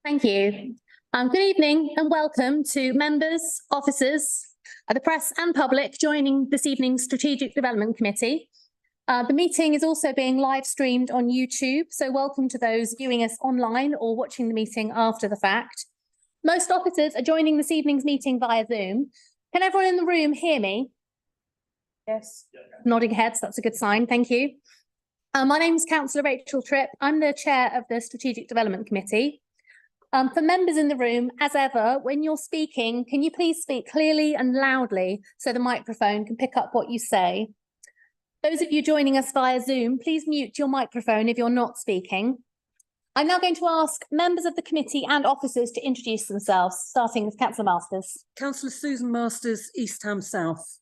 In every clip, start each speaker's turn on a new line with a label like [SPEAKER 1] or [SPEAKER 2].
[SPEAKER 1] Thank you. Good evening and welcome to members, officers, the press and public joining this evening's Strategic Development Committee. The meeting is also being live streamed on YouTube, so welcome to those viewing us online or watching the meeting after the fact. Most officers are joining this evening's meeting via Zoom. Can everyone in the room hear me? Yes. Nodding heads, that's a good sign, thank you. My name is Councillor Rachel Tripp. I'm the chair of the Strategic Development Committee. For members in the room, as ever, when you're speaking, can you please speak clearly and loudly so the microphone can pick up what you say? Those of you joining us via Zoom, please mute your microphone if you're not speaking. I'm now going to ask members of the committee and officers to introduce themselves, starting with Councillor Masters.
[SPEAKER 2] Councillor Susan Masters, East Ham South.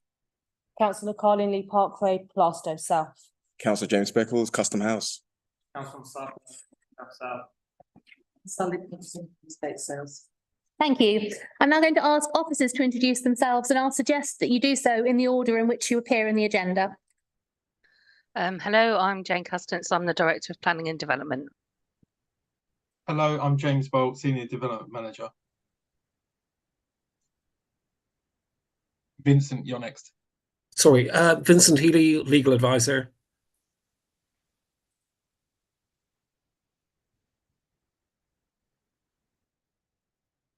[SPEAKER 3] Councillor Carlin Lee Parkway, Plaistow South.
[SPEAKER 4] Councillor James Beckles, Custom House.
[SPEAKER 5] Councillor South.
[SPEAKER 2] Sunday State Sales.
[SPEAKER 1] Thank you. I'm now going to ask officers to introduce themselves, and I'll suggest that you do so in the order in which you appear in the agenda.
[SPEAKER 6] Hello, I'm Jane Custance. I'm the Director of Planning and Development.
[SPEAKER 5] Hello, I'm James Bolt, Senior Development Manager. Vincent, you're next.
[SPEAKER 7] Sorry, Vincent Healy, Legal Advisor.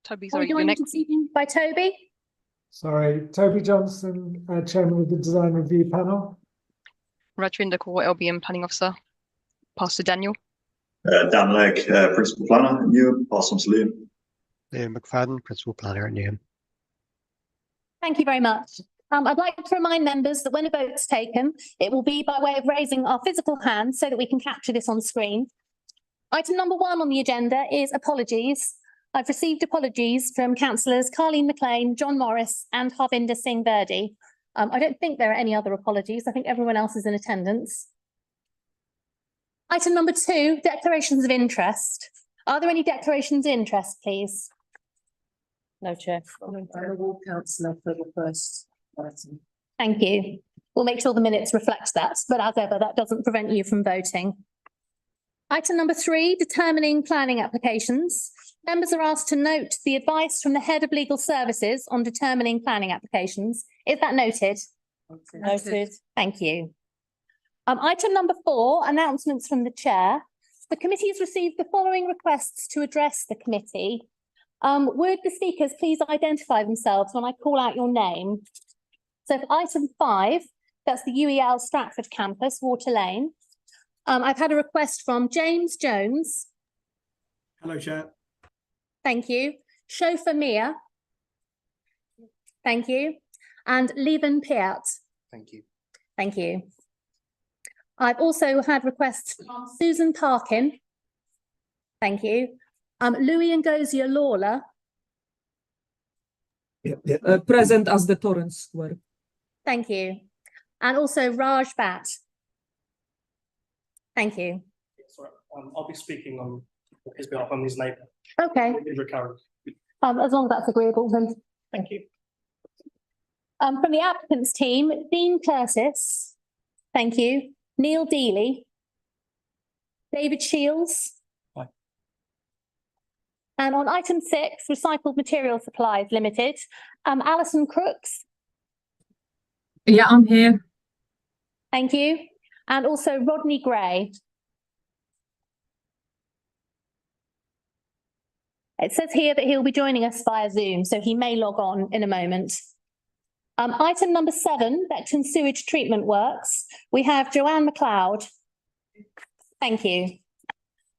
[SPEAKER 6] Toby,
[SPEAKER 1] Are we
[SPEAKER 6] sorry, you're
[SPEAKER 1] joined
[SPEAKER 6] next.
[SPEAKER 1] this evening by Toby?
[SPEAKER 8] Sorry, Toby Johnson, Chairman of the Design Review Panel.
[SPEAKER 6] Rajvinder Kaur, LBM Planning Officer. Pastor Daniel.
[SPEAKER 9] Dan Legg, Principal Planner at Newham. Pass on to Liam.
[SPEAKER 10] Liam McFadden, Principal Planner at Newham.
[SPEAKER 1] Thank you very much. I'd like to remind members that when a vote's taken, it will be by way of raising our physical hand so that we can capture this on screen. Item number 1 on the agenda is apologies. I've received apologies from councillors Carleen McLean, John Morris and Harvinder Singh Birdy. I don't think there are any other apologies. I think everyone else is in attendance. Item number 2, declarations of interest. Are there any declarations of interest, please?
[SPEAKER 3] No, Chair.
[SPEAKER 2] I'm the ward councillor for the first item.
[SPEAKER 1] Thank you. We'll make sure the minutes reflect that, but as ever, that doesn't prevent you from voting. Item number 3, determining planning applications. Members are asked to note the advice from the Head of Legal Services on determining planning applications. Is that noted?
[SPEAKER 3] Noted.
[SPEAKER 1] Thank you. Item number 4, announcements from the chair. The committee has received the following requests to address the committee. Would the speakers please identify themselves when I call out your name? So for item 5, that's the UEL Stratford campus, Water Lane. I've had a request from James Jones.
[SPEAKER 5] Hello, Chair.
[SPEAKER 1] Thank you. Chauffeur Mia. Thank you. And Leven Piat.
[SPEAKER 4] Thank you.
[SPEAKER 1] Thank you. I've also had requests from Susan Parkin. Thank you. Louis and Gozia Lawler.
[SPEAKER 3] Present as the Torrance Square.
[SPEAKER 1] Thank you. And also Raj Bhatt. Thank you.
[SPEAKER 5] Sorry, I'll be speaking on his behalf. I'm his neighbour.
[SPEAKER 1] Okay. As long as that's agreeable, then thank you. From the applicants team, Dean Curtis. Thank you. Neil Dealey. David Shields.
[SPEAKER 5] Hi.
[SPEAKER 1] And on item 6, Recycled Material Supplies Limited, Alison Crooks.
[SPEAKER 3] Yeah, I'm here.
[SPEAKER 1] Thank you. And also Rodney Gray. It says here that he'll be joining us via Zoom, so he may log on in a moment. Item number 7, Beckton Sewage Treatment Works. We have Joanne McLeod. Thank you.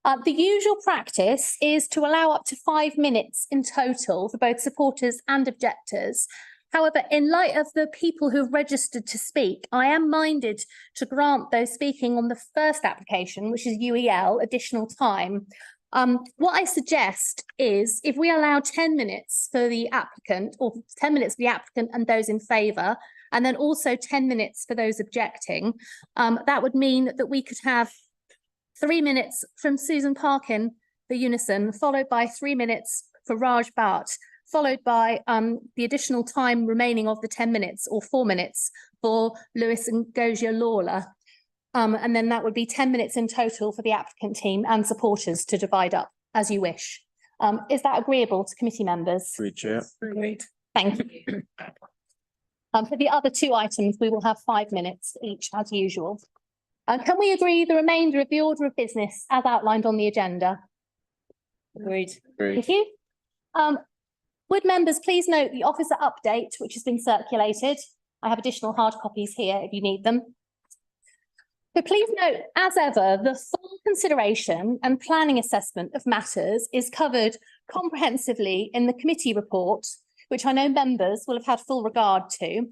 [SPEAKER 1] The usual practice is to allow up to 5 minutes in total for both supporters and objectors. However, in light of the people who have registered to speak, I am minded to grant those speaking on the first application, which is UEL, additional time. What I suggest is if we allow 10 minutes for the applicant, or 10 minutes for the applicant and those in favour, and then also 10 minutes for those objecting, that would mean that we could have 3 minutes from Susan Parkin for unison, followed by 3 minutes for Raj Bhatt, followed by the additional time remaining of the 10 minutes or 4 minutes for Lewis and Gozia Lawler. And then that would be 10 minutes in total for the applicant team and supporters to divide up as you wish. Is that agreeable to committee members?
[SPEAKER 4] Agreed, Chair.
[SPEAKER 1] Agreed. Thank you. For the other two items, we will have 5 minutes each as usual. Can we agree the remainder of the order of business as outlined on the agenda?
[SPEAKER 3] Agreed.
[SPEAKER 4] Agreed.
[SPEAKER 1] Thank you. Would members please note the officer update, which has been circulated. I have additional hard copies here if you need them. So please note, as ever, the full consideration and planning assessment of matters is covered comprehensively in the committee report, which I know members will have had full regard to.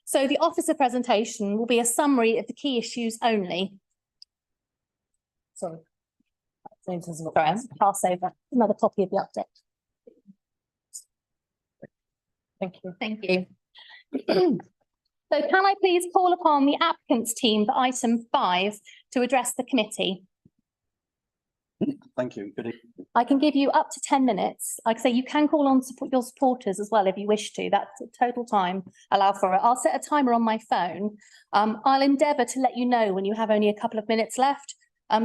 [SPEAKER 1] So the officer presentation will be a summary of the key issues only.
[SPEAKER 3] Sorry. James has got.
[SPEAKER 1] Sorry, I'll pass over another copy of the update.
[SPEAKER 3] Thank you.
[SPEAKER 1] Thank you. So can I please call upon the applicants team for item 5 to address the committee?
[SPEAKER 9] Thank you. Good evening.
[SPEAKER 1] I can give you up to 10 minutes. Like I say, you can call on your supporters as well if you wish to. That's total time allow for it. I'll set a timer on my phone. I'll endeavour to let you know when you have only a couple of minutes left.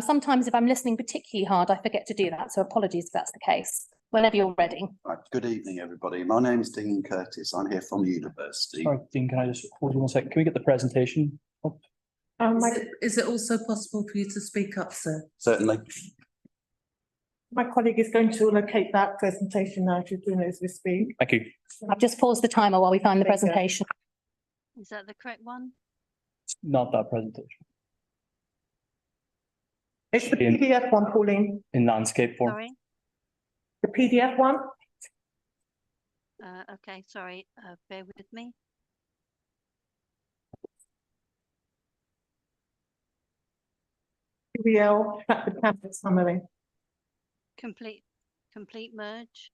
[SPEAKER 1] Sometimes if I'm listening particularly hard, I forget to do that. So apologies if that's the case. Whenever you're ready.
[SPEAKER 9] Right. Good evening, everybody. My name's Dean Curtis. I'm here from the university.
[SPEAKER 11] Sorry, Dean, can I just hold you 1 second? Can we get the presentation up?
[SPEAKER 2] Is it also possible for you to speak up, sir?
[SPEAKER 9] Certainly.
[SPEAKER 12] My colleague is going to locate that presentation now. She's doing it as we speak.
[SPEAKER 11] Thank you.
[SPEAKER 1] I've just paused the timer while we find the
[SPEAKER 12] Thank you.
[SPEAKER 1] presentation.
[SPEAKER 6] Is that the correct one?
[SPEAKER 11] It's not that presentation.
[SPEAKER 12] It's the
[SPEAKER 11] In-
[SPEAKER 12] PDF one, Pauline.
[SPEAKER 11] In landscape form.
[SPEAKER 6] Sorry.
[SPEAKER 12] The PDF one.
[SPEAKER 6] Okay, sorry, bear with me.
[SPEAKER 12] PBL, track the campus summary.
[SPEAKER 6] Complete merge.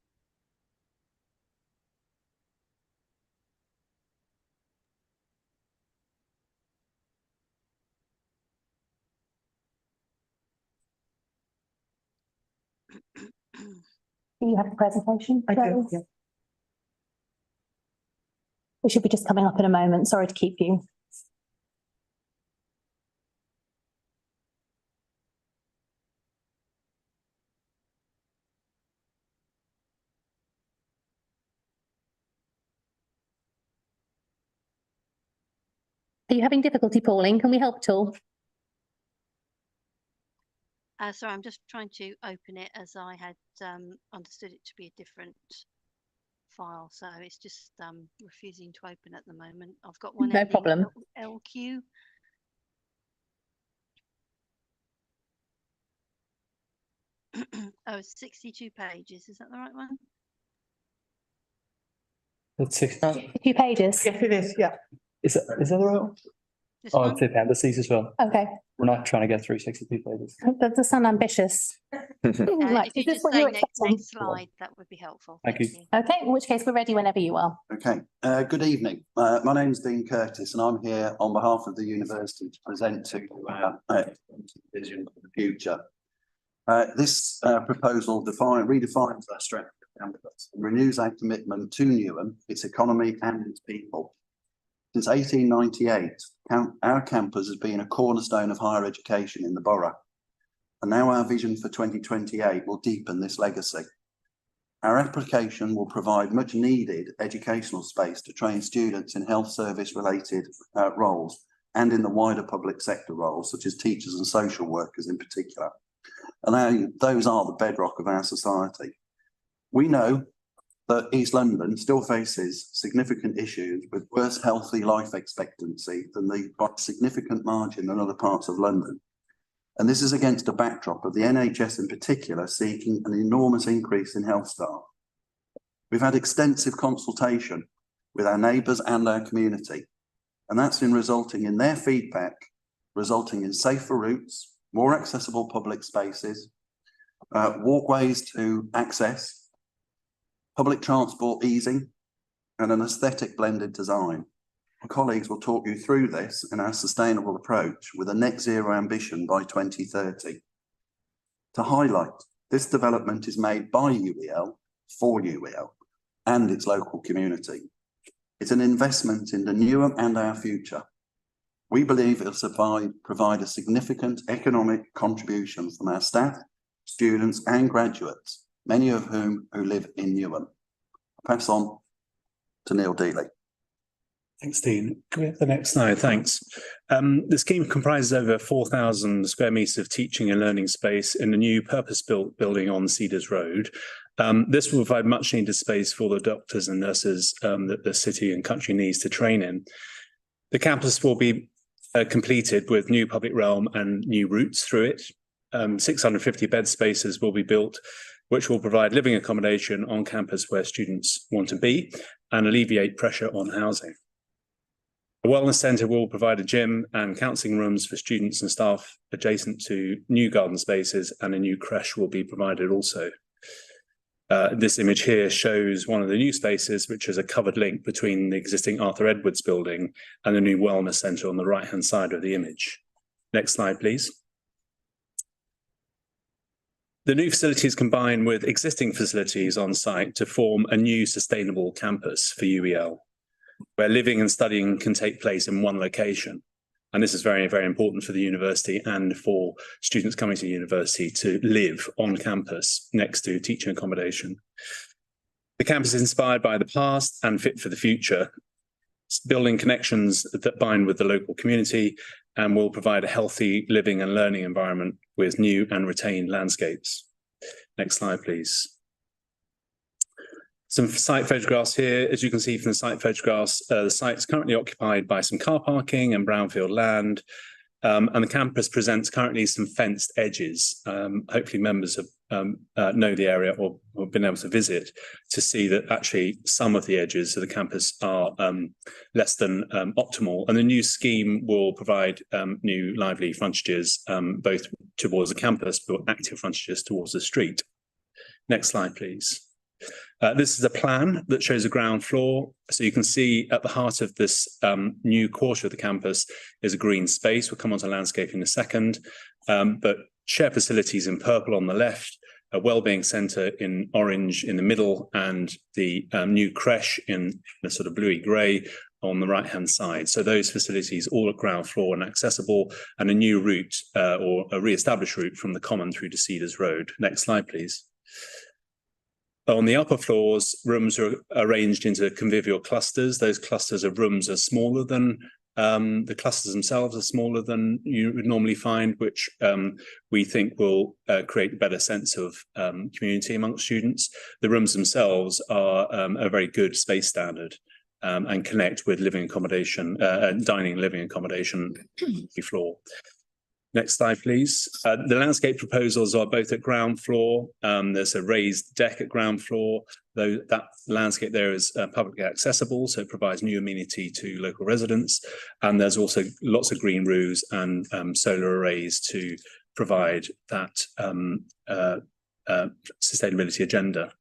[SPEAKER 1] Do you have the presentation?
[SPEAKER 12] I do,
[SPEAKER 1] Rose?
[SPEAKER 12] yeah.
[SPEAKER 1] It should be just coming up in a moment. Sorry to keep you. Are you having difficulty, Pauline? Can we help at all?
[SPEAKER 6] Sorry, I'm just trying to open it as I had understood it to be a different file. So it's just refusing to open at the moment. I've got one.
[SPEAKER 1] No problem.
[SPEAKER 6] LQ. Oh, 62 pages. Is that the right one?
[SPEAKER 11] That's 6.
[SPEAKER 1] A few pages.
[SPEAKER 12] Yes, it is, yeah.
[SPEAKER 11] Is that the right one?
[SPEAKER 6] This
[SPEAKER 11] Oh,
[SPEAKER 6] one?
[SPEAKER 11] it's the appendices as well.
[SPEAKER 1] Okay,
[SPEAKER 11] We're not trying to get through 62 pages.
[SPEAKER 1] that does sound ambitious. Right,
[SPEAKER 6] If you
[SPEAKER 1] is this
[SPEAKER 6] just
[SPEAKER 1] what
[SPEAKER 6] say
[SPEAKER 1] you're
[SPEAKER 6] next
[SPEAKER 1] expecting?
[SPEAKER 6] slide, that would be helpful.
[SPEAKER 11] Thank you.
[SPEAKER 1] Okay, in which case we're ready whenever you are.
[SPEAKER 9] Okay. Good evening. My name's Dean Curtis, and I'm here on behalf of the university to present to you our vision for the future. This proposal redefines our strategy for campus and renews our commitment to Newham, its economy and its people. Since 1898, our campus has been a cornerstone of higher education in the borough. And now our vision for 2028 will deepen this legacy. Our application will provide much needed educational space to train students in health service related roles and in the wider public sector roles, such as teachers and social workers in particular. And those are the bedrock of our society. We know that East London still faces significant issues with worse healthy life expectancy by significant margin than other parts of London. And this is against a backdrop of the NHS in particular seeking an enormous increase in health staff. We've had extensive consultation with our neighbours and our community, and that's been resulting in their feedback, resulting in safer routes, more accessible public spaces, walkways to access, public transport easing, and an aesthetic blended design. My colleagues will talk you through this and our sustainable approach with a net zero ambition by 2030. To highlight, this development is made by UEL for UEL and its local community. It's an investment in the Newham and our future. We believe it will provide a significant economic contribution from our staff, students and graduates, many of whom who live in Newham. Pass on to Neil Dealey.
[SPEAKER 7] Thanks, Dean. Can we have the next slide? Thanks. The scheme comprises over 4,000 square metres of teaching and learning space in a new purpose-built building on Cedars Road. This will provide much needed space for the doctors and nurses that the city and country needs to train in. The campus will be completed with new public realm and new routes through it. 650 bed spaces will be built, which will provide living accommodation on campus where students want to be and alleviate pressure on housing. The Wellness Centre will provide a gym and counselling rooms for students and staff adjacent to new garden spaces, and a new creche will be provided also. This image here shows one of the new spaces, which is a covered link between the existing Arthur Edwards building and the new Wellness Centre on the right-hand side of the image. Next slide, please. The new facilities combine with existing facilities on site to form a new sustainable campus for UEL, where living and studying can take place in one location. And this is very, very important for the university and for students coming to the university to live on campus next to teaching accommodation. The campus is inspired by the past and fit for the future, building connections that bind with the local community and will provide a healthy living and learning environment with new and retained landscapes. Next slide, please. Some site photographs here. As you can see from the site photographs, the site is currently occupied by some car parking and brownfield land, and the campus presents currently some fenced edges. Hopefully members have know the area or been able to visit to see that actually some of the edges of the campus are less than optimal, and the new scheme will provide new lively frontages both towards the campus but active frontages towards the street. Next slide, please. This is a plan that shows a ground floor. So you can see at the heart of this new quarter of the campus is a green space. We'll come on to landscaping in a second, but shared facilities in purple on the left, a wellbeing centre in orange in the middle, and the new creche in the sort of bluey grey on the right-hand side. So those facilities all at ground floor and accessible, and a new route or a re-established route from the common through to Cedars Road. Next slide, please. On the upper floors, rooms are arranged into convivial clusters. Those clusters of rooms are smaller than the clusters themselves are smaller than you would normally find, which we think will create a better sense of community amongst students. The rooms themselves are a very good space standard and connect with living accommodation, dining and living accommodation floor. Next slide, please. The landscape proposals are both at ground floor. There's a raised deck at ground floor, though that landscape there is publicly accessible, so it provides new amenity to local residents. And there's also lots of green roofs and solar arrays to provide that sustainability agenda.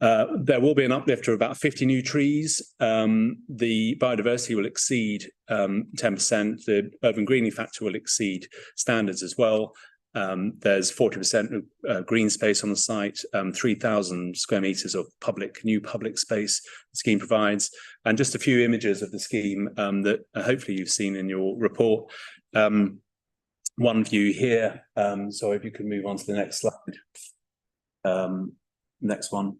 [SPEAKER 7] There will be an uplift of about 50 new trees. The biodiversity will exceed 10%. The urban greening factor will exceed standards as well. There's 40% green space on the site, 3,000 square metres of new public space the scheme provides. And just a few images of the scheme that hopefully you've seen in your report. One view here. So if you could move on to the next slide. Next one.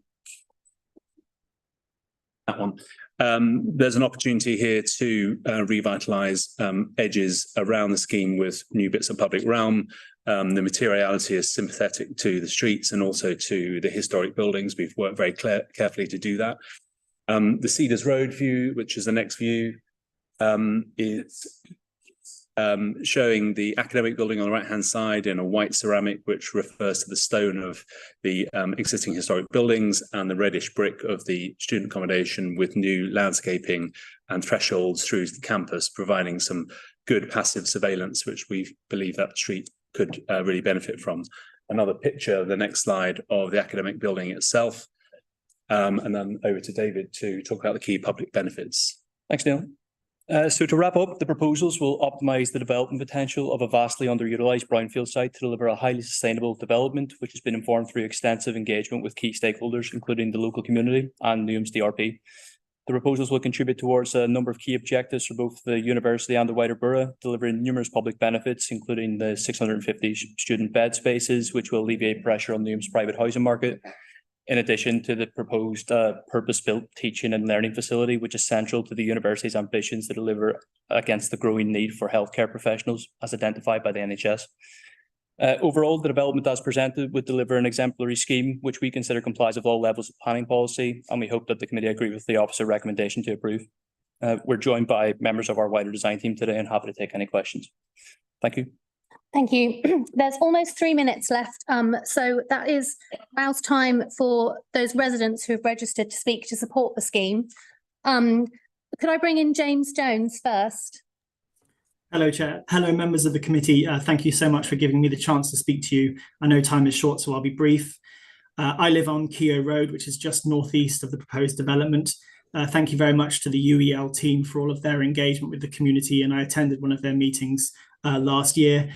[SPEAKER 7] That one. There's an opportunity here to revitalise edges around the scheme with new bits of public realm. The materiality is sympathetic to the streets and also to the historic buildings. We've worked very carefully to do that. The Cedars Road view, which is the next view, is showing the academic building on the right-hand side in a white ceramic, which refers to the stone of the existing historic buildings, and the reddish brick of the student accommodation with new landscaping and thresholds through the campus, providing some good passive surveillance, which we believe that street could really benefit from. Another picture, the next slide, of the academic building itself. And then over to David to talk about the key public benefits.
[SPEAKER 11] Thanks, Neil. So to wrap up, the proposals will optimise the development potential of a vastly underutilised brownfield site to deliver a highly sustainable development, which has been informed through extensive engagement with key stakeholders, including the local community and Newham's DRP. The proposals will contribute towards a number of key objectives for both the university and the wider borough, delivering numerous public benefits, including the 650 student bed spaces, which will alleviate pressure on Newham's private housing market, in addition to the proposed purpose-built teaching and learning facility, which is central to the university's ambitions to deliver against the growing need for healthcare professionals as identified by the NHS. Overall, the development as presented would deliver an exemplary scheme, which we consider complies with all levels of planning policy, and we hope that the committee agree with the officer recommendation to approve. We're joined by members of our wider design team today and happy to take any questions. Thank you.
[SPEAKER 1] Thank you. There's almost 3 minutes left. So that is now time for those residents who have registered to speak to support the scheme. Could I bring in James Jones first?
[SPEAKER 13] Hello, Chair. Hello, members of the committee. Thank you so much for giving me the chance to speak to you. I know time is short, so I'll be brief. I live on Keogh Road, which is just northeast of the proposed development. Thank you very much to the UEL team for all of their engagement with the community, and I attended one of their meetings last year.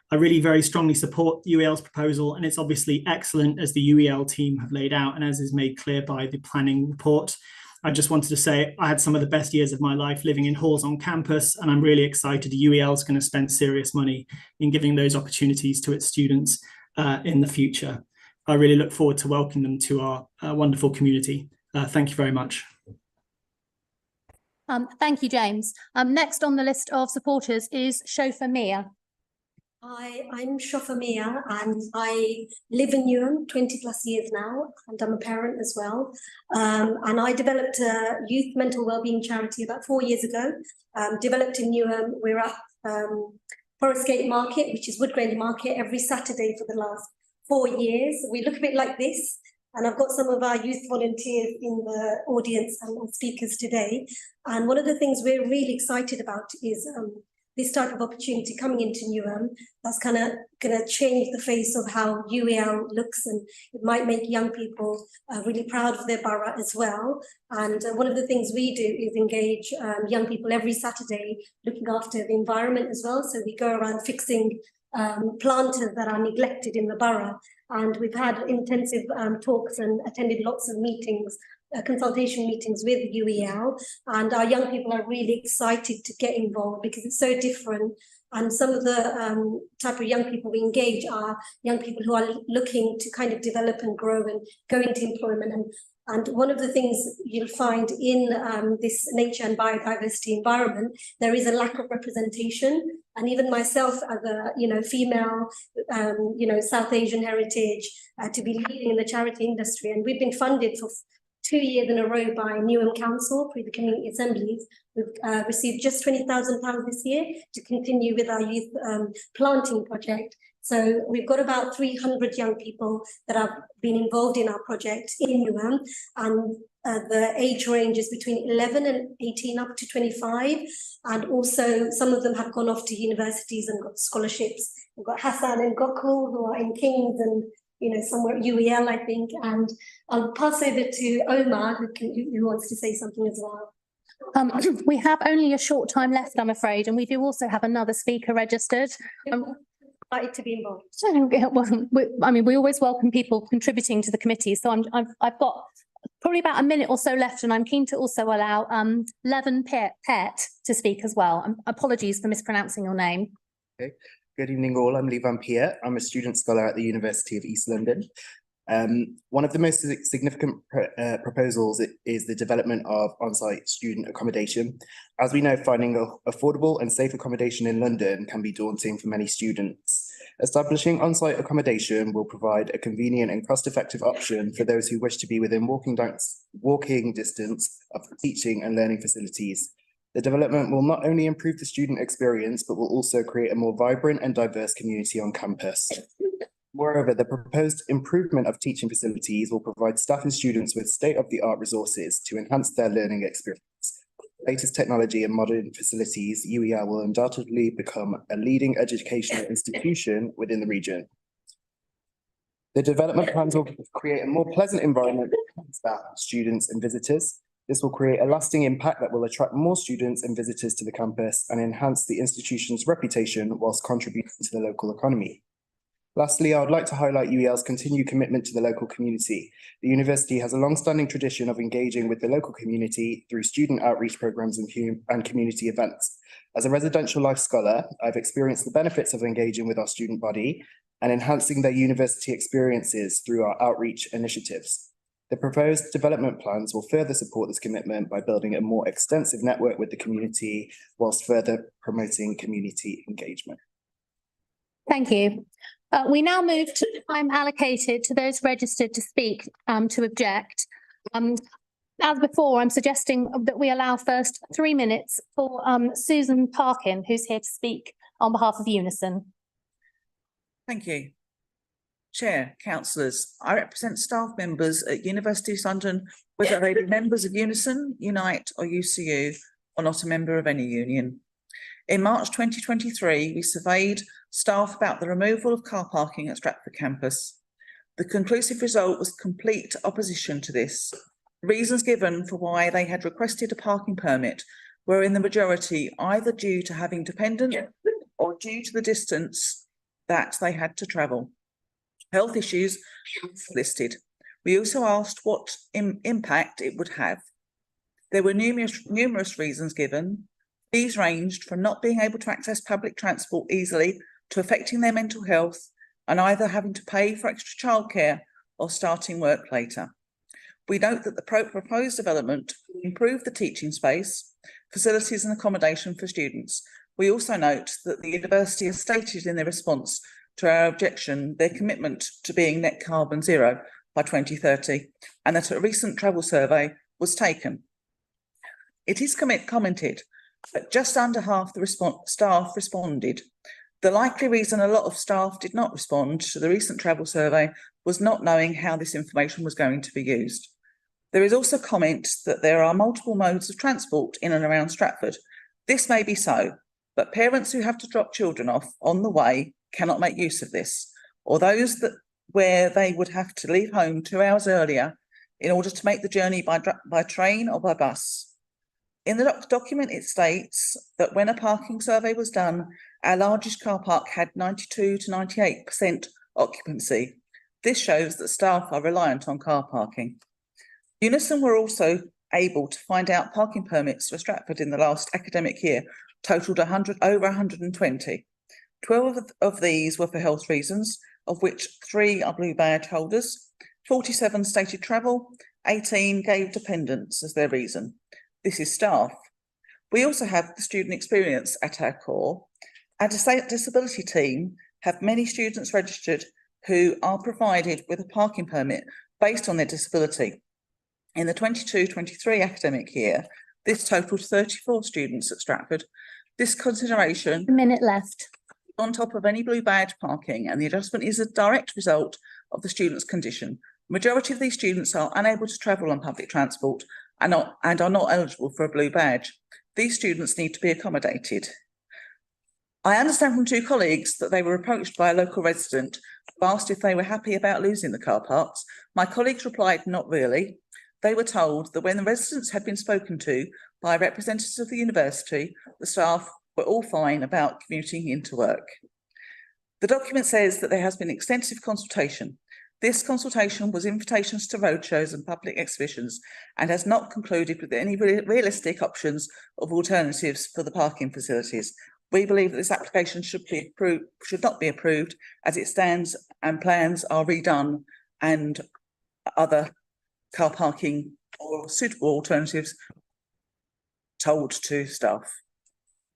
[SPEAKER 13] I really very strongly support UEL's proposal, and it's obviously excellent as the UEL team have laid out and as is made clear by the planning report. I just wanted to say I had some of the best years of my life living in halls on campus, and I'm really excited UEL is going to spend serious money in giving those opportunities to its students in the future. I really look forward to welcoming them to our wonderful community. Thank you very much.
[SPEAKER 1] Thank you, James. Next on the list of supporters is Chauffeur Mia.
[SPEAKER 14] Hi, I'm Shofar Mia and I live in Newham 20 plus years now, and I'm a parent as well. And I developed a youth mental wellbeing charity about 4 years ago, developed in Newham. We're at Forest Gate Market, which is Wood Grange Market, every Saturday for the last 4 years. We look a bit like this, and I've got some of our youth volunteers in the audience and speakers today. And one of the things we're really excited about is this type of opportunity coming into Newham that's kind of going to change the face of how UEL looks, and it might make young people really proud of their borough as well. And one of the things we do is engage young people every Saturday looking after the environment as well. So we go around fixing planters that are neglected in the borough, and we've had intensive talks and attended lots of meetings, consultation meetings with UEL, and our young people are really excited to get involved because it's so different. And some of the type of young people we engage are young people who are looking to kind of develop and grow and go into employment. And one of the things you'll find in this nature and biodiversity environment, there is a lack of representation. And even myself as a female, South Asian heritage, to be leading in the charity industry. And we've been funded for 2 years in a row by Newham Council through the community assemblies. We've received just £20,000 this year to continue with our youth planting project. So we've got about 300 young people that have been involved in our project in Newham, and the age range is between 11 and 18 up to 25. And also some of them have gone off to universities and got scholarships. We've got Hassan and Gokul who are in King's and somewhere at UEL, I think. And I'll pass over to Omar, who wants to say something as well.
[SPEAKER 1] We have only a short time left, I'm afraid, and we do also have another speaker registered.
[SPEAKER 14] Excited to be involved.
[SPEAKER 1] We always welcome people contributing to the committee. So I've got probably about a minute or so left, and I'm keen to also allow Levin Pett to speak as well. Apologies for mispronouncing your name.
[SPEAKER 15] Okay. Good evening all, I'm Levan Piet. I'm a student scholar at the University of East London. One of the most significant proposals is the development of on-site student accommodation. As we know, finding affordable and safe accommodation in London can be daunting for many students. Establishing on-site accommodation will provide a convenient and cost-effective option for those who wish to be within walking distance of teaching and learning facilities. The development will not only improve the student experience, but will also create a more vibrant and diverse community on campus. Moreover, the proposed improvement of teaching facilities will provide staff and students with state-of-the-art resources to enhance their learning experience. Latest technology and modern facilities, UEL will undoubtedly become a leading educational institution within the region. The development plans will create a more pleasant environment for staff, students, and visitors. This will create a lasting impact that will attract more students and visitors to the campus and enhance the institution's reputation whilst contributing to the local economy. Lastly, I would like to highlight UEL's continued commitment to the local community. The university has a long-standing tradition of engaging with the local community through student outreach programs and community events. As a residential life scholar, I've experienced the benefits of engaging with our student body and enhancing their university experiences through our outreach initiatives. The proposed development plans will further support this commitment by building a more extensive network with the community whilst further promoting community engagement.
[SPEAKER 1] Thank you. We now move to the time allocated to those registered to speak to object. As before, I'm suggesting that we allow first 3 minutes for Susan Parkin, who's here to speak on behalf of Unison.
[SPEAKER 16] Thank you. Chair, councillors, I represent staff members at University of East London, whether they be members of Unison, Unite or UCU, or not a member of any union. In March 2023, we surveyed staff about the removal of car parking at Stratford campus. The conclusive result was complete opposition to this. Reasons given for why they had requested a parking permit were in the majority either due to having dependent or due to the distance that they had to travel. Health issues were listed. We also asked what impact it would have. There were numerous reasons given. These ranged from not being able to access public transport easily to affecting their mental health and either having to pay for extra childcare or starting work later. We note that the proposed development will improve the teaching space, facilities and accommodation for students. We also note that the university has stated in their response to our objection their commitment to being net carbon zero by 2030 and that a recent travel survey was taken. It is commented that just under half the staff responded. The likely reason a lot of staff did not respond to the recent travel survey was not knowing how this information was going to be used. There is also comment that there are multiple modes of transport in and around Stratford. This may be so, but parents who have to drop children off on the way cannot make use of this, or those where they would have to leave home 2 hours earlier in order to make the journey by train or by bus. In the document, it states that when a parking survey was done, our largest car park had 92 to 98% occupancy. This shows that staff are reliant on car parking. Unison were also able to find out parking permits for Stratford in the last academic year totalled over 120. 12 of these were for health reasons, of which 3 are blue badge holders, 47 stated travel, 18 gave dependents as their reason. This is staff. We also have the student experience at our core. Our disability team have many students registered who are provided with a parking permit based on their disability. In the 22-23 academic year, this totalled 34 students at Stratford. This consideration—
[SPEAKER 1] A minute left.
[SPEAKER 16] On top of any blue badge parking, and the adjustment is a direct result of the student's condition. Majority of these students are unable to travel on public transport and are not eligible for a blue badge. These students need to be accommodated. I understand from 2 colleagues that they were approached by a local resident who asked if they were happy about losing the car parks. My colleagues replied, not really. They were told that when the residents had been spoken to by representatives of the university, the staff were all fine about commuting into work. The document says that there has been extensive consultation. This consultation was invitations to roadshows and public exhibitions and has not concluded with any realistic options of alternatives for the parking facilities. We believe that this application should not be approved as it stands, and plans are redone and other car parking or suitable alternatives told to staff.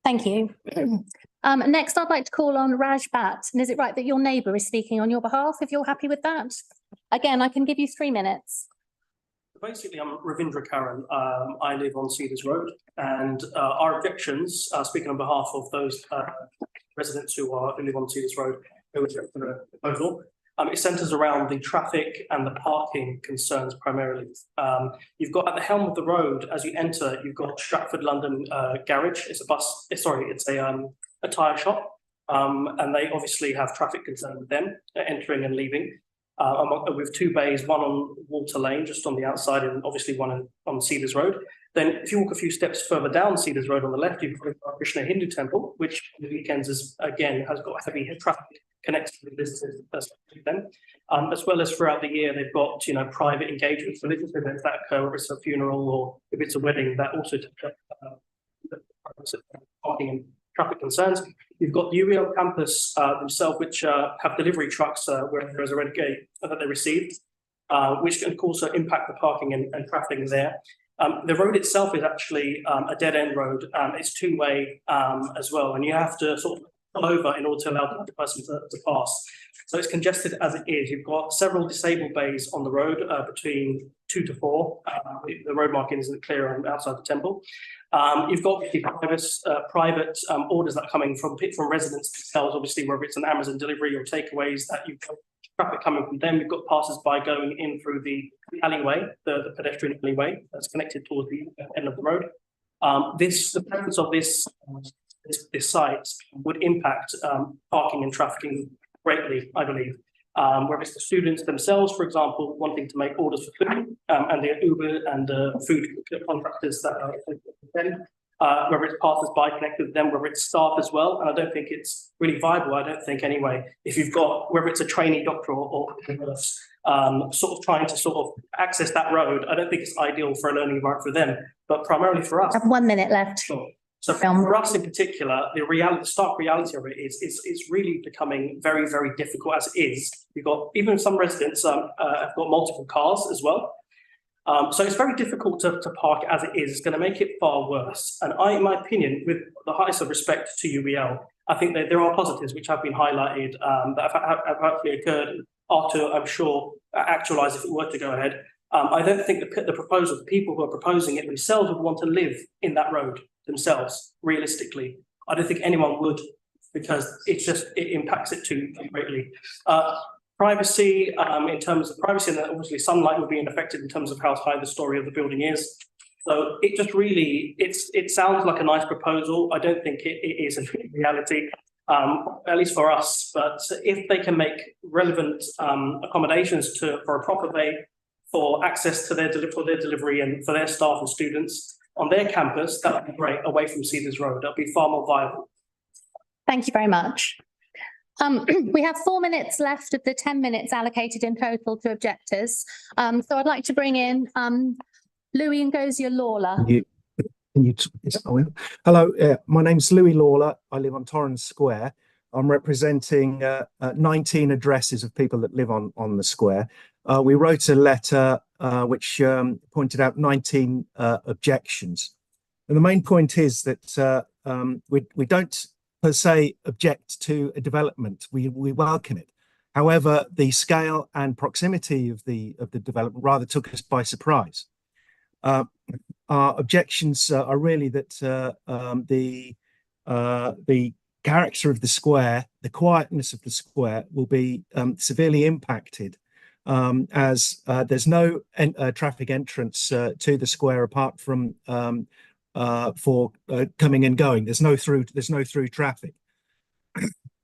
[SPEAKER 1] Thank you. Next, I'd like to call on Raj Bhatt. And is it right that your neighbour is speaking on your behalf, if you're happy with that? Again, I can give you 3 minutes.
[SPEAKER 17] Basically, I'm Ravindra Karan. I live on Cedars Road, and our objections, speaking on behalf of those residents who live on Cedars Road, who object to the proposal. It centres around the traffic and the parking concerns primarily. You've got at the helm of the road, as you enter, you've got Stratford London Garage. It's a tyre shop, and they obviously have traffic concerns with them entering and leaving. With 2 bays, one on Walter Lane, just on the outside, and obviously one on Cedars Road. Then if you walk a few steps further down Cedars Road on the left, you've got Krishna Hindu Temple, which on the weekends has got heavy traffic connected with businesses to them. As well as throughout the year, they've got, you know, private engagements, religious events that occur, whether it's a funeral or if it's a wedding, that also parking and traffic concerns. You've got the UEL campus themselves, which have delivery trucks where there's a red gate that they received, which can also impact the parking and traffic there. The road itself is actually a dead end road. It's two-way as well, and you have to sort of pull over in order to allow the person to pass. So it's congested as it is. You've got several disabled bays on the road between 2 to 4. The road marking isn't clear on outside the temple. You've got private orders that are coming from residents themselves, obviously, whether it's an Amazon delivery or takeaways, that you've got traffic coming from them. You've got passers-by going in through the alleyway, the pedestrian alleyway that's connected towards the end of the road. The presence of this site would impact parking and trafficking greatly, I believe. Whether it's the students themselves, for example, wanting to make orders for food, and the Uber and food contractors that are then, whether it's passers-by connected with them, whether it's staff as well. And I don't think it's really viable, I don't think anyway, if you've got, whether it's a trainee doctor or nurse, sort of trying to sort of access that road, I don't think it's ideal for a learning environment for them, but primarily for us.
[SPEAKER 1] I have 1 minute left.
[SPEAKER 17] Sure. So for us in particular, the stark reality of it is really becoming very, very difficult as it is. You've got, even some residents have got multiple cars as well. So it's very difficult to park as it is. It's going to make it far worse. And in my opinion, with the highest of respect to UEL, I think that there are positives which have been highlighted that have actually occurred after, I'm sure, actualise if it were to go ahead. I don't think the proposal, the people who are proposing it themselves would want to live in that road themselves, realistically. I don't think anyone would, because it impacts it too greatly. Privacy, in terms of privacy, and obviously sunlight would be affected in terms of how high the story of the building is. So it just really, it sounds like a nice proposal. I don't think it is in reality, at least for us. But if they can make relevant accommodations for a proper bay, for access to their delivery and for their staff and students on their campus, that would be great, away from Cedars Road. That would be far more viable.
[SPEAKER 1] Thank you very much. We have 4 minutes left of the 10 minutes allocated in total to objectors. So I'd like to bring in Louis Ngosia Lawler.
[SPEAKER 18] Hello, my name's Louis Lawler. I live on Torrens Square. I'm representing 19 addresses of people that live on the square. We wrote a letter which pointed out 19 objections. And the main point is that we don't per se object to a development. We welcome it. However, the scale and proximity of the development rather took us by surprise. Our objections are really that the character of the square, the quietness of the square, will be severely impacted as there's no traffic entrance to the square apart from for coming and going. There's no through traffic.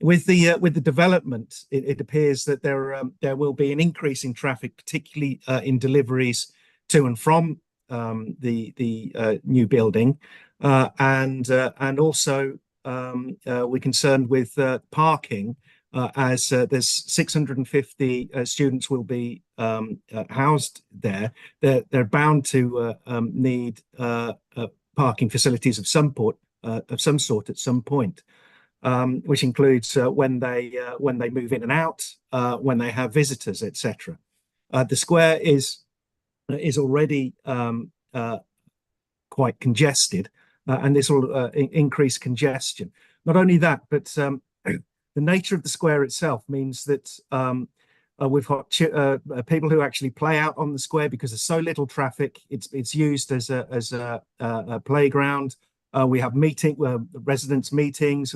[SPEAKER 18] With the development, it appears that there will be an increase in traffic, particularly in deliveries to and from the new building, and also we're concerned with parking, as there's 650 students will be housed there. They're bound to need parking facilities of some sort at some point, which includes when they move in and out, when they have visitors, etc. The square is already quite congested, and this will increase congestion. Not only that, but the nature of the square itself means that we've got people who actually play out on the square because there's so little traffic. It's used as a playground. We have residents meetings.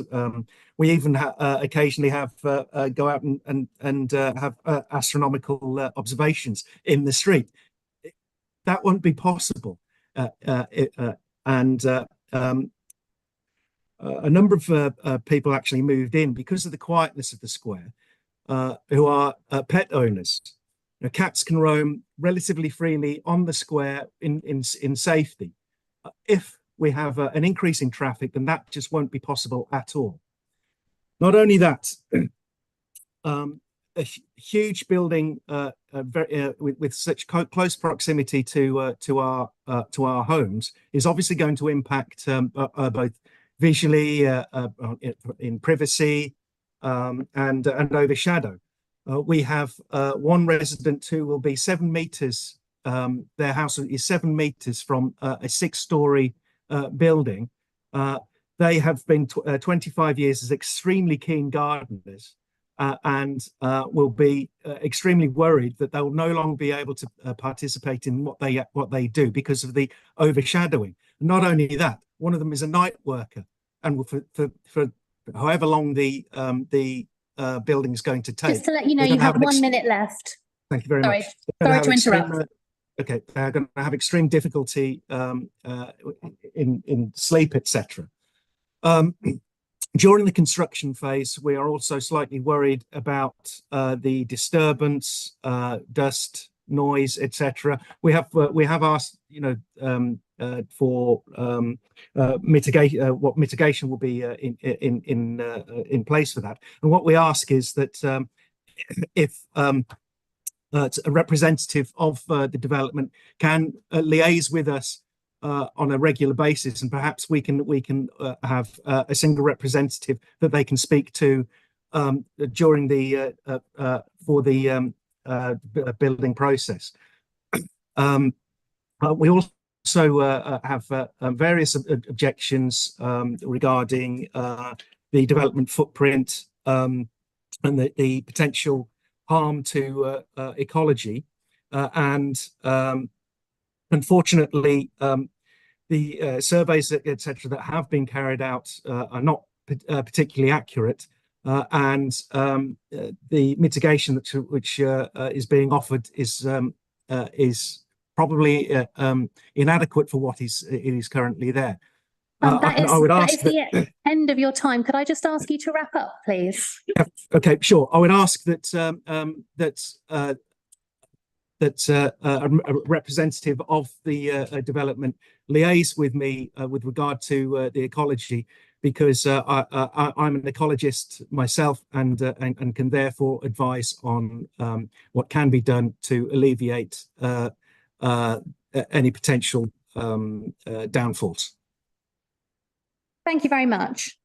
[SPEAKER 18] We even occasionally have go out and have astronomical observations in the street. That won't be possible, and a number of people actually moved in because of the quietness of the square, who are pet owners. Now, cats can roam relatively freely on the square in safety. If we have an increase in traffic, then that just won't be possible at all. Not only that, huge building with such close proximity to our homes is obviously going to impact both visually in privacy and overshadow. We have one resident who will be 7 meters. Their house is 7 meters from a 6-story building. They have been 25 years as extremely keen gardeners and will be extremely worried that they will no longer be able to participate in what they do because of the overshadowing. Not only that, one of them is a night worker, and for however long the building is going to take.
[SPEAKER 1] Just to let you know, you have 1 minute left.
[SPEAKER 18] Thank you very
[SPEAKER 1] Sorry.
[SPEAKER 18] much.
[SPEAKER 1] Sorry to interrupt.
[SPEAKER 18] Okay, they're going to have extreme difficulty in sleep, etc. During the construction phase, we are also slightly worried about the disturbance, dust, noise, etc. We have asked, for mitigation, what mitigation will be in place for that. And what we ask is that if a representative of the development can liaise with us on a regular basis, and perhaps we can have a single representative that they can speak to during the for the building process. We also have various objections regarding the development footprint and the potential harm to ecology, and unfortunately the surveys etc that have been carried out are not particularly accurate, and the mitigation which is being offered is probably inadequate for what it is currently there.
[SPEAKER 1] That is the end of your time. Could I just ask you to wrap up, please?
[SPEAKER 18] Yeah, okay, sure. I would ask that a representative of the development liaise with me with regard to the ecology, because I'm an ecologist myself and can therefore advise on what can be done to alleviate any potential downfalls.
[SPEAKER 1] Thank you very much.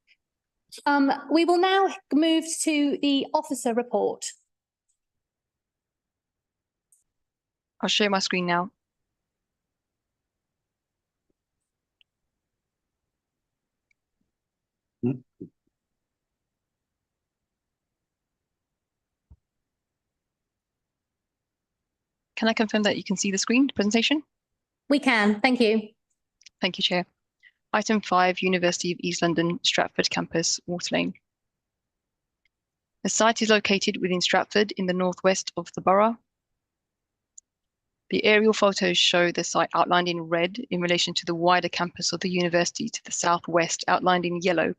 [SPEAKER 1] We will now move to the officer report.
[SPEAKER 19] I'll share my screen now. Can I confirm that you can see the screen, the presentation?
[SPEAKER 1] We can, thank you.
[SPEAKER 19] Thank you, Chair. Item 5, University of East London, Stratford Campus, Water Lane. The site is located within Stratford in the northwest of the borough. The aerial photos show the site outlined in red in relation to the wider campus of the university to the southwest, outlined in yellow.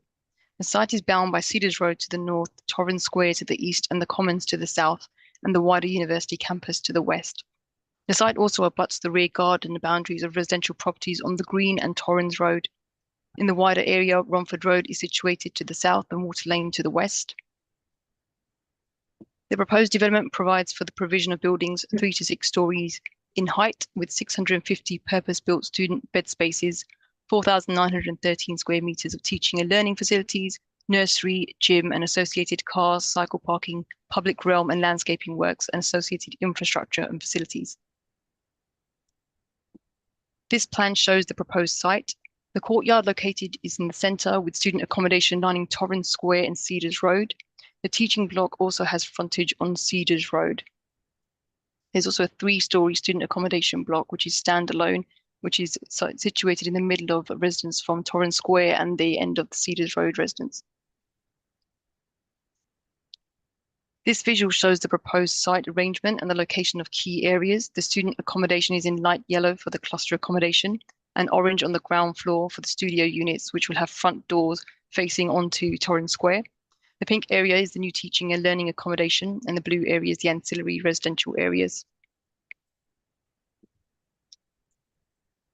[SPEAKER 19] The site is bound by Cedars Road to the north, Torrens Square to the east, and the Commons to the south, and the wider university campus to the west. The site also abuts the rear garden boundaries of residential properties on the Green and Torrens Road. In the wider area, Romford Road is situated to the south and Water Lane to the west. The proposed development provides for the provision of buildings 3 to 6 stories in height, with 650 purpose-built student bed spaces, 4,913 square meters of teaching and learning facilities, nursery, gym and associated cars, cycle parking, public realm and landscaping works, and associated infrastructure and facilities. This plan shows the proposed site. The courtyard located is in the centre, with student accommodation lining Torrens Square and Cedars Road. The teaching block also has frontage on Cedars Road. There's also a 3-story student accommodation block, which is standalone, which is situated in the middle of residence from Torrens Square and the end of the Cedars Road residence. This visual shows the proposed site arrangement and the location of key areas. The student accommodation is in light yellow for the cluster accommodation and orange on the ground floor for the studio units, which will have front doors facing onto Torrens Square. The pink area is the new teaching and learning accommodation, and the blue area is the ancillary residential areas.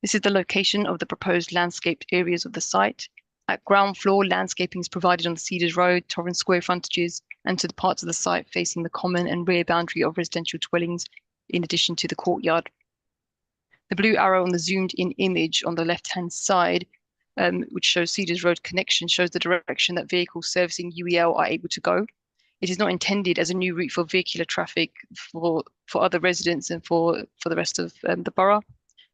[SPEAKER 19] This is the location of the proposed landscaped areas of the site. At ground floor, landscaping is provided on the Cedars Road, Torrens Square frontages, and to the parts of the site facing the common and rear boundary of residential dwellings, in addition to the courtyard. The blue arrow on the zoomed in image on the left-hand side, which shows Cedars Road connection, shows the direction that vehicles servicing UEL are able to go. It is not intended as a new route for vehicular traffic for other residents and for the rest of the borough.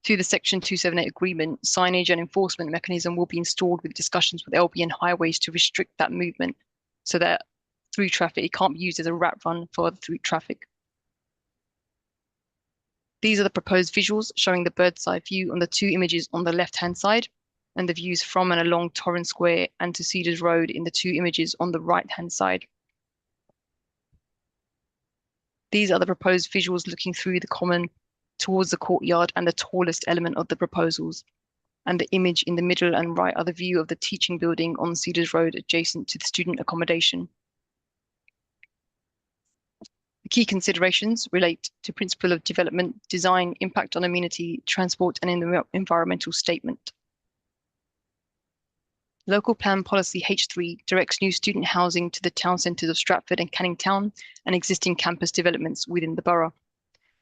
[SPEAKER 19] Through the Section 278 agreement, signage and enforcement mechanism will be installed with discussions with LBN Highways to restrict that movement so that through traffic, it can't be used as a rat run for the through traffic. These are the proposed visuals showing the bird's eye view on the two images on the left-hand side and the views from and along Torrens Square and to Cedars Road in the two images on the right-hand side. These are the proposed visuals looking through the common towards the courtyard and the tallest element of the proposals. And the image in the middle and right are the view of the teaching building on Cedars Road adjacent to the student accommodation. The key considerations relate to principle of development, design, impact on amenity, transport, and in the environmental statement. Local Plan Policy H3 directs new student housing to the town centres of Stratford and Canning Town and existing campus developments within the borough.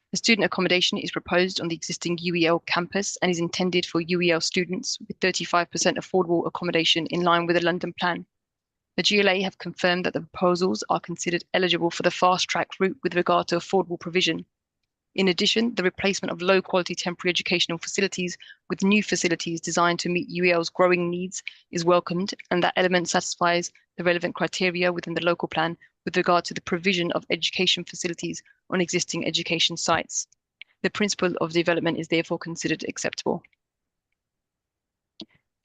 [SPEAKER 19] The student accommodation is proposed on the existing UEL campus and is intended for UEL students with 35% affordable accommodation in line with the London Plan. The GLA have confirmed that the proposals are considered eligible for the fast track route with regard to affordable provision. In addition, the replacement of low quality temporary educational facilities with new facilities designed to meet UEL's growing needs is welcomed, and that element satisfies the relevant criteria within the local plan with regard to the provision of education facilities on existing education sites. The principle of development is therefore considered acceptable.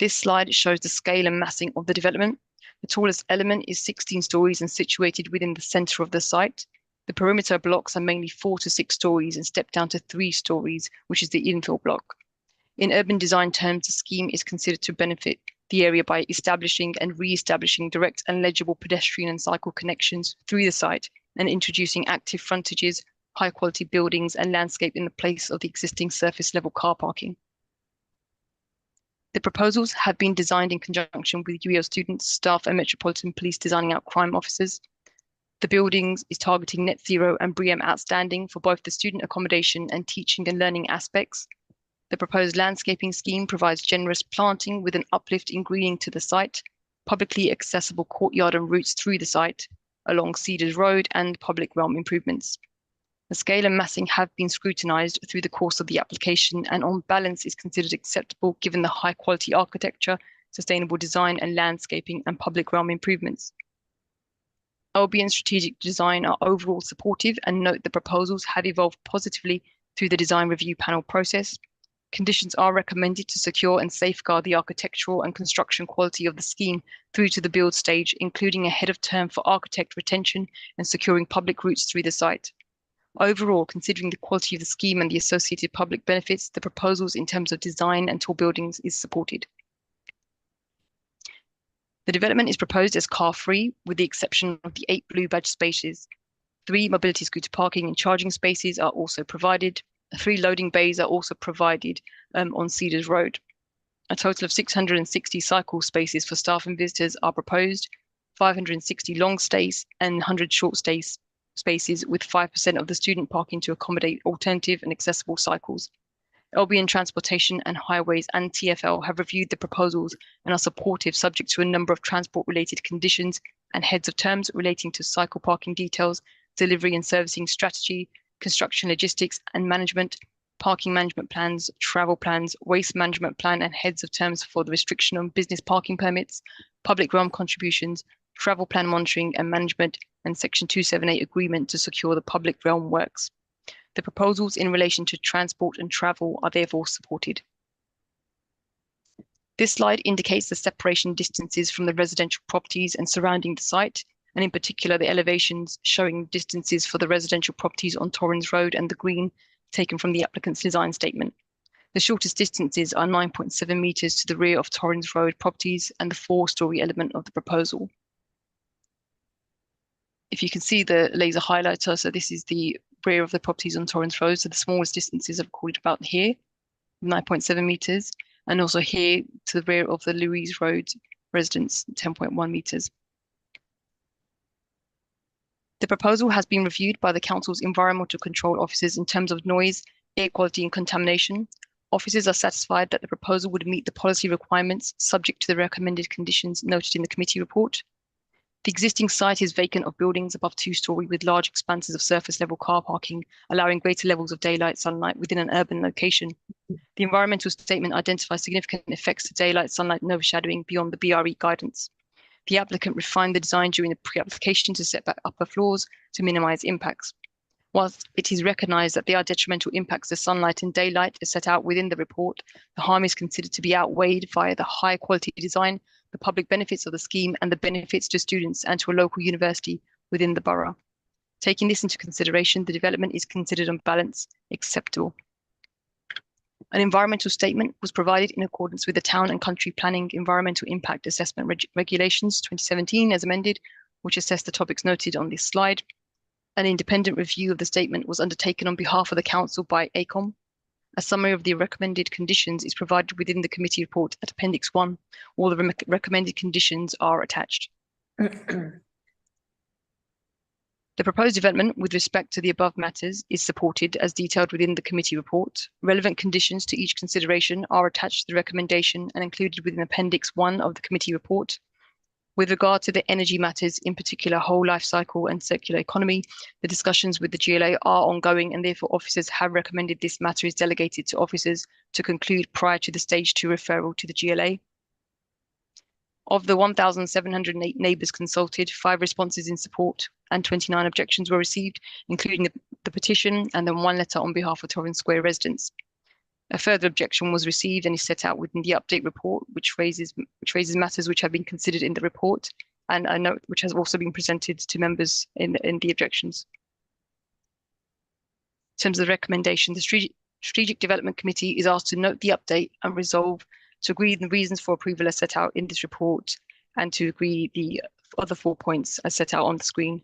[SPEAKER 19] This slide shows the scale and massing of the development. The tallest element is 16 stories and situated within the centre of the site. The perimeter blocks are mainly 4 to 6 stories and step down to 3 stories, which is the infill block. In urban design terms, the scheme is considered to benefit the area by establishing and re-establishing direct and legible pedestrian and cycle connections through the site and introducing active frontages, high quality buildings and landscape in the place of the existing surface level car parking. The proposals have been designed in conjunction with UEL students, staff and Metropolitan Police designing out crime officers. The buildings is targeting net zero and BREEAM outstanding for both the student accommodation and teaching and learning aspects. The proposed landscaping scheme provides generous planting with an uplift in greening to the site, publicly accessible courtyard and routes through the site, along Cedars Road and public realm improvements. The scale and massing have been scrutinised through the course of the application and on balance is considered acceptable given the high quality architecture, sustainable design and landscaping and public realm improvements. LBN strategic design are overall supportive and note the proposals have evolved positively through the design review panel process. Conditions are recommended to secure and safeguard the architectural and construction quality of the scheme through to the build stage, including a head of term for architect retention and securing public routes through the site. Overall, considering the quality of the scheme and the associated public benefits, the proposals in terms of design and tall buildings is supported. The development is proposed as car-free, with the exception of the 8 blue badge spaces. 3 mobility scooter parking and charging spaces are also provided. 3 loading bays are also provided on Cedars Road. A total of 660 cycle spaces for staff and visitors are proposed, 560 long stays and 100 short stays spaces with 5% of the student parking to accommodate alternative and accessible cycles. LBN Transportation and Highways and TfL have reviewed the proposals and are supportive subject to a number of transport related conditions and heads of terms relating to cycle parking details, delivery and servicing strategy, construction logistics and management, parking management plans, travel plans, waste management plan and heads of terms for the restriction on business parking permits, public realm contributions, travel plan monitoring and management and Section 278 agreement to secure the public realm works. The proposals in relation to transport and travel are therefore supported. This slide indicates the separation distances from the residential properties and surrounding the site, and in particular the elevations showing distances for the residential properties on Torrens Road and the Green taken from the applicant's design statement. The shortest distances are 9.7 metres to the rear of Torrens Road properties and the 4-storey element of the proposal. If you can see the laser highlighter, so this is the rear of the properties on Torrens Road, so the smallest distances are recorded about here, 9.7 metres, and also here to the rear of the Louise Road residence, 10.1 metres. The proposal has been reviewed by the Council's environmental control officers in terms of noise, air quality and contamination. Officers are satisfied that the proposal would meet the policy requirements subject to the recommended conditions noted in the committee report. The existing site is vacant of buildings above 2-story with large expanses of surface level car parking, allowing greater levels of daylight sunlight within an urban location. The environmental statement identifies significant effects to daylight sunlight and overshadowing beyond the BRE guidance. The applicant refined the design during the pre-application to set back upper floors to minimize impacts. Whilst it is recognized that there are detrimental impacts to sunlight and daylight as set out within the report, the harm is considered to be outweighed via the high quality design, the public benefits of the scheme and the benefits to students and to a local university within the borough. Taking this into consideration, the development is considered on balance acceptable. An environmental statement was provided in accordance with the Town and Country Planning Environmental Impact Assessment Regulations 2017 as amended, which assessed the topics noted on this slide. An independent review of the statement was undertaken on behalf of the Council by ACOM. A summary of the recommended conditions is provided within the committee report at Appendix 1. All the recommended conditions are attached. The proposed development with respect to the above matters is supported as detailed within the committee report. Relevant conditions to each consideration are attached to the recommendation and included within Appendix 1 of the committee report. With regard to the energy matters, in particular whole life cycle and circular economy, the discussions with the GLA are ongoing and therefore officers have recommended this matter is delegated to officers to conclude prior to the stage 2 referral to the GLA. Of the 1,708 neighbours consulted, 5 responses in support and 29 objections were received, including the petition and then 1 letter on behalf of Torrens Square residents. A further objection was received and is set out within the update report, which raises matters which have been considered in the report, and a note which has also been presented to members in the objections. In terms of the recommendation, the Strategic Development Committee is asked to note the update and resolve to agree the reasons for approval as set out in this report and to agree the other 4 points as set out on the screen.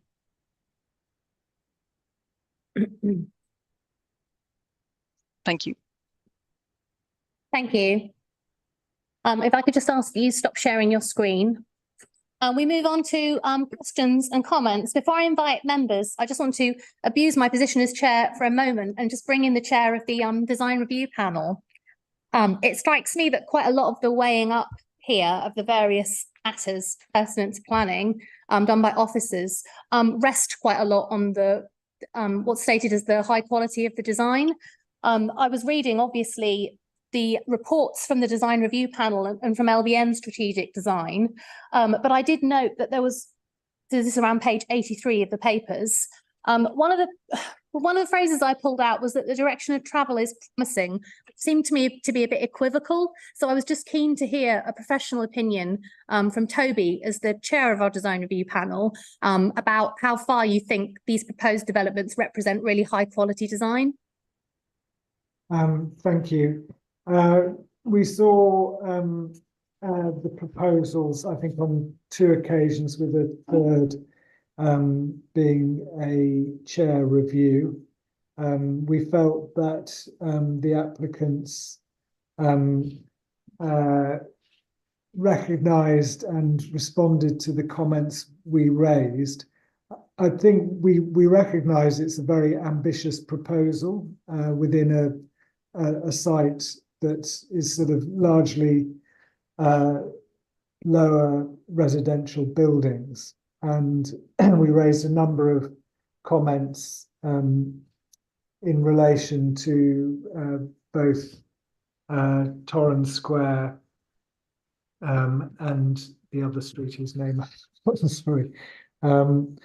[SPEAKER 19] Thank you.
[SPEAKER 1] Thank you. If I could just ask you to stop sharing your screen. We move on to questions and comments. Before I invite members, I just want to abuse my position as chair for a moment and just bring in the chair of the design review panel. It strikes me that quite a lot of the weighing up here of the various matters pertinent to planning done by officers rest quite a lot on the what's stated as the high quality of the design. I was reading, obviously, the reports from the design review panel and from LBN strategic design. But I did note that there was, this is around page 83 of the papers. One of the phrases I pulled out was that the direction of travel is promising. It seemed to me to be a bit equivocal. So I was just keen to hear a professional opinion from Toby as the chair of our design review panel about how far you think these proposed developments represent really high quality design.
[SPEAKER 8] Thank you. We saw the proposals, I think, on 2 occasions, with a third being a chair review. We felt that the applicants recognised and responded to the comments we raised. I think we recognise it's a very ambitious proposal within a site that is sort of largely lower residential buildings. And we raised a number of comments in relation to both Torrens Square and the other street whose name I'm sorry. And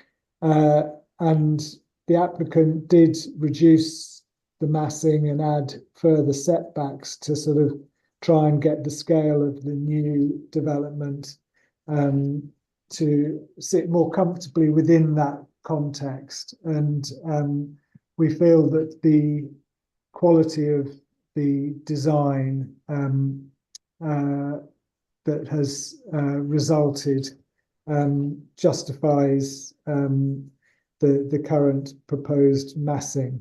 [SPEAKER 8] the applicant did reduce the massing and add further setbacks to sort of try and get the scale of the new development to sit more comfortably within that context. And we feel that the quality of the design that has resulted justifies the current proposed massing.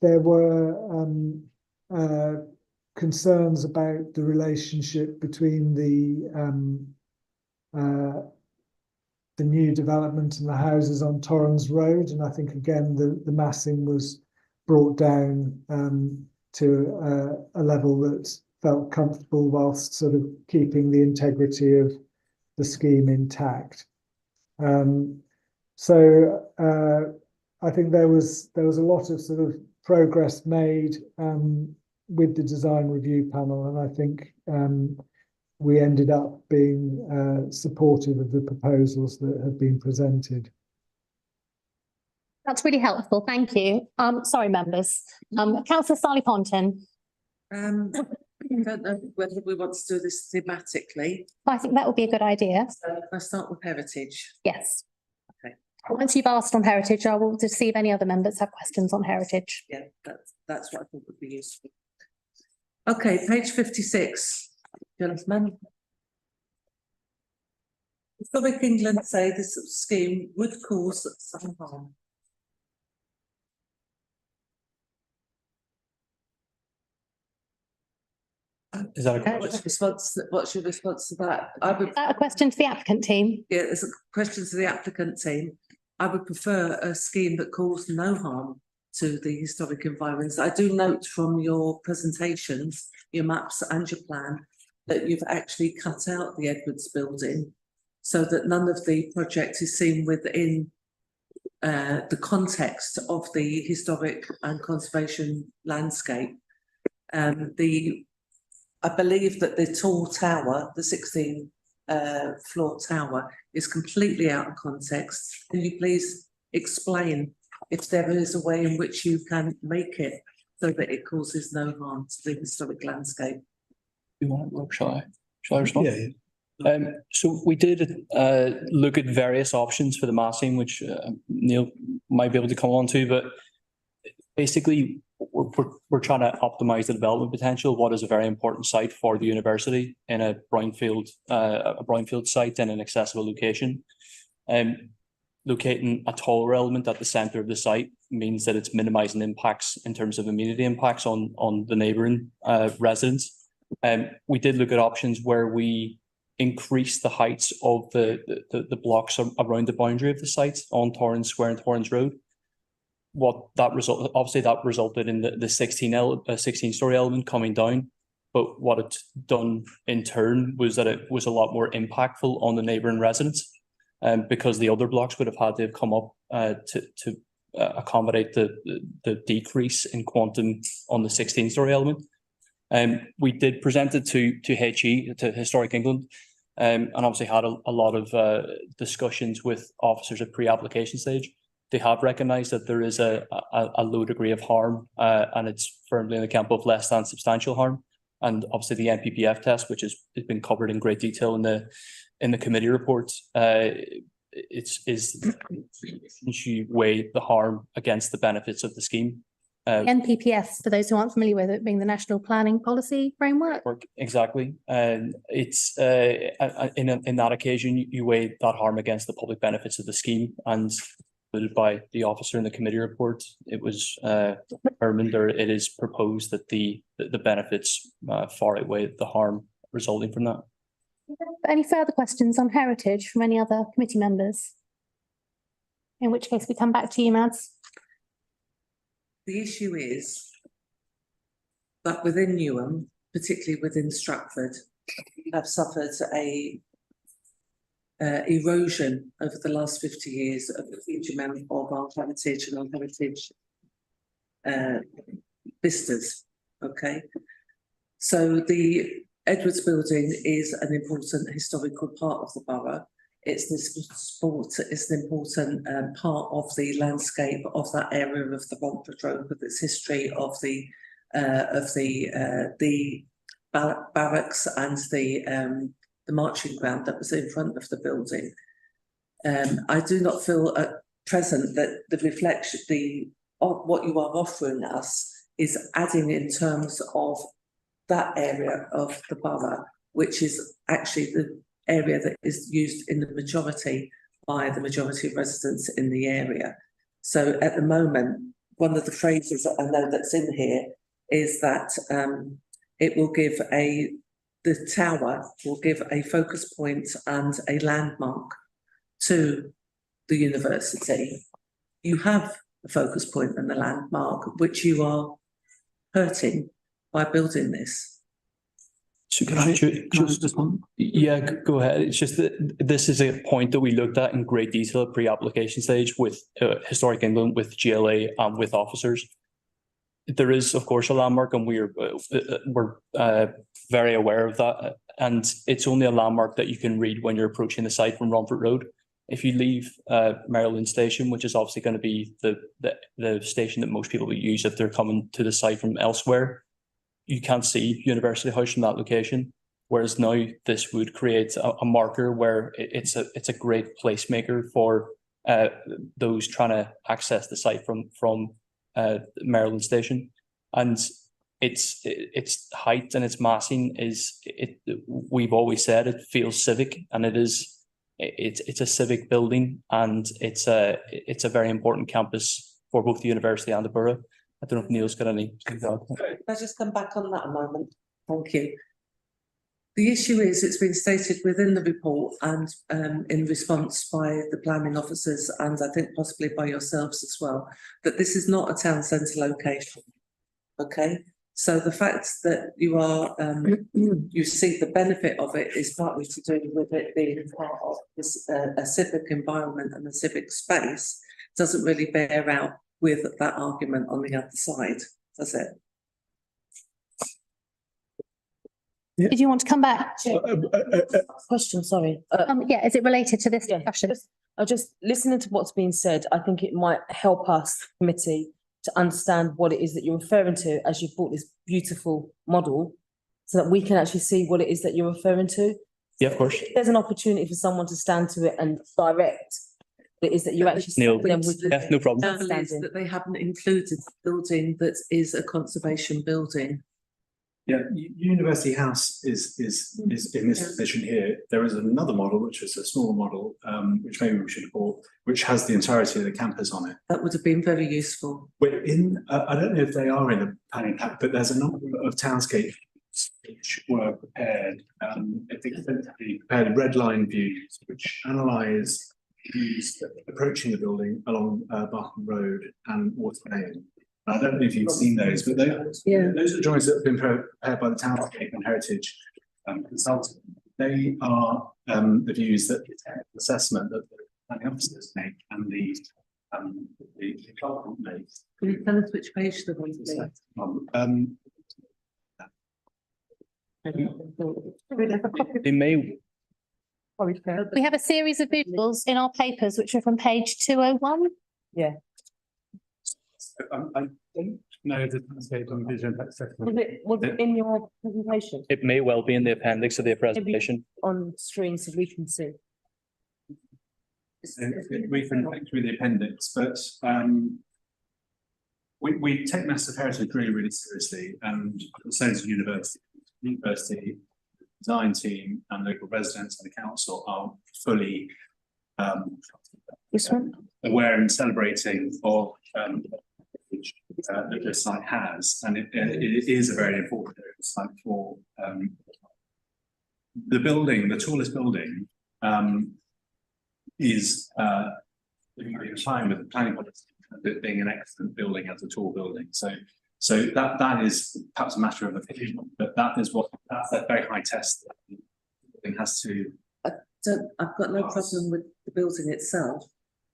[SPEAKER 8] There were concerns about the relationship between the the new development and the houses on Torrens Road. And I think again the massing was brought down to a level that felt comfortable whilst sort of keeping the integrity of the scheme intact. So I think there was a lot of sort of progress made with the design review panel, and I think we ended up being supportive of the proposals that have been presented.
[SPEAKER 1] That's really helpful. Thank you. Sorry, members. Councillor Sally Ponton.
[SPEAKER 2] I don't know whether we want to do this thematically.
[SPEAKER 1] I think that would be a good idea.
[SPEAKER 2] So if I start with heritage.
[SPEAKER 1] Yes.
[SPEAKER 2] Okay.
[SPEAKER 1] Once you've asked on heritage, I will see if any other members have questions on heritage.
[SPEAKER 2] Yeah, that's what I thought would be useful. Okay, page 56, gentlemen. Historic England say this scheme would cause some harm.
[SPEAKER 11] Is that a
[SPEAKER 2] What's your response to that?
[SPEAKER 1] Is that a question to the applicant team?
[SPEAKER 2] Yeah, it's a question to the applicant team. I would prefer a scheme that caused no harm to the historic environments. I do note from your presentations, your maps and your plan, that you've actually cut out the Edwards building so that none of the project is seen within the context of the historic and conservation landscape. I believe that the tall tower, the 16 floor tower, is completely out of context. Can you please explain if there is a way in which you can make it so that it causes no harm to the historic landscape?
[SPEAKER 11] You want to, shall I respond? Yeah. So we did look at various options for the massing, which Neil might be able to come on to, but basically we're trying to optimize the development potential of what is a very important site for the university in a brownfield site in an accessible location. Locating a taller element at the center of the site means that it's minimizing impacts in terms of amenity impacts on the neighboring residents. We did look at options where we increase the heights of the blocks around the boundary of the site on Torrens Square and Torrens Road. That resulted in the 16-story element coming down, but what it's done in turn was that it was a lot more impactful on the neighboring residents, because the other blocks would have had to have come up to accommodate the decrease in quantum on the 16-story element. We did present it to HE, to Historic England, and obviously had a lot of discussions with officers at pre-application stage. They have recognised that there is a low degree of harm, and it's firmly in the camp of less than substantial harm. And obviously the NPPF test, which has been covered in great detail in the committee report, you weigh the harm against the benefits of the scheme.
[SPEAKER 1] NPPF, for those who aren't familiar with it, being the National Planning Policy Framework.
[SPEAKER 11] Exactly, and it's in that occasion you weigh that harm against the public benefits of the scheme, and by the officer in the committee report, it was determined, or it is proposed, that the benefits far outweigh the harm resulting from that.
[SPEAKER 1] Any further questions on heritage from any other committee members? In which case we come back to you, Mads.
[SPEAKER 2] The issue is that within Newham, particularly within Stratford, we have suffered a erosion over the last 50 years of a huge amount of our heritage and our heritage vistas. Okay, so the Edwards building is an important historical part of the borough. It's an important part of the landscape of that area of the Romford Road, with its history of the barracks and the marching ground that was in front of the building. I do not feel at present that the reflection of what you are offering us is adding in terms of that area of the borough, which is actually the area that is used in the majority by the majority of residents in the area. So at the moment, one of the phrases that I know that's in here is that it will give the tower will give a focus point and a landmark to the university, you have a focus point and the landmark, which you are hurting by building this.
[SPEAKER 11] So yeah, go ahead. It's just that this is a point that we looked at in great detail at pre-application stage with Historic England, with GLA, and with officers. There is, of course, a landmark, and we're very aware of that. And it's only a landmark that you can read when you're approaching the site from Romford Road. If you leave Maryland Station, which is obviously going to be the station that most people will use if they're coming to the site from elsewhere, you can't see University House from that location. Whereas now this would create a marker where it's a great placemaker for those trying to access the site from Maryland Station. And its height and its massing we've always said it feels civic, and it's a civic building, and it's a very important campus for both the university and the borough. I don't know if Neil's got any.
[SPEAKER 2] Can I just come back on that a moment? Thank you. The issue is, it's been stated within the report and in response by the planning officers, and I think possibly by yourselves as well, that this is not a town centre location. Okay, so the fact that you are you see the benefit of it is partly to do with it being part of this a civic environment and a civic space, doesn't really bear out with that argument on the other side, does it?
[SPEAKER 1] Did you want to come back?
[SPEAKER 3] Question, sorry.
[SPEAKER 1] Yeah, is it related to this discussion?
[SPEAKER 3] Just listening to what's being said, I think it might help us, committee, to understand what it is that you're referring to as you brought this beautiful model, so that we can actually see what it is that you're referring to.
[SPEAKER 11] Yeah, of course.
[SPEAKER 3] There's an opportunity for someone to stand to it and direct what it is that you actually
[SPEAKER 11] Neil,
[SPEAKER 3] them with
[SPEAKER 11] yeah, no problem.
[SPEAKER 2] That they haven't included the building that is a conservation building.
[SPEAKER 7] Yeah, University House is in this position here. There is another model, which is a smaller model, which maybe we should call, which has the entirety of the campus on it.
[SPEAKER 2] That would have been very useful.
[SPEAKER 7] We're in, I don't know if they are in a planning pack, but there's a number of townscapes which were prepared. I think they prepared red line views, which analyse views approaching the building along Barkham Road and Water Lane. I don't know if you've seen those, but those are drawings that have been prepared by the Townscape and Heritage consultant. They are the views that the assessment that the planning officers make and the consultant makes.
[SPEAKER 2] Can you tell us which page the one is?
[SPEAKER 11] They may.
[SPEAKER 1] We have a series of visuals in our papers which are from page 201.
[SPEAKER 3] Yeah.
[SPEAKER 7] I don't know the Townscape and Vision Impact Assessment.
[SPEAKER 3] Was it in your presentation?
[SPEAKER 11] It may well be in the appendix of the presentation.
[SPEAKER 3] On screen so we can see.
[SPEAKER 7] We can look through the appendix, but we take massive heritage really, really seriously, and so does the university design team and local residents and the council are fully aware and celebrating of that this site has, and it is a very important site for the building. The tallest building is in line with the planning policy, it being an excellent building as a tall building. So that is perhaps a matter of opinion, but that's a very high test that the building has to.
[SPEAKER 2] I've got no problem with the building itself.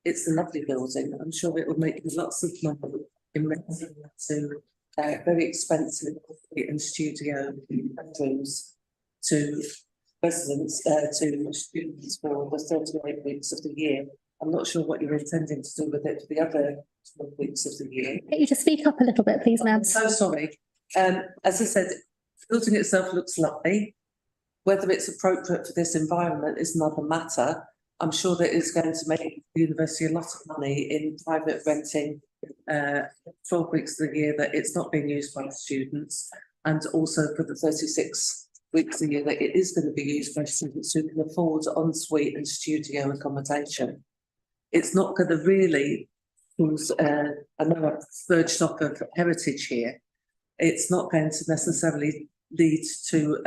[SPEAKER 2] It's a lovely building. I'm sure it will make lots of money in renting to very expensive and studio bedrooms to residents, to students for the 38 weeks of the year. I'm not sure what you're intending to do with it for the other 12 weeks of the year.
[SPEAKER 1] Can you just speak up a little bit, please, ma'am?
[SPEAKER 2] I'm so sorry. As I said, the building itself looks lovely. Whether it's appropriate for this environment is another matter. I'm sure that it's going to make the university a lot of money in private renting 12 weeks of the year that it's not being used by students, and also for the 36 weeks a year that it is going to be used by students who can afford ensuite and studio accommodation. It's not going to really cause another third shock of heritage here. It's not going to necessarily lead to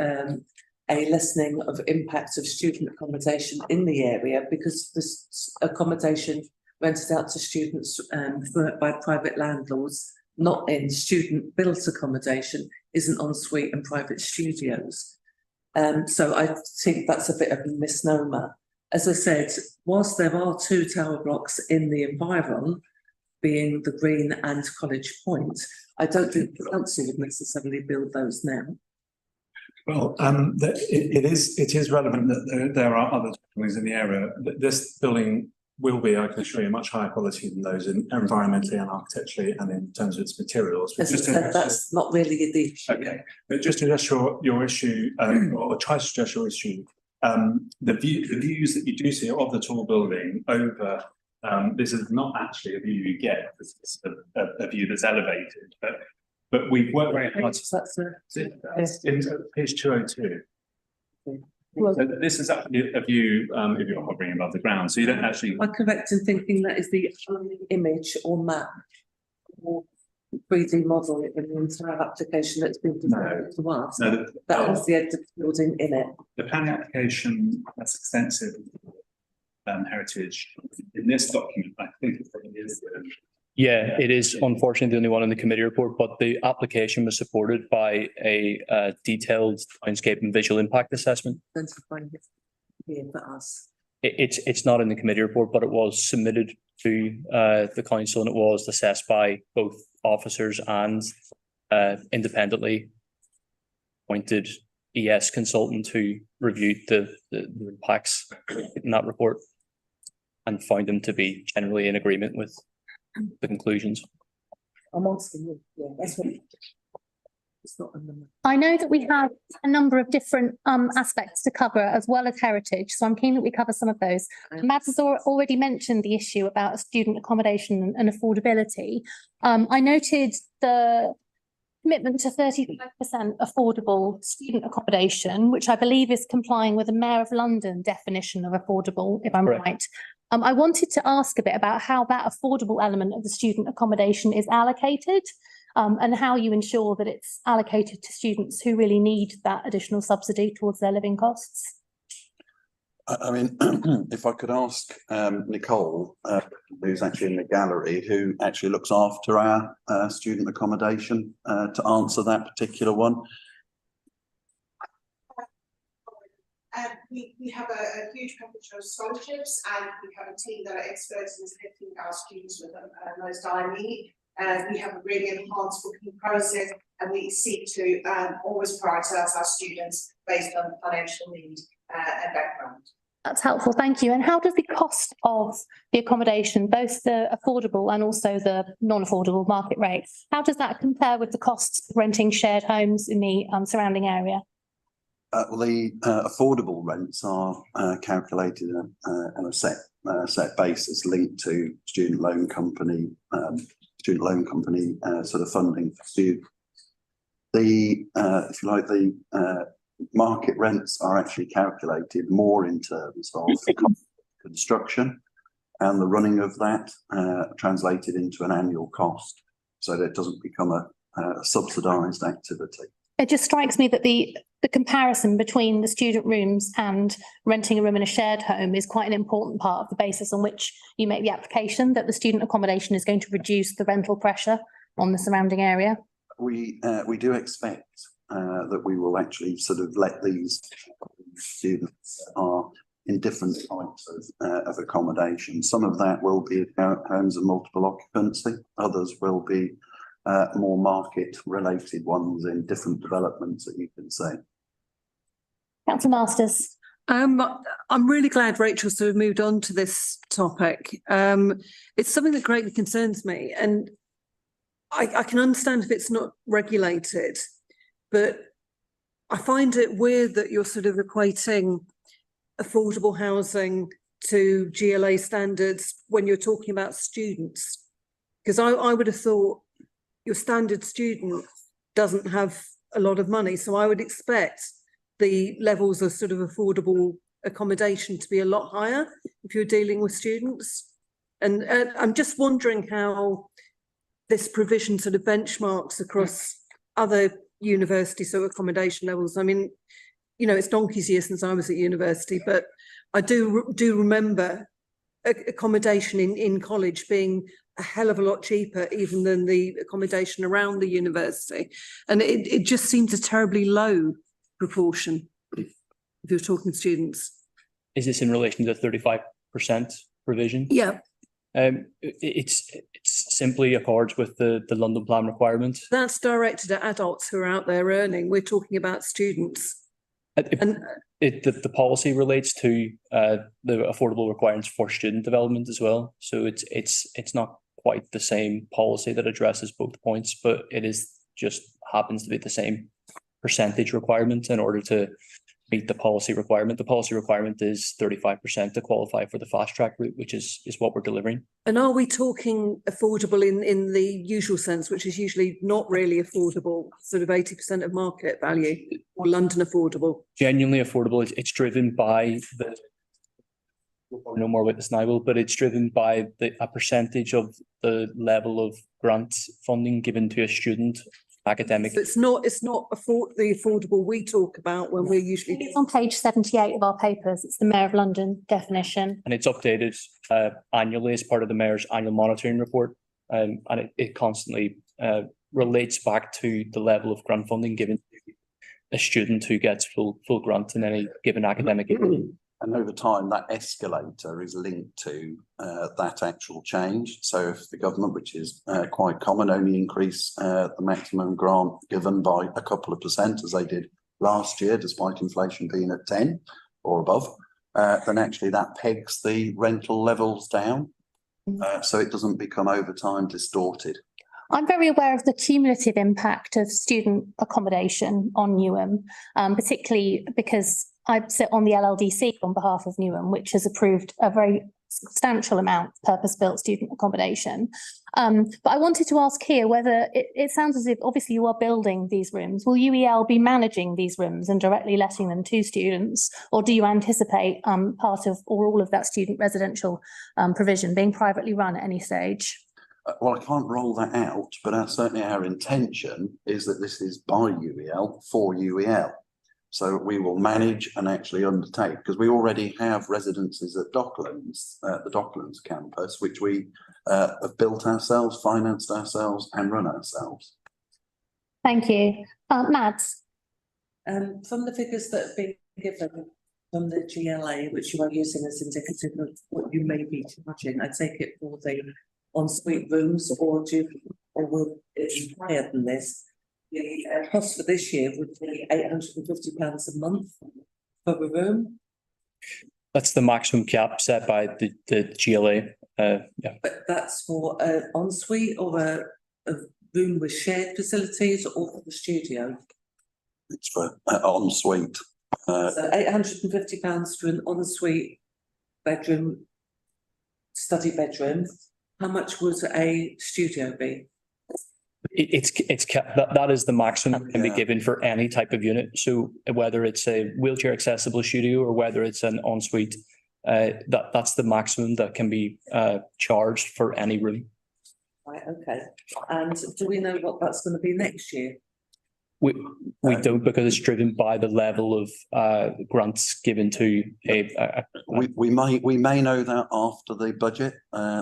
[SPEAKER 2] a lessening of impacts of student accommodation in the area, because this accommodation rented out to students by private landlords, not in student built accommodation, isn't en suite and private studios. So I think that's a bit of a misnomer. As I said, whilst there are 2 tower blocks in the environ, being the Green and College Point, I don't think the council would necessarily build those now.
[SPEAKER 7] Well, it is relevant that there are other buildings in the area. This building will be, I can assure you, much higher quality than those environmentally and architecturally and in terms of its materials.
[SPEAKER 2] As I said, that's not really the issue.
[SPEAKER 7] Okay, but just to address your issue, or try to address your issue, the views that you do see of the tall building over, this is not actually a view you get, it's a view that's elevated, but we've worked very hard. It's in page 202.
[SPEAKER 2] Well,
[SPEAKER 7] so this is actually a view if you're hovering above the ground, so you don't actually.
[SPEAKER 2] Am I correct in thinking that is the only image or map or 3D model in the entire application that's been presented to us?
[SPEAKER 7] No,
[SPEAKER 2] that has the edge of the building in it.
[SPEAKER 7] The planning application has extensive heritage. In this document, I think it is.
[SPEAKER 11] Yeah, it is unfortunately the only one in the committee report, but the application was supported by a detailed landscape and visual impact assessment.
[SPEAKER 2] Here for us.
[SPEAKER 11] It's not in the committee report, but it was submitted to the council and it was assessed by both officers and independently appointed ES consultant who reviewed the impacts in that report and found them to be generally in agreement with the conclusions.
[SPEAKER 2] I'm asking you, yeah, that's what it's not in the map.
[SPEAKER 1] I know that we have a number of different aspects to cover as well as heritage, so I'm keen that we cover some of those. Mads has already mentioned the issue about student accommodation and affordability. I noted the commitment to 35% affordable student accommodation, which I believe is complying with the Mayor of London definition of affordable, if I'm right. I wanted to ask a bit about how that affordable element of the student accommodation is allocated, and how you ensure that it's allocated to students who really need that additional subsidy towards their living costs.
[SPEAKER 9] I mean, if I could ask Nicole, who's actually in the gallery, who actually looks after our student accommodation, to answer that particular one.
[SPEAKER 20] We have a huge package of scholarships, and we have a team that are experts in connecting our students with the most dire need. We have a really enhanced booking process, and we seek to always prioritise our students based on financial need and background.
[SPEAKER 1] That's helpful, thank you. And how does the cost of the accommodation, both the affordable and also the non-affordable market rate, how does that compare with the costs of renting shared homes in the surrounding area?
[SPEAKER 9] Well, the affordable rents are calculated on a set basis linked to student loan company sort of funding for students. The if you like, the market rents are actually calculated more in terms of construction and the running of that translated into an annual cost, so that it doesn't become a subsidised activity.
[SPEAKER 1] It just strikes me that the comparison between the student rooms and renting a room in a shared home is quite an important part of the basis on which you make the application, that the student accommodation is going to reduce the rental pressure on the surrounding area.
[SPEAKER 9] We do expect that we will actually sort of let these students are in different types of accommodation. Some of that will be homes of multiple occupancy, others will be more market related ones in different developments that you can say.
[SPEAKER 1] Councillor Masters.
[SPEAKER 21] I'm really glad Rachel sort of moved on to this topic. It's something that greatly concerns me, and I can understand if it's not regulated, but I find it weird that you're sort of equating affordable housing to GLA standards when you're talking about students, because I would have thought your standard student doesn't have a lot of money, so I would expect the levels of sort of affordable accommodation to be a lot higher if you're dealing with students. And I'm just wondering how this provision sort of benchmarks across other university sort of accommodation levels. I mean, you know, it's donkey's years since I was at university, but I do remember accommodation in college being a hell of a lot cheaper even than the accommodation around the university. And it just seems a terribly low proportion if you're talking students.
[SPEAKER 11] Is this in relation to the 35% provision?
[SPEAKER 21] Yeah.
[SPEAKER 11] It's simply accords with the London Plan requirement.
[SPEAKER 21] That's directed at adults who are out there earning. We're talking about students.
[SPEAKER 11] The policy relates to the affordable requirements for student development as well. So it's not quite the same policy that addresses both points, but it is just happens to be the same percentage requirement in order to meet the policy requirement. The policy requirement is 35% to qualify for the fast track route, which is what we're delivering.
[SPEAKER 21] And are we talking affordable in the usual sense, which is usually not really affordable, sort of 80% of market value, or London affordable?
[SPEAKER 11] Genuinely affordable. It's driven by the, we'll know more about this now, but it's driven by a percentage of the level of grant funding given to a student. Academic.
[SPEAKER 21] So it's not the affordable we talk about when we're usually.
[SPEAKER 1] It's on page 78 of our papers. It's the Mayor of London definition.
[SPEAKER 11] And it's updated annually as part of the Mayor's annual monitoring report. And it constantly relates back to the level of grant funding given to a student who gets full grant in any given academic year.
[SPEAKER 9] And over time, that escalator is linked to that actual change. So if the government, which is quite common, only increase the maximum grant given by a couple of percent, as they did last year, despite inflation being at 10 or above, then actually that pegs the rental levels down. So it doesn't become over time distorted.
[SPEAKER 1] I'm very aware of the cumulative impact of student accommodation on Newham, particularly because I sit on the LLDC on behalf of Newham, which has approved a very substantial amount of purpose-built student accommodation. But I wanted to ask here whether it sounds as if obviously you are building these rooms. Will UEL be managing these rooms and directly letting them to students, or do you anticipate part of or all of that student residential provision being privately run at any stage?
[SPEAKER 9] Well, I can't roll that out, but certainly our intention is that this is by UEL for UEL. So we will manage and actually undertake, because we already have residences at Docklands, the Docklands campus, which we have built ourselves, financed ourselves and run ourselves.
[SPEAKER 1] Thank you. Mads?
[SPEAKER 2] From the figures that have been given from the GLA, which you are using as indicative of what you may be charging, I take it for the ensuite rooms, or will it be higher than this? The cost for this year would be £850 a month for a room.
[SPEAKER 11] That's the maximum cap set by the GLA. Yeah.
[SPEAKER 2] But that's for an ensuite or a room with shared facilities, or for the studio?
[SPEAKER 9] It's for ensuite.
[SPEAKER 2] So £850 for an ensuite bedroom, study bedroom. How much would a studio be?
[SPEAKER 11] It's that is the maximum that can be given for any type of unit. So whether it's a wheelchair accessible studio or whether it's an ensuite, that's the maximum that can be charged for any room.
[SPEAKER 2] Right. Okay. And do we know what that's going to be next year?
[SPEAKER 11] We don't, because it's driven by the level of grants given to
[SPEAKER 9] we may know that after the budget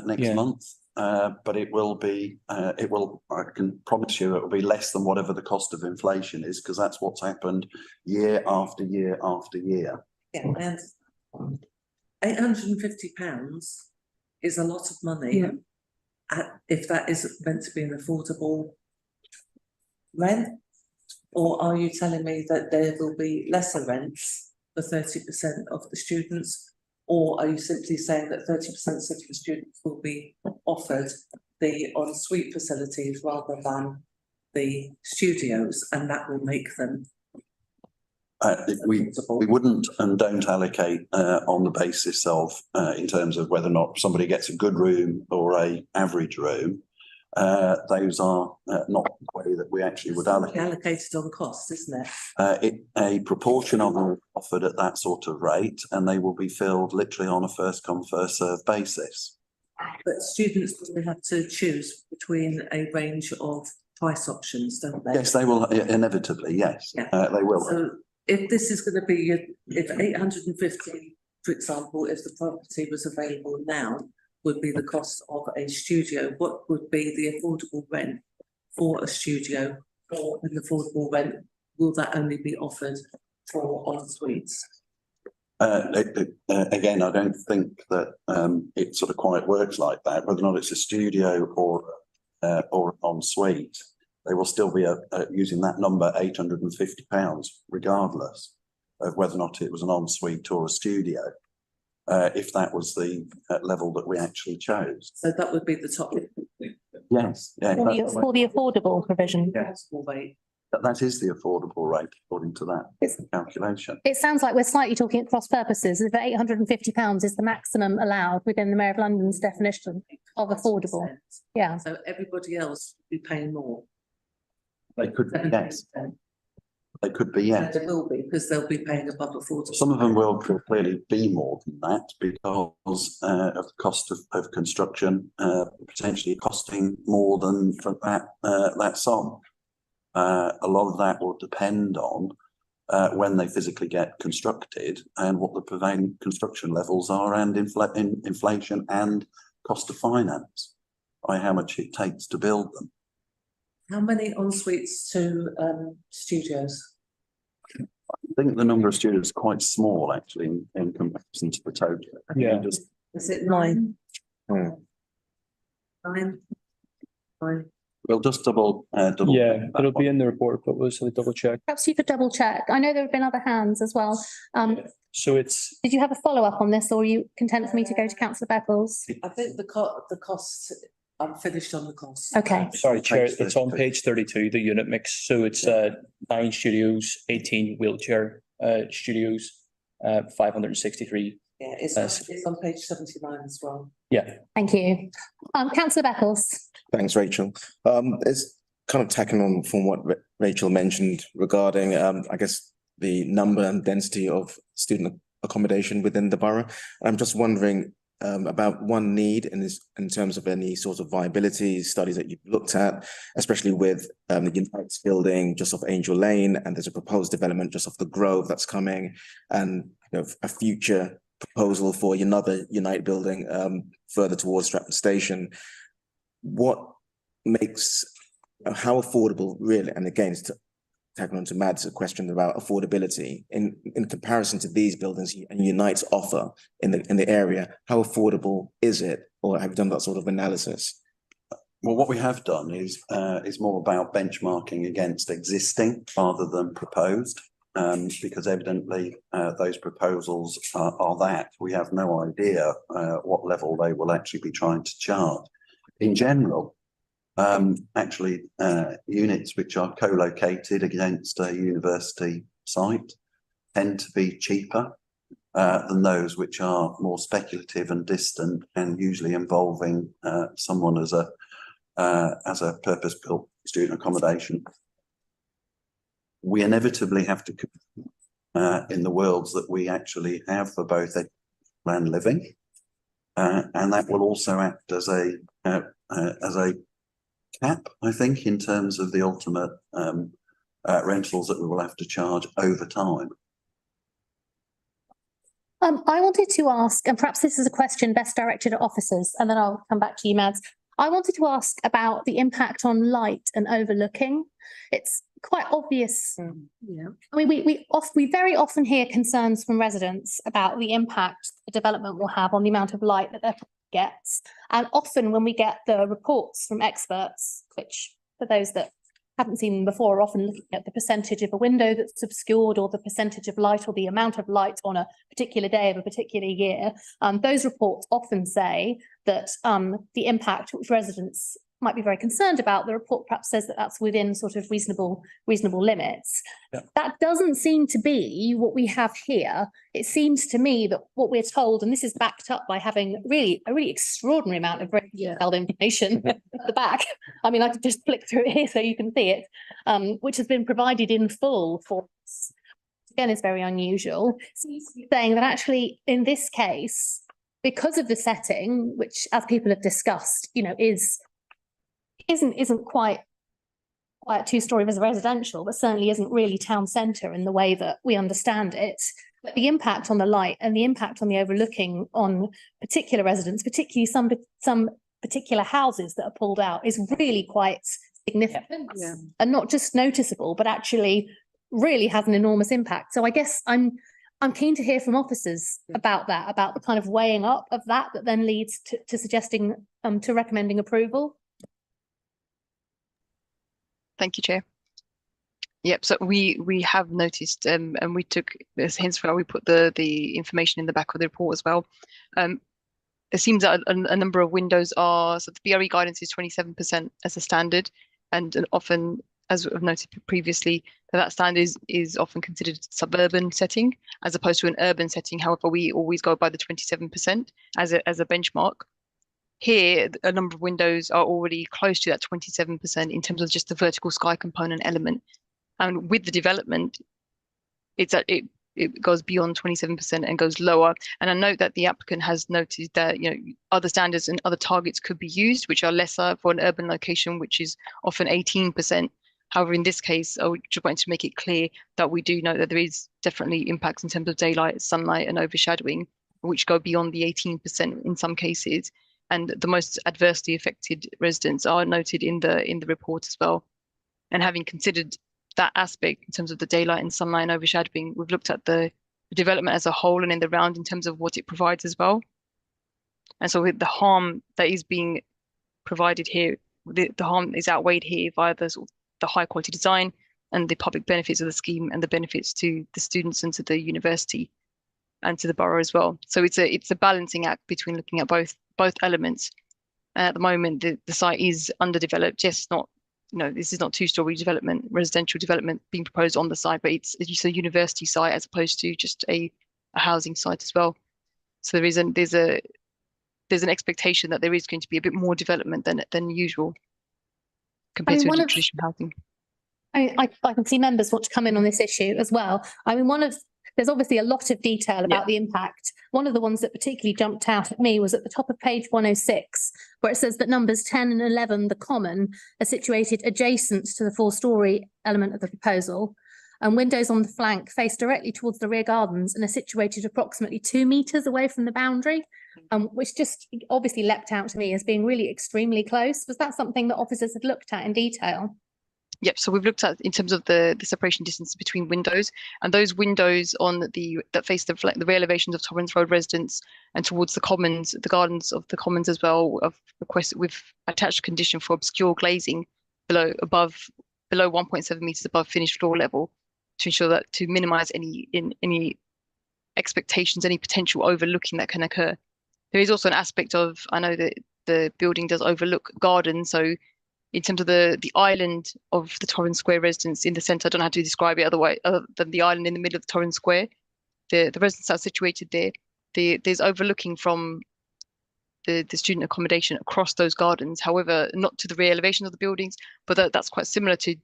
[SPEAKER 9] next month. But it will be, I can promise you it will be less than whatever the cost of inflation is, because that's what's happened year after year after year.
[SPEAKER 2] Yeah, and £850 is a lot of money. Yeah. If that is meant to be an affordable rent, or are you telling me that there will be lesser rents for 30% of the students? Or are you simply saying that 30% of the students will be offered the ensuite facilities rather than the studios, and that will make them?
[SPEAKER 9] We wouldn't and don't allocate on the basis of in terms of whether or not somebody gets a good room or a average room. Those are not the way that we actually would allocate.
[SPEAKER 2] Allocated on cost, isn't it?
[SPEAKER 9] A proportion of them are offered at that sort of rate, and they will be filled literally on a first come first served basis.
[SPEAKER 2] But students will have to choose between a range of price options, don't they?
[SPEAKER 9] Yes, they will inevitably. Yes, they will.
[SPEAKER 2] So if this is going to be, if 850, for example, if the property was available now, would be the cost of a studio, what would be the affordable rent for a studio, or an affordable rent? Will that only be offered for en suites?
[SPEAKER 9] Again, I don't think that it sort of quite works like that. Whether or not it's a studio or an ensuite, they will still be using that number £850, regardless of whether or not it was an ensuite or a studio. If that was the level that we actually chose.
[SPEAKER 2] So that would be the top.
[SPEAKER 9] Yes. Yeah.
[SPEAKER 1] For the affordable provision.
[SPEAKER 9] Yes. That is the affordable rate according to that calculation.
[SPEAKER 1] It sounds like we're slightly talking at cross purposes. If £850 is the maximum allowed within the Mayor of London's definition of affordable. Yeah.
[SPEAKER 2] So everybody else would be paying more.
[SPEAKER 9] They could be, yes. They could be, yes.
[SPEAKER 2] They will be, because they'll be paying above affordable.
[SPEAKER 9] Some of them will clearly be more than that because of the cost of construction, potentially costing more than that sum. A lot of that will depend on when they physically get constructed and what the prevailing construction levels are, and inflation and cost of finance, by how much it takes to build them.
[SPEAKER 2] How many en suites to studios?
[SPEAKER 9] I think the number of studios is quite small, actually, in comparison to the total.
[SPEAKER 11] Yeah.
[SPEAKER 2] Is it 9? 9?
[SPEAKER 9] We'll just double.
[SPEAKER 11] Yeah, it'll be in the report, but we'll double check.
[SPEAKER 1] Perhaps you could double check. I know there have been other hands as well.
[SPEAKER 11] So it's.
[SPEAKER 1] Did you have a follow up on this, or are you content for me to go to Councillor Beckles?
[SPEAKER 2] I think the cost, I'm finished on the cost.
[SPEAKER 1] Okay.
[SPEAKER 11] Sorry, Chair, it's on page 32, the unit mix. So it's 9 studios, 18 wheelchair studios, 563.
[SPEAKER 2] Yeah, it's on page 79 as well.
[SPEAKER 11] Yeah.
[SPEAKER 1] Thank you. Councillor Beckles.
[SPEAKER 4] Thanks, Rachel. It's kind of tacking on from what Rachel mentioned regarding, I guess, the number and density of student accommodation within the borough. I'm just wondering about one need in terms of any sort of viability studies that you've looked at, especially with the Unite building just off Angel Lane, and there's a proposed development just off the Grove that's coming, and a future proposal for another Unite building further towards Stratford Station. What makes, how affordable really, and again, it's tagging on to Mad's question about affordability in comparison to these buildings and Unite's offer in the area, how affordable is it, or have you done that sort of analysis?
[SPEAKER 9] Well, what we have done is more about benchmarking against existing rather than proposed, because evidently those proposals are that. We have no idea what level they will actually be trying to charge. In general, actually, units which are co-located against a university site tend to be cheaper than those which are more speculative and distant, and usually involving someone as a purpose-built student accommodation. We inevitably have to in the worlds that we actually have for both and living, and that will also act as a cap, I think, in terms of the ultimate rentals that we will have to charge over time.
[SPEAKER 1] I wanted to ask, and perhaps this is a question best directed at officers, and then I'll come back to you, Mads. I wanted to ask about the impact on light and overlooking. It's quite obvious. Yeah. I mean, we very often hear concerns from residents about the impact the development will have on the amount of light that their property gets. And often when we get the reports from experts, which for those that haven't seen them before, are often looking at the percentage of a window that's obscured, or the percentage of light, or the amount of light on a particular day of a particular year. Those reports often say that the impact which residents might be very concerned about, the report perhaps says that that's within sort of reasonable limits. Yeah. That doesn't seem to be what we have here. It seems to me that what we're told, and this is backed up by having a really extraordinary amount of very detailed information at the back. I mean, I could just flick through it here so you can see it, which has been provided in full for us. Again, is very unusual. Seems to be saying that actually in this case, because of the setting, which as people have discussed, isn't quite quiet two-story residential, but certainly isn't really town centre in the way that we understand it. But the impact on the light and the impact on the overlooking on particular residents, particularly some particular houses that are pulled out, is really quite significant.
[SPEAKER 21] Yeah.
[SPEAKER 1] And not just noticeable, but actually really has an enormous impact. So I guess I'm keen to hear from officers about that, about the kind of weighing up of that then leads to suggesting to recommending approval.
[SPEAKER 19] Thank you, Chair. Yep, so we have noticed and we took this, hence why we put the information in the back of the report as well. It seems that a number of windows are, so the BRE guidance is 27% as a standard, and often, as I've noted previously, that standard is often considered suburban setting as opposed to an urban setting. However, we always go by the 27% as a benchmark. Here, a number of windows are already close to that 27% in terms of just the vertical sky component element. And with the development, it goes beyond 27% and goes lower. And I note that the applicant has noted that other standards and other targets could be used, which are lesser for an urban location, which is often 18%. However, in this case, I just wanted to make it clear that we do know that there is definitely impacts in terms of daylight, sunlight, and overshadowing, which go beyond the 18% in some cases. And the most adversely affected residents are noted in the report as well. And having considered that aspect in terms of the daylight and sunlight and overshadowing, we've looked at the development as a whole and in the round in terms of what it provides as well. And so with the harm that is being provided here, the harm is outweighed here via the high quality design and the public benefits of the scheme and the benefits to the students and to the university and to the borough as well. So it's a balancing act between looking at both elements. At the moment, the site is underdeveloped, just not, this is not two-story development, residential development being proposed on the site, but it's a university site as opposed to just a housing site as well. So there's an expectation that there is going to be a bit more development than usual compared to traditional housing.
[SPEAKER 1] I can see members want to come in on this issue as well. I mean, there's obviously a lot of detail about the impact. One of the ones that particularly jumped out at me was at the top of page 106, where it says that numbers 10 and 11, the common, are situated adjacent to the 4-story element of the proposal. And windows on the flank face directly towards the rear gardens and are situated approximately 2 metres away from the boundary, which just obviously leapt out to me as being really extremely close. Was that something that officers had looked at in detail?
[SPEAKER 19] Yep, so we've looked at in terms of the separation distance between windows, and those windows that face the rear elevations of Torrens Road residents and towards the commons, the gardens of the commons as well, we've attached a condition for obscure glazing below 1.7 meters above finished floor level to ensure that to minimize any expectations, any potential overlooking that can occur. There is also an aspect of, I know that the building does overlook gardens, so in terms of the island of the Torrens Square residents in the centre, I don't know how to describe it other than the island in the middle of the Torrens Square. The residents that are situated there, there's overlooking from the student accommodation across those gardens. However, not to the rear elevation of the buildings, but that's quite similar to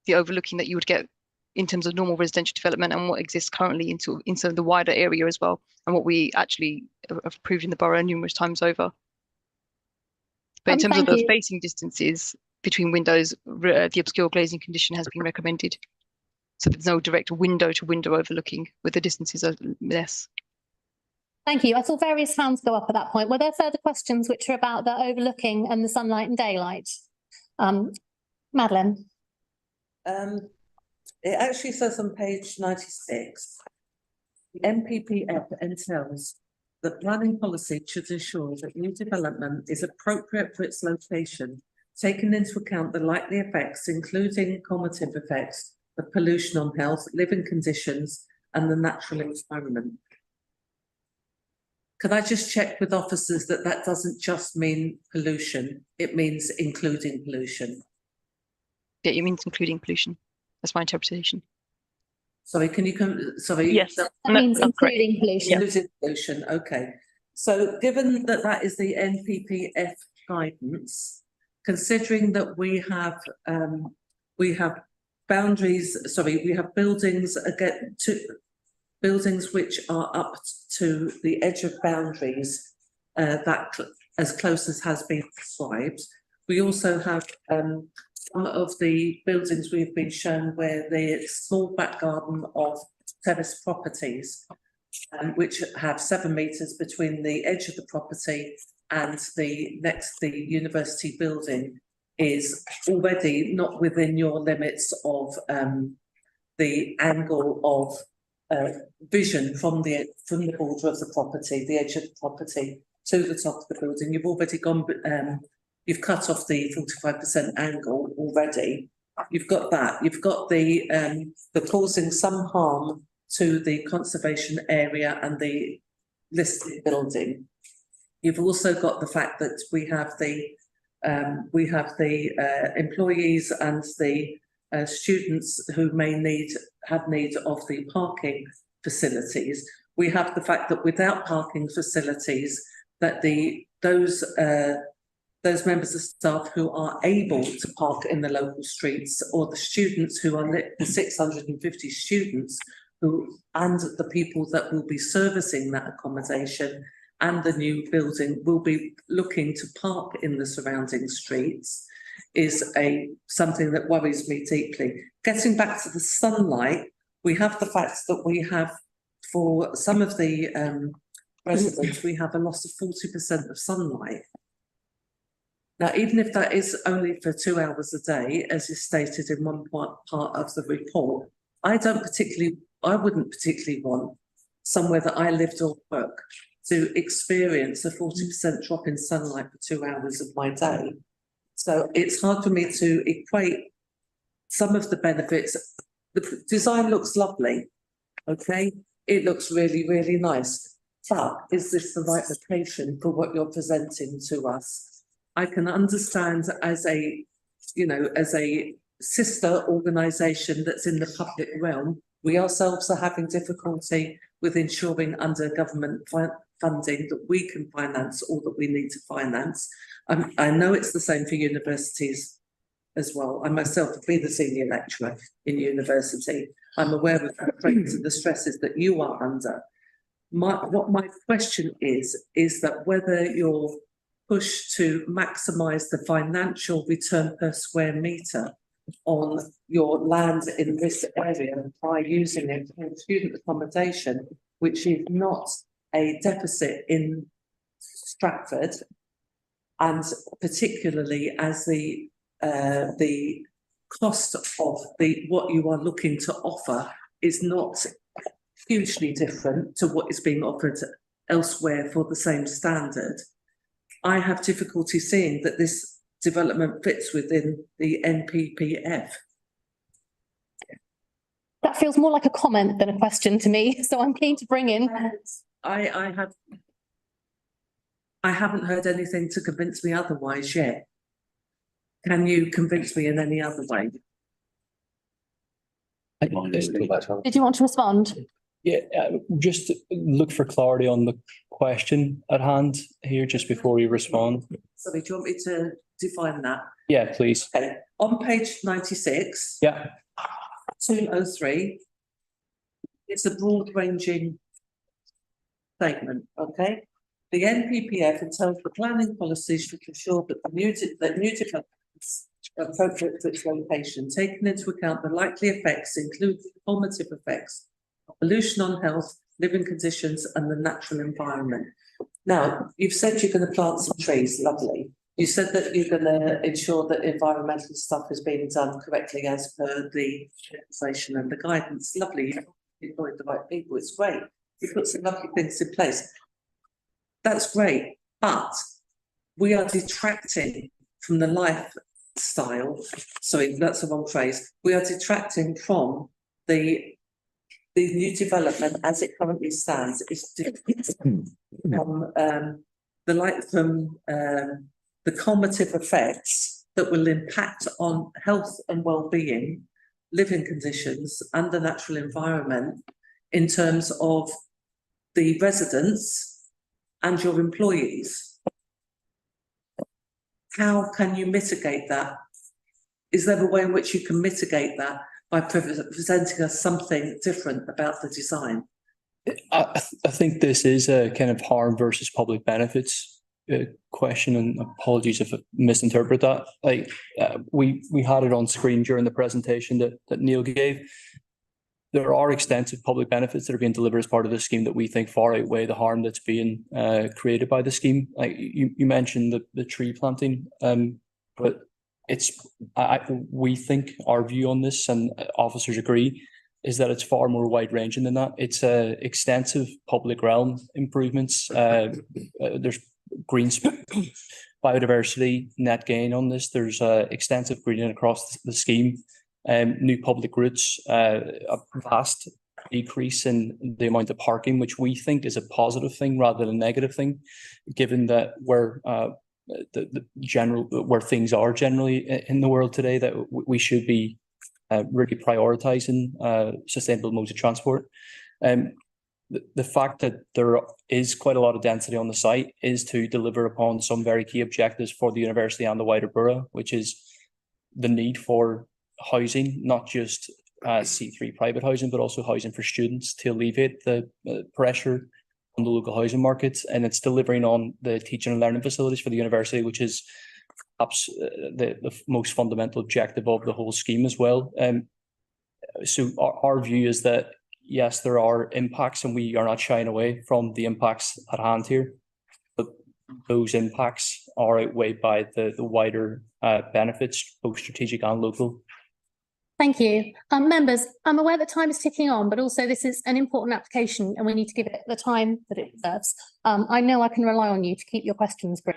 [SPEAKER 19] the overlooking that you would get in terms of normal residential development and what exists currently into the wider area as well, and what we actually have approved in the borough numerous times over. But in terms of the facing distances between windows, the obscure glazing condition has been recommended. So there's no direct window to window overlooking, with the distances are less.
[SPEAKER 1] Thank you. I saw various hands go up at that point. Were there further questions which are about the overlooking and the sunlight and daylight? Madeline?
[SPEAKER 2] It actually says on page 96, the NPPF entails that planning policy should ensure that new development is appropriate for its location, taking into account the likely effects, including cumulative effects of pollution on health, living conditions, and the natural environment. Can I just check with officers that doesn't just mean pollution, it means including pollution?
[SPEAKER 19] Yeah, it means including pollution. That's my interpretation.
[SPEAKER 2] Sorry, can you come? Sorry.
[SPEAKER 19] Yes,
[SPEAKER 1] that means including pollution.
[SPEAKER 2] Including pollution. Okay. So, given that is the NPPF guidance, considering that we have boundaries. Sorry, we have buildings buildings which are up to the edge of boundaries that as close as has been prescribed. We also have some of the buildings we've been shown where the small back garden of terrace properties, which have 7 metres between the edge of the property and the university building, is already not within your limits of the angle of vision from the border of the property, the edge of the property to the top of the building. You've already gone, you've cut off the 45% angle already. You've got that. You've got the causing some harm to the conservation area and the listed building. You've also got the fact that we have the employees and the students who may have need of the parking facilities. We have the fact that without parking facilities, that those members of staff who are able to park in the local streets, or the students who are the 650 students and the people that will be servicing that accommodation and the new building will be looking to park in the surrounding streets, is something that worries me deeply. Getting back to the sunlight, we have the fact that we have, for some of the residents, we have a loss of 40% of sunlight. Now, even if that is only for 2 hours a day, as is stated in one part of the report, I wouldn't particularly want somewhere that I lived or work to experience a 40% drop in sunlight for 2 hours of my day. So it's hard for me to equate some of the benefits. The design looks lovely, okay? It looks really, really nice. But is this the right location for what you're presenting to us? I can understand as a sister organisation that's in the public realm, we ourselves are having difficulty with ensuring under government funding that we can finance all that we need to finance. I know it's the same for universities as well. I myself have been a senior lecturer in university. I'm aware of the stresses that you are under. What my question is that whether you're pushed to maximise the financial return per square metre on your land in this area by using it for student accommodation, which is not a deficit in Stratford, and particularly as the cost of what you are looking to offer is not hugely different to what is being offered elsewhere for the same standard. I have difficulty seeing that this development fits within the NPPF.
[SPEAKER 1] That feels more like a comment than a question to me, so I'm keen to bring in.
[SPEAKER 2] I haven't heard anything to convince me otherwise yet. Can you convince me in any other way?
[SPEAKER 1] Did you want to respond?
[SPEAKER 11] Yeah, just look for clarity on the question at hand here just before we respond.
[SPEAKER 2] Sorry, do you want me to define that?
[SPEAKER 11] Yeah, please.
[SPEAKER 2] Okay. On page 96.
[SPEAKER 11] Yeah.
[SPEAKER 2] 203. It's a broad ranging statement, okay? The NPPF entails the planning policies should ensure that new developments are appropriate for its location, taking into account the likely effects, including formative effects of pollution on health, living conditions, and the natural environment. Now, you've said you're going to plant some trees, lovely. You said that you're going to ensure that environmental stuff is being done correctly as per the legislation and the guidance. Lovely, you've employed the right people, it's great. You put some lovely things in place. That's great, but we are detracting from the lifestyle. Sorry, that's the wrong phrase. We are detracting from the new development as it currently stands. Is from the cumulative effects that will impact on health and well-being, living conditions, and the natural environment in terms of the residents and your employees. How can you mitigate that? Is there a way in which you can mitigate that by presenting us something different about the design?
[SPEAKER 11] I think this is a kind of harm versus public benefits question, and apologies if I misinterpret that. Like we had it on screen during the presentation that Neil gave. There are extensive public benefits that are being delivered as part of this scheme that we think far outweigh the harm that's being created by the scheme. Like you mentioned the tree planting, but we think our view on this, and officers agree, is that it's far more wide ranging than that. It's extensive public realm improvements. There's green biodiversity net gain on this. There's extensive greening across the scheme. New public routes, a vast decrease in the amount of parking, which we think is a positive thing rather than a negative thing, given that where things are generally in the world today, that we should be really prioritizing sustainable modes of transport. The fact that there is quite a lot of density on the site is to deliver upon some very key objectives for the university and the wider borough, which is the need for housing, not just C3 private housing, but also housing for students to alleviate the pressure on the local housing markets. And it's delivering on the teaching and learning facilities for the university, which is perhaps the most fundamental objective of the whole scheme as well. So our view is that, yes, there are impacts, and we are not shying away from the impacts at hand here, but those impacts are outweighed by the wider benefits, both strategic and local.
[SPEAKER 1] Thank you. Members, I'm aware that time is ticking on, but also this is an important application and we need to give it the time that it deserves. I know I can rely on you to keep your questions brief.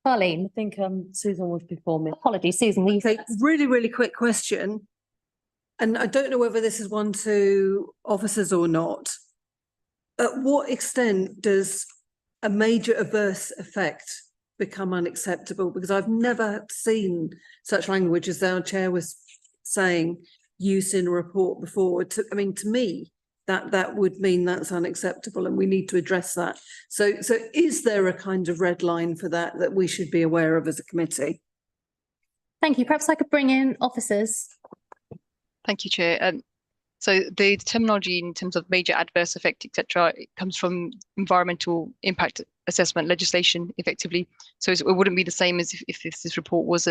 [SPEAKER 1] Pauline.
[SPEAKER 3] I think Susan was before me.
[SPEAKER 1] Apologies, Susan.
[SPEAKER 21] Okay, really quick question. And I don't know whether this is one to officers or not. At what extent does a major adverse effect become unacceptable? Because I've never seen such language as our chair was saying, use in a report before. To me, that would mean that's unacceptable, and we need to address that. So is there a kind of red line for that we should be aware of as a committee?
[SPEAKER 1] Thank you. Perhaps I could bring in officers.
[SPEAKER 19] Thank you, Chair. So the terminology in terms of major adverse effect, etc., it comes from environmental impact assessment legislation, effectively. So it wouldn't be the same as if this report was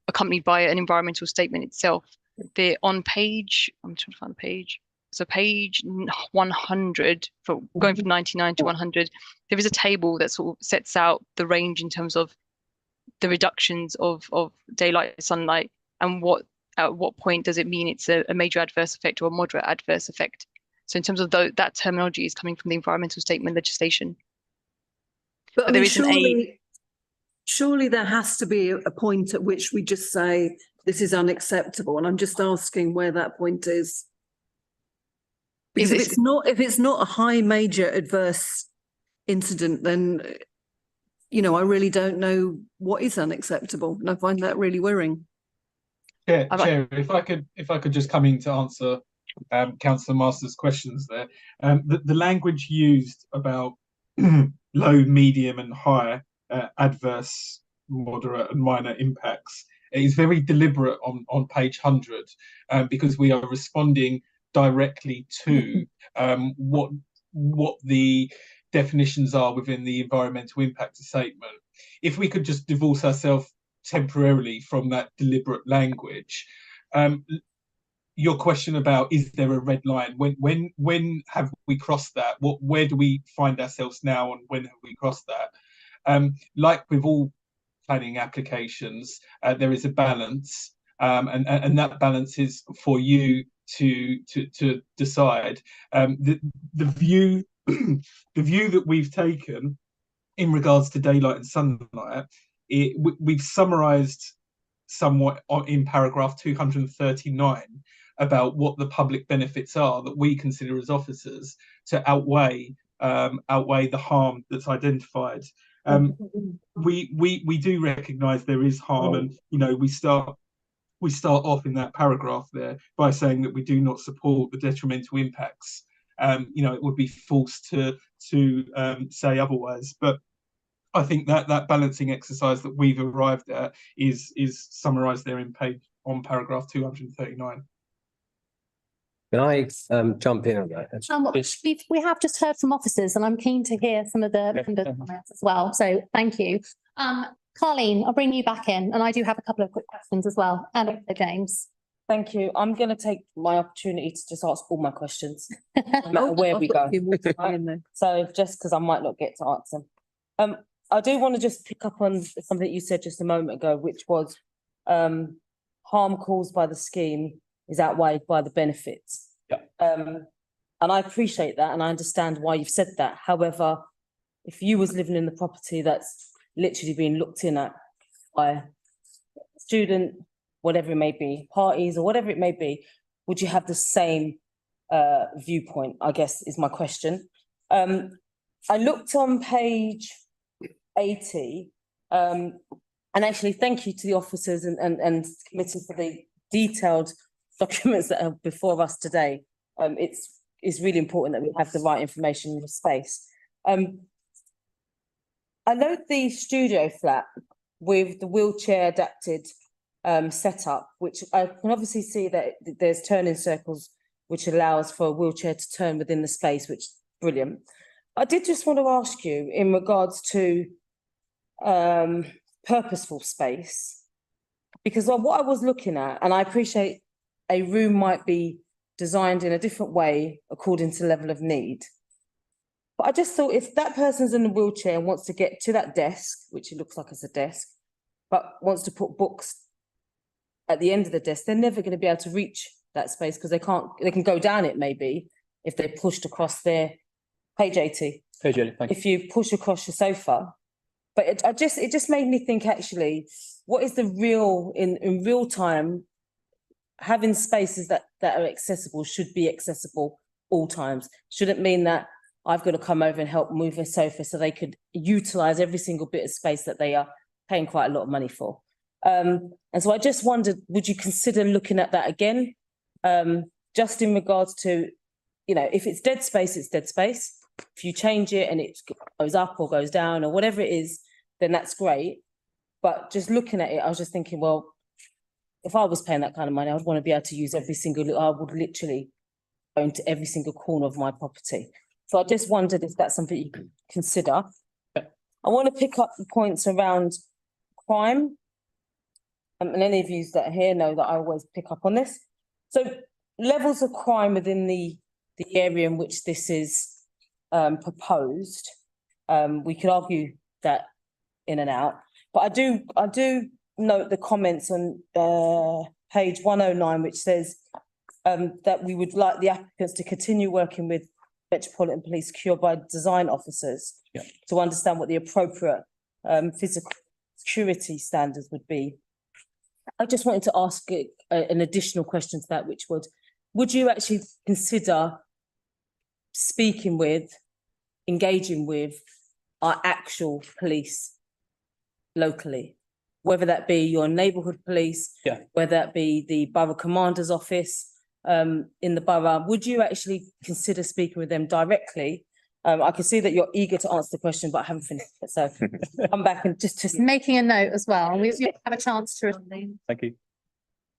[SPEAKER 19] accompanied by an environmental statement itself. They're on page, I'm trying to find the page. So page 100, for going from 99 to 100, there is a table that sort of sets out the range in terms of the reductions of daylight sunlight, and at what point does it mean it's a major adverse effect or a moderate adverse effect. So in terms of that terminology is coming from the environmental statement legislation.
[SPEAKER 21] But there surely there has to be a point at which we just say this is unacceptable, and I'm just asking where that point is. Because if it's not a high major adverse incident, then I really don't know what is unacceptable, and I find that really worrying.
[SPEAKER 5] Yeah, Chair, if I could just come in to answer Councillor Masters' questions there. The language used about low, medium and high adverse, moderate and minor impacts is very deliberate on page 100, because we are responding directly to what the definitions are within the environmental impact statement. If we could just divorce ourselves temporarily from that deliberate language, your question about is there a red line, when have we crossed that, where do we find ourselves now, and when have we crossed that? Like with all planning applications, there is a balance, and that balance is for you to decide. The view that we've taken in regards to daylight and sunlight, we've summarised somewhat in paragraph 239 about what the public benefits are that we consider as officers to outweigh the harm that's identified. We do recognise there is harm, and we start off in that paragraph there by saying that we do not support the detrimental impacts. It would be false to say otherwise, but I think that balancing exercise that we've arrived at is summarised there on paragraph 239.
[SPEAKER 10] Can I jump in on that?
[SPEAKER 1] We have just heard from officers and I'm keen to hear some of the comments as well. So thank you. Carleen, I'll bring you back in and I do have a couple of quick questions as well. And also James.
[SPEAKER 3] Thank you. I'm going to take my opportunity to just ask all my questions, no matter where we go. So just because I might not get to answer them. I do want to just pick up on something you said just a moment ago, which was harm caused by the scheme is outweighed by the benefits.
[SPEAKER 11] Yeah.
[SPEAKER 3] And I appreciate that and I understand why you've said that. However, if you was living in the property that's literally being looked in at by a student, whatever it may be, parties or whatever it may be, would you have the same viewpoint, I guess is my question. I looked on page 80, and actually thank you to the officers and committee for the detailed documents that are before us today. It's really important that we have the right information in the space. I note the studio flat with the wheelchair adapted setup, which I can obviously see that there's turning circles, which allows for a wheelchair to turn within the space, which is brilliant. I did just want to ask you in regards to purposeful space, because what I was looking at, and I appreciate a room might be designed in a different way according to level of need. But I just thought if that person's in a wheelchair and wants to get to that desk, which it looks like it's a desk, but wants to put books at the end of the desk, they're never going to be able to reach that space because they can go down it maybe if they're pushed across their page 80.
[SPEAKER 11] Page 80, thank you.
[SPEAKER 3] If you push across your sofa. But it just made me think actually, what is the real, in real time, having spaces that are accessible should be accessible all times. Shouldn't mean that I've got to come over and help move a sofa so they could utilize every single bit of space that they are paying quite a lot of money for. And so I just wondered, would you consider looking at that again? Just in regards to, you know, if it's dead space, it's dead space. If you change it and it goes up or goes down or whatever it is, then that's great. But just looking at it, I was just thinking, well, if I was paying that kind of money, I would want to be able to use every single, I would literally go into every single corner of my property. So I just wondered if that's something you could consider. I want to pick up the points around crime. And any of you that are here know that I always pick up on this. So levels of crime within the area in which this is proposed, we could argue that in and out. But I do note the comments on page 109, which says that we would like the applicants to continue working with Metropolitan Police secure by design officers to understand what the appropriate physical security standards would be. I just wanted to ask an additional question to that, which would you actually consider speaking with, engaging with our actual police locally, whether that be your neighbourhood police, whether that be the borough commander's office in the borough? Would you actually consider speaking with them directly? I can see that you're eager to answer the question, but I haven't finished it. So come back and just
[SPEAKER 1] making a note as well. We have a chance to.
[SPEAKER 11] Thank you.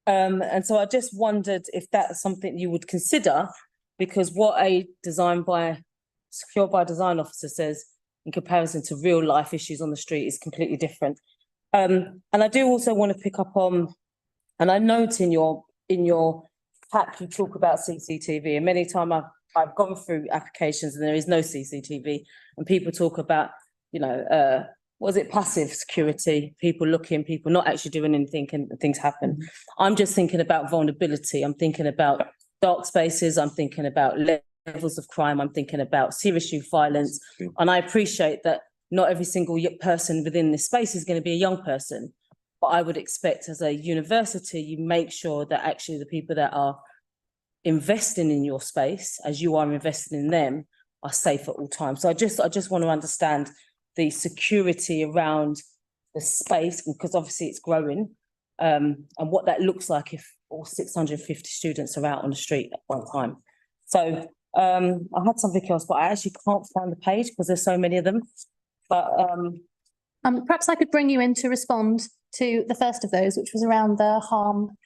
[SPEAKER 3] And so I just wondered if that's something you would consider, because what a secure by design officer says in comparison to real life issues on the street is completely different. And I do also want to pick up on, and I note in your pack you talk about CCTV, and many times I've gone through applications and there is no CCTV, and people talk about, you know, was it passive security, people looking, people not actually doing anything and things happen. I'm just thinking about vulnerability. I'm thinking about dark spaces. I'm thinking about levels of crime. I'm thinking about serious youth violence. And I appreciate that not every single person within this space is going to be a young person, but I would expect as a university, you make sure that actually the people that are investing in your space, as you are investing in them, are safe at all times. So I just want to understand the security around the space, because obviously it's growing, and what that looks like if all 650 students are out on the street at one time. So I had something else, but I actually can't find the page because there's so many of them. But
[SPEAKER 1] perhaps I could bring you in to respond to the first of those, which was around the harm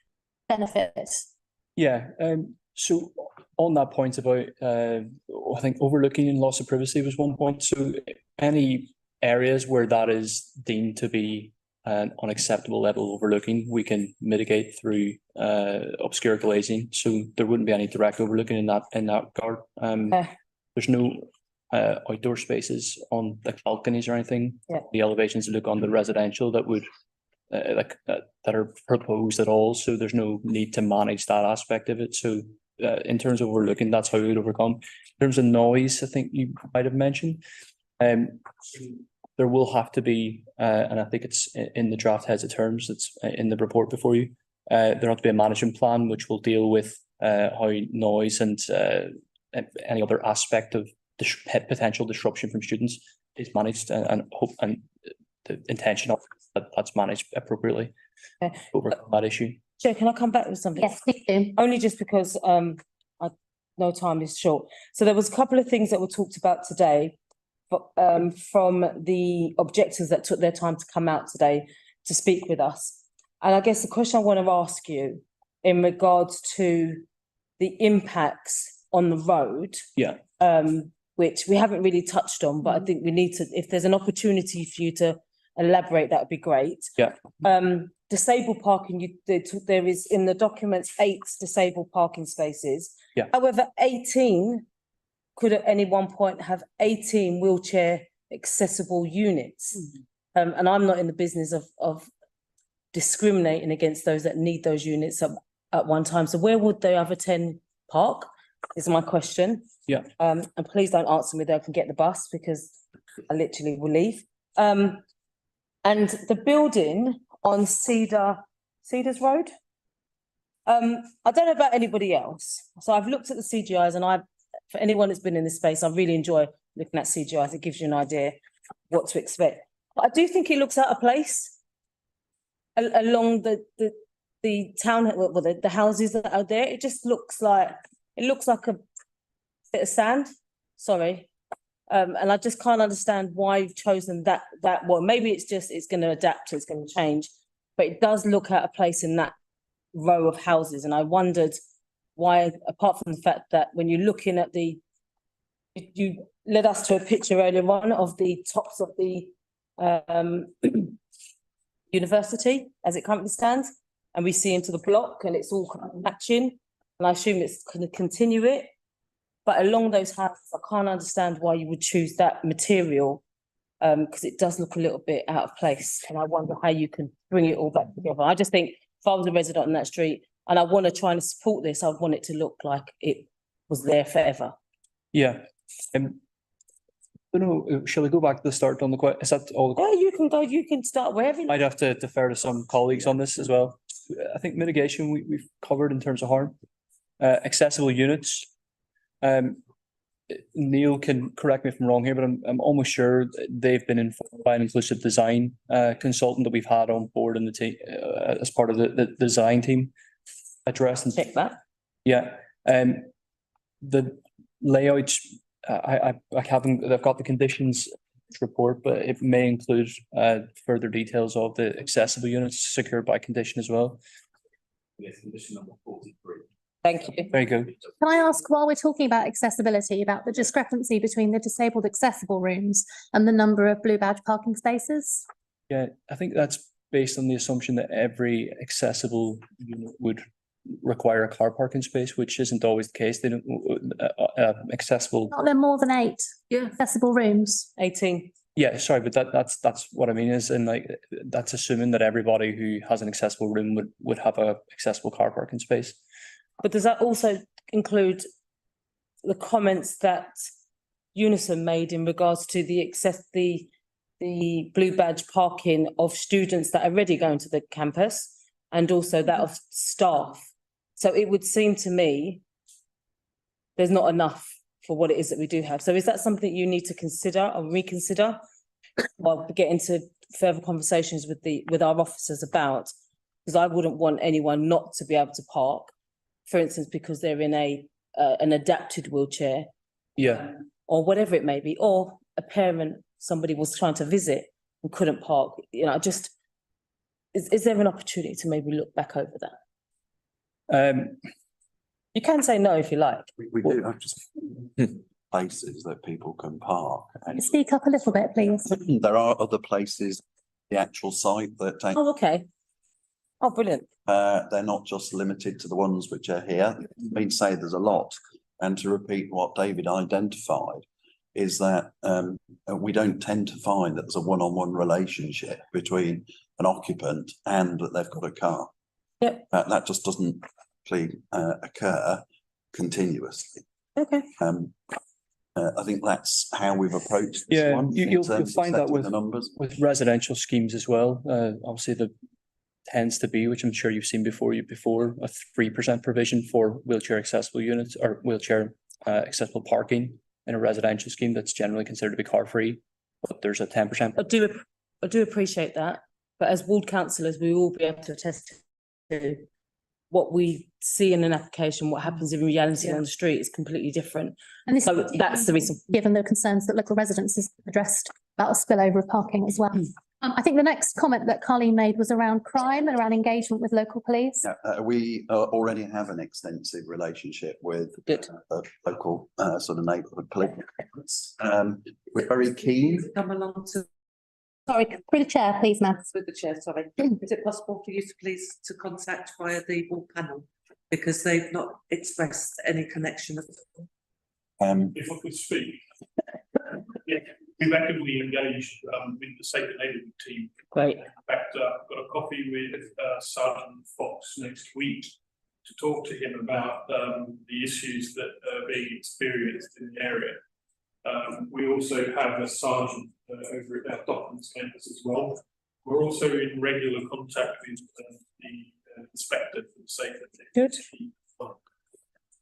[SPEAKER 1] benefits.
[SPEAKER 11] Yeah, so On that point about, I think overlooking and loss of privacy was one point. So any areas where that is deemed to be an unacceptable level of overlooking, we can mitigate through obscure glazing. So there wouldn't be any direct overlooking in that regard. There's no outdoor spaces on the balconies or anything.
[SPEAKER 3] Yeah.
[SPEAKER 11] The elevations look on the residential that would that are proposed at all. So there's no need to manage that aspect of it. So in terms of overlooking, that's how we would overcome. In terms of noise, I think you might have mentioned, there will have to be, and I think it's in the draft heads of terms that's in the report before you, there will have to be a management plan which will deal with how noise and any other aspect of potential disruption from students is managed, and hope and the intention of that that's managed appropriately.
[SPEAKER 3] Okay.
[SPEAKER 11] Overcome that issue.
[SPEAKER 3] Chair, can I come back with something?
[SPEAKER 1] Yes, please do.
[SPEAKER 3] Only just because I know time is short. So there was a couple of things that were talked about today, but from the objectors that took their time to come out today to speak with us. And I guess the question I want to ask you in regards to the impacts on the road,
[SPEAKER 11] Yeah.
[SPEAKER 3] Which we haven't really touched on, but I think we need to, if there's an opportunity for you to elaborate, that would be great.
[SPEAKER 11] Yeah.
[SPEAKER 3] Disabled parking, there is in the documents 8 disabled parking spaces.
[SPEAKER 11] Yeah.
[SPEAKER 3] However, 18 could at any one point have 18 wheelchair accessible units. And I'm not in the business of discriminating against those that need those units at one time. So where would the other 10 park is my question.
[SPEAKER 11] Yeah.
[SPEAKER 3] And please don't answer me, they can get the bus because I literally will leave. And the building on Cedars Road. I don't know about anybody else. So I've looked at the CGIs, and for anyone that's been in this space, I really enjoy looking at CGIs. It gives you an idea what to expect. But I do think it looks out of place along the town, well, the houses that are there. It just looks like a bit of sand. Sorry. And I just can't understand why you've chosen that one. Maybe it's going to adapt, it's going to change, but it does look out of place in that row of houses. And I wondered why, apart from the fact that when you're looking at you led us to a picture earlier on of the tops of the university as it currently stands, and we see into the block and it's all kind of matching, and I assume it's going to continue it. But along those houses, I can't understand why you would choose that material, because it does look a little bit out of place. And I wonder how you can bring it all back together. I just think if I was a resident on that street and I want to try and support this, I would want it to look like it was there forever.
[SPEAKER 11] Yeah. I don't know, shall I go back to the start on the question? Is that all?
[SPEAKER 3] Yeah, you can go, you can start wherever you
[SPEAKER 11] Might have to defer to some colleagues on this as well. I think mitigation we've covered in terms of harm. Accessible units. Neil can correct me if I'm wrong here, but I'm almost sure they've been informed by an inclusive design consultant that we've had on board in the team as part of the design team. Address and
[SPEAKER 3] check that.
[SPEAKER 11] Yeah. The layouts, I haven't. I've got the conditions report, but it may include further details of the accessible units secured by condition as well.
[SPEAKER 7] Yes, condition number 43.
[SPEAKER 3] Thank you.
[SPEAKER 11] Very good.
[SPEAKER 1] Can I ask, while we're talking about accessibility, about the discrepancy between the disabled accessible rooms and the number of blue badge parking spaces?
[SPEAKER 11] Yeah, I think that's based on the assumption that every accessible unit would require a car parking space, which isn't always the case. They don't accessible.
[SPEAKER 1] Not there more than 8 accessible rooms?
[SPEAKER 3] 18.
[SPEAKER 11] Yeah, sorry, but that's what I mean is, and like that's assuming that everybody who has an accessible room would have a accessible car parking space.
[SPEAKER 3] But does that also include the comments that Unison made in regards to the blue badge parking of students that are already going to the campus, and also that of staff? So it would seem to me there's not enough for what it is that we do have. So is that something you need to consider or reconsider while we get into further conversations with our officers about? Because I wouldn't want anyone not to be able to park, for instance, because they're in an adapted wheelchair.
[SPEAKER 11] Yeah.
[SPEAKER 3] Or whatever it may be, or a parent, somebody was trying to visit and couldn't park. You know, just is there an opportunity to maybe look back over that? You can say no if you like.
[SPEAKER 9] We do have just places that people can park. And
[SPEAKER 1] Speak up a little bit, please.
[SPEAKER 9] there are other places, the actual site that take.
[SPEAKER 3] Oh, okay. Oh, brilliant.
[SPEAKER 9] They're not just limited to the ones which are here. I mean, say there's a lot. And to repeat what David identified is that we don't tend to find that there's a one-on-one relationship between an occupant and that they've got a car.
[SPEAKER 3] Yep.
[SPEAKER 9] That just doesn't occur continuously.
[SPEAKER 3] Okay.
[SPEAKER 9] I think that's how we've approached this
[SPEAKER 11] Yeah,
[SPEAKER 9] one.
[SPEAKER 11] you'll find that with
[SPEAKER 9] the numbers.
[SPEAKER 11] with residential schemes as well. Obviously, there tends to be, which I'm sure you've seen before, a 3% provision for wheelchair accessible units or wheelchair accessible parking in a residential scheme that's generally considered to be car free. But there's a 10%.
[SPEAKER 3] I do appreciate that, but as ward councillors, we will be able to attest to what we see in an application, what happens in reality on the street is completely different.
[SPEAKER 1] And this
[SPEAKER 3] So that's the reason.
[SPEAKER 1] Given the concerns that local residents has addressed about a spillover of parking as well. I think the next comment that Colleen made was around crime and around engagement with local police.
[SPEAKER 9] Yeah, we already have an extensive relationship with local sort of neighbourhood police. We're very keen.
[SPEAKER 2] Come along to.
[SPEAKER 1] Sorry, through the chair, please, ma'am.
[SPEAKER 2] With the chair, sorry. Is it possible for you to please to contact via the wall panel? Because they've not expressed any connection at all.
[SPEAKER 12] If I could speak. Yeah, we've actively engaged with the Safer Neighbourhood team.
[SPEAKER 3] Great.
[SPEAKER 12] In fact, I've got a coffee with Sergeant Fox next week to talk to him about the issues that are being experienced in the area. We also have a sergeant over at our Docklands campus as well. We're also in regular contact with the inspector for the Safer
[SPEAKER 3] Good.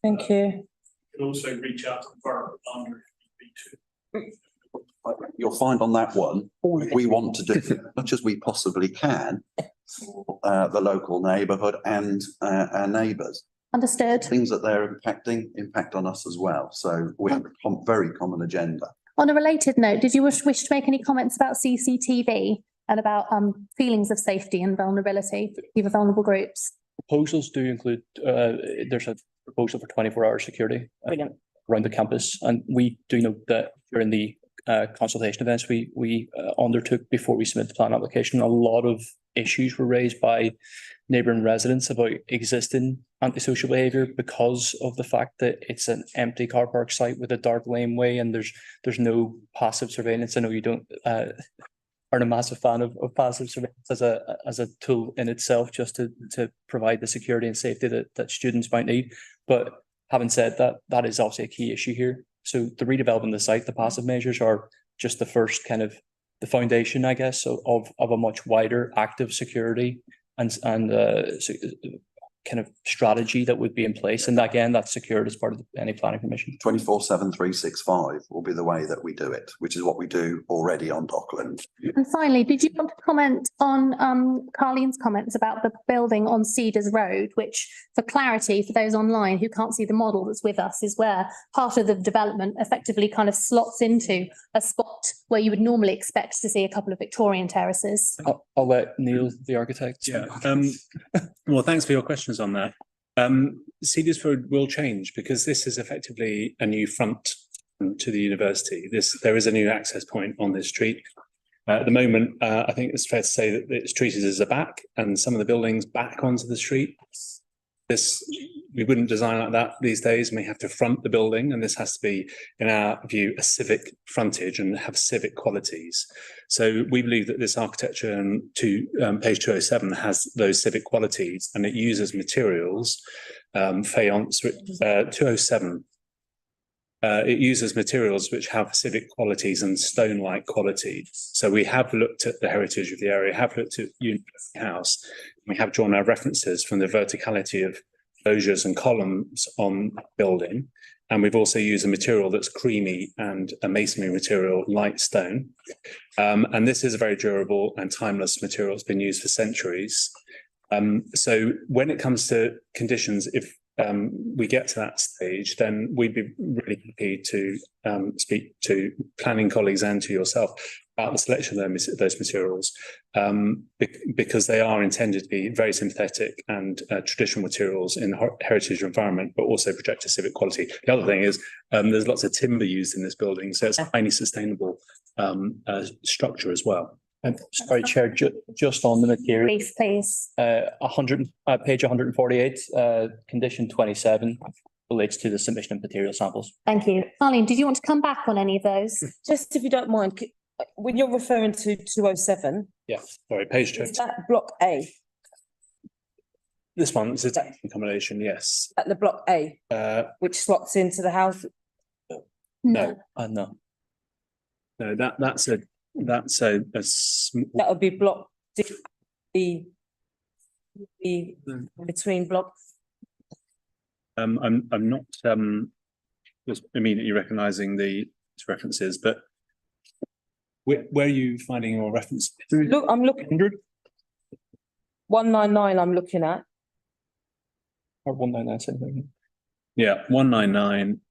[SPEAKER 3] Thank you.
[SPEAKER 12] You can also reach out to the borough under if you need to.
[SPEAKER 9] You'll find on that one, we want to do as much as we possibly can for the local neighbourhood and our neighbours.
[SPEAKER 1] Understood.
[SPEAKER 9] Things that they're impact on us as well. So we have a very common agenda.
[SPEAKER 1] On a related note, did you wish to make any comments about CCTV and about feelings of safety and vulnerability for vulnerable groups?
[SPEAKER 11] Proposals do include, there's a proposal for 24-hour security around the campus. And we do know that during the consultation events we undertook before we submit the plan application, a lot of issues were raised by neighbouring residents about existing antisocial behaviour because of the fact that it's an empty car park site with a dark laneway and there's no passive surveillance. I know you don't aren't a massive fan of passive surveillance as a tool in itself, just to provide the security and safety that students might need. But having said that, that is obviously a key issue here. So the redevelopment of the site, the passive measures are just the first kind of the foundation, I guess, of a much wider active security and kind of strategy that would be in place. And again, that's secured as part of any planning permission.
[SPEAKER 9] 24/7, 365 will be the way that we do it, which is what we do already on Dockland.
[SPEAKER 1] And finally, did you want to comment on Carleen's comments about the building on Cedars Road, which, for clarity, for those online who can't see the model that's with us, is where part of the development effectively kind of slots into a spot where you would normally expect to see a couple of Victorian terraces?
[SPEAKER 11] I'll let Neil, the architect.
[SPEAKER 7] Yeah. Well, thanks for your questions on that. Cedars Road will change because this is effectively a new front to the university. There is a new access point on this street. At the moment, I think it's fair to say that it's treated as a back and some of the buildings back onto the street. We wouldn't design like that these days, and we have to front the building, and this has to be, in our view, a civic frontage and have civic qualities. So we believe that this architecture to page 207 has those civic qualities, and it uses materials, faience, 207. It uses materials which have civic qualities and stone-like qualities. So we have looked at the heritage of the area, have looked at University House. We have drawn our references from the verticality of loggias and columns on the building. And we've also used a material that's creamy and a masonry material, light stone. And this is a very durable and timeless material. It's been used for centuries. So when it comes to conditions, if we get to that stage, then we'd be really happy to speak to planning colleagues and to yourself about the selection of those materials, because they are intended to be very sympathetic and traditional materials in the heritage environment, but also project a civic quality. The other thing is there's lots of timber used in this building, so it's a highly sustainable structure as well.
[SPEAKER 11] Sorry, Chair, just on the material.
[SPEAKER 1] Brief, please.
[SPEAKER 11] Page 148, condition 27 relates to the submission of material samples.
[SPEAKER 1] Thank you. Arlene, did you want to come back on any of those?
[SPEAKER 3] Just if you don't mind, when you're referring to 207.
[SPEAKER 7] Yeah, sorry, page 2.
[SPEAKER 3] Is that block A?
[SPEAKER 7] This one is a teaching accommodation, yes.
[SPEAKER 3] At the block A, which slots into the house?
[SPEAKER 7] No.
[SPEAKER 11] No.
[SPEAKER 7] No, that's a
[SPEAKER 3] that would be block D, between blocks.
[SPEAKER 7] I'm not just immediately recognizing the references, but where are you finding your reference?
[SPEAKER 3] Look, I'm looking 199. I'm looking at.
[SPEAKER 11] Or 199.
[SPEAKER 7] Yeah, 199.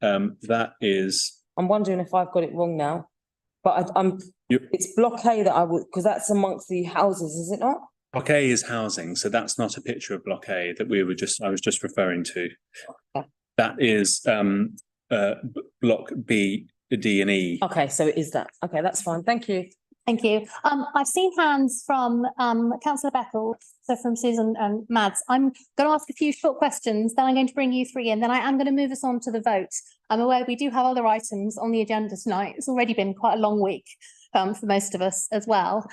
[SPEAKER 7] That is.
[SPEAKER 3] I'm wondering if I've got it wrong now, but it's block A that I would, because that's amongst the houses, is it not?
[SPEAKER 7] Block A is housing, so that's not a picture of Block A that I was just referring to.
[SPEAKER 3] Okay.
[SPEAKER 7] That is Block B, D and E.
[SPEAKER 3] Okay, so it is that. Okay, that's fine. Thank you.
[SPEAKER 1] Thank you. I've seen hands from Councillor Beckles, so from Susan and Mads. I'm going to ask a few short questions, then I'm going to bring you three in, then I am going to move us on to the vote. I'm aware we do have other items on the agenda tonight. It's already been quite a long week for most of us as well.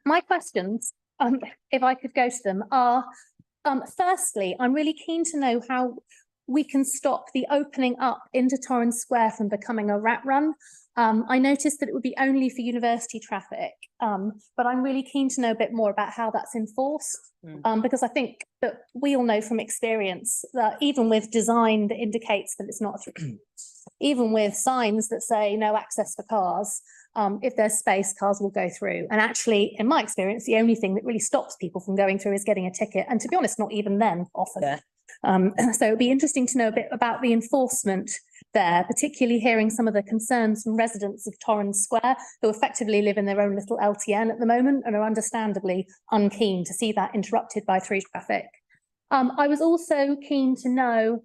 [SPEAKER 1] My questions, if I could go to them, are firstly, I'm really keen to know how we can stop the opening up into Torrens Square from becoming a rat run. I noticed that it would be only for university traffic, but I'm really keen to know a bit more about how that's enforced, because I think that we all know from experience that even with design that indicates that it's not through, even with signs that say no access for cars, if there's space, cars will go through. And actually, in my experience, the only thing that really stops people from going through is getting a ticket. And to be honest, not even then often. Yeah. So it'd be interesting to know a bit about the enforcement there, particularly hearing some of the concerns from residents of Torrens Square who effectively live in their own little LTN at the moment and are understandably unkeen to see that interrupted by through traffic. I was also keen to know,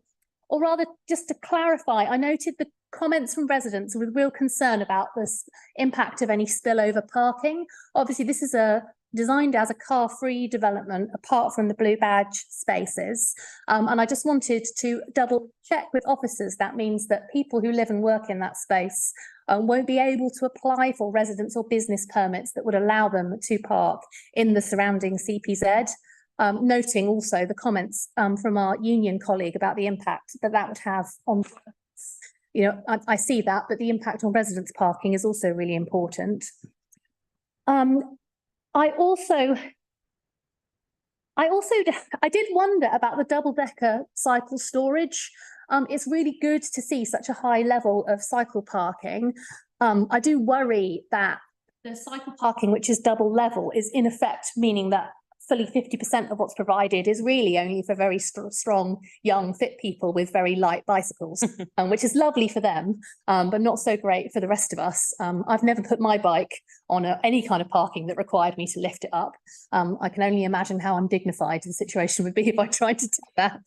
[SPEAKER 1] or rather just to clarify, I noted the comments from residents with real concern about this impact of any spillover parking. Obviously, this is designed as a car-free development apart from the blue badge spaces. And I just wanted to double check with officers. That means that people who live and work in that space won't be able to apply for residence or business permits that would allow them to park in the surrounding CPZ. Noting also the comments from our union colleague about the impact that would have on, I see that, but the impact on residents parking is also really important. I did wonder about the double-decker cycle storage. It's really good to see such a high level of cycle parking. I do worry that the cycle parking, which is double level, is in effect meaning that fully 50% of what's provided is really only for very strong, young, fit people with very light bicycles, which is lovely for them, but not so great for the rest of us. I've never put my bike on any kind of parking that required me to lift it up. I can only imagine how undignified the situation would be if I tried to do that.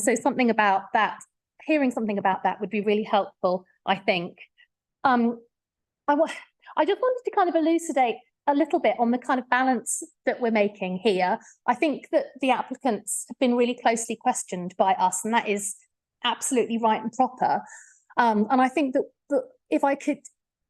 [SPEAKER 1] So something about that, hearing something about that would be really helpful, I think. I just wanted to kind of elucidate a little bit on the kind of balance that we're making here. I think that the applicants have been really closely questioned by us, and that is absolutely right and proper. And I think that if I could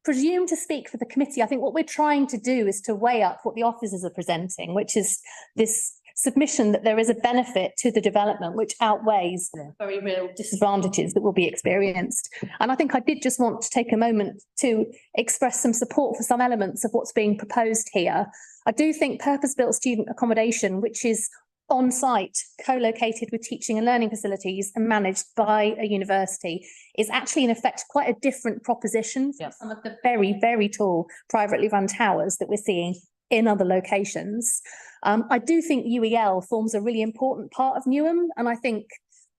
[SPEAKER 1] presume to speak for the committee, I think what we're trying to do is to weigh up what the officers are presenting, which is this submission that there is a benefit to the development which outweighs the very real disadvantages that will be experienced. And I think I did just want to take a moment to express some support for some elements of what's being proposed here. I do think purpose-built student accommodation, which is on-site, co-located with teaching and learning facilities and managed by a university, is actually in effect quite a different proposition from some of the very, very tall privately run towers that we're seeing in other locations. I do think UEL forms a really important part of Newham, and I think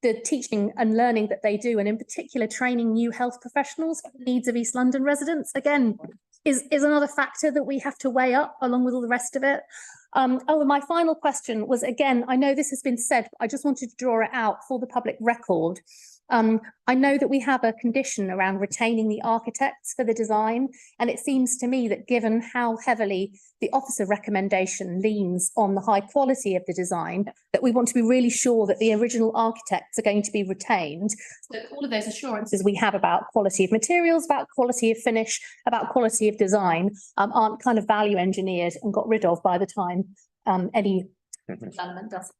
[SPEAKER 1] the teaching and learning that they do, and in particular training new health professionals for the needs of East London residents, again, is another factor that we have to weigh up along with all the rest of it. And my final question was, again, I know this has been said, but I just wanted to draw it out for the public record. I know that we have a condition around retaining the architects for the design, and it seems to me that given how heavily the officer recommendation leans on the high quality of the design, that we want to be really sure that the original architects are going to be retained. So all of those assurances we have about quality of materials, about quality of finish, about quality of design, aren't kind of value engineered and got rid of by the time any development does.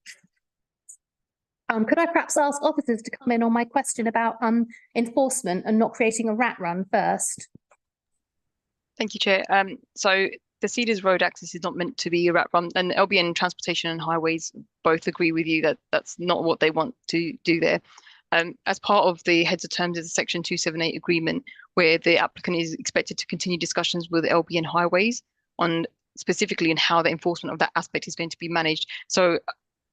[SPEAKER 1] Could I perhaps ask officers to come in on my question about enforcement and not creating a rat run first?
[SPEAKER 19] Thank you, Chair. So the Cedars Road access is not meant to be a rat run, and LBN Transportation and Highways both agree with you that that's not what they want to do there. As part of the heads of terms of the Section 278 agreement, where the applicant is expected to continue discussions with LBN Highways on specifically in how the enforcement of that aspect is going to be managed. So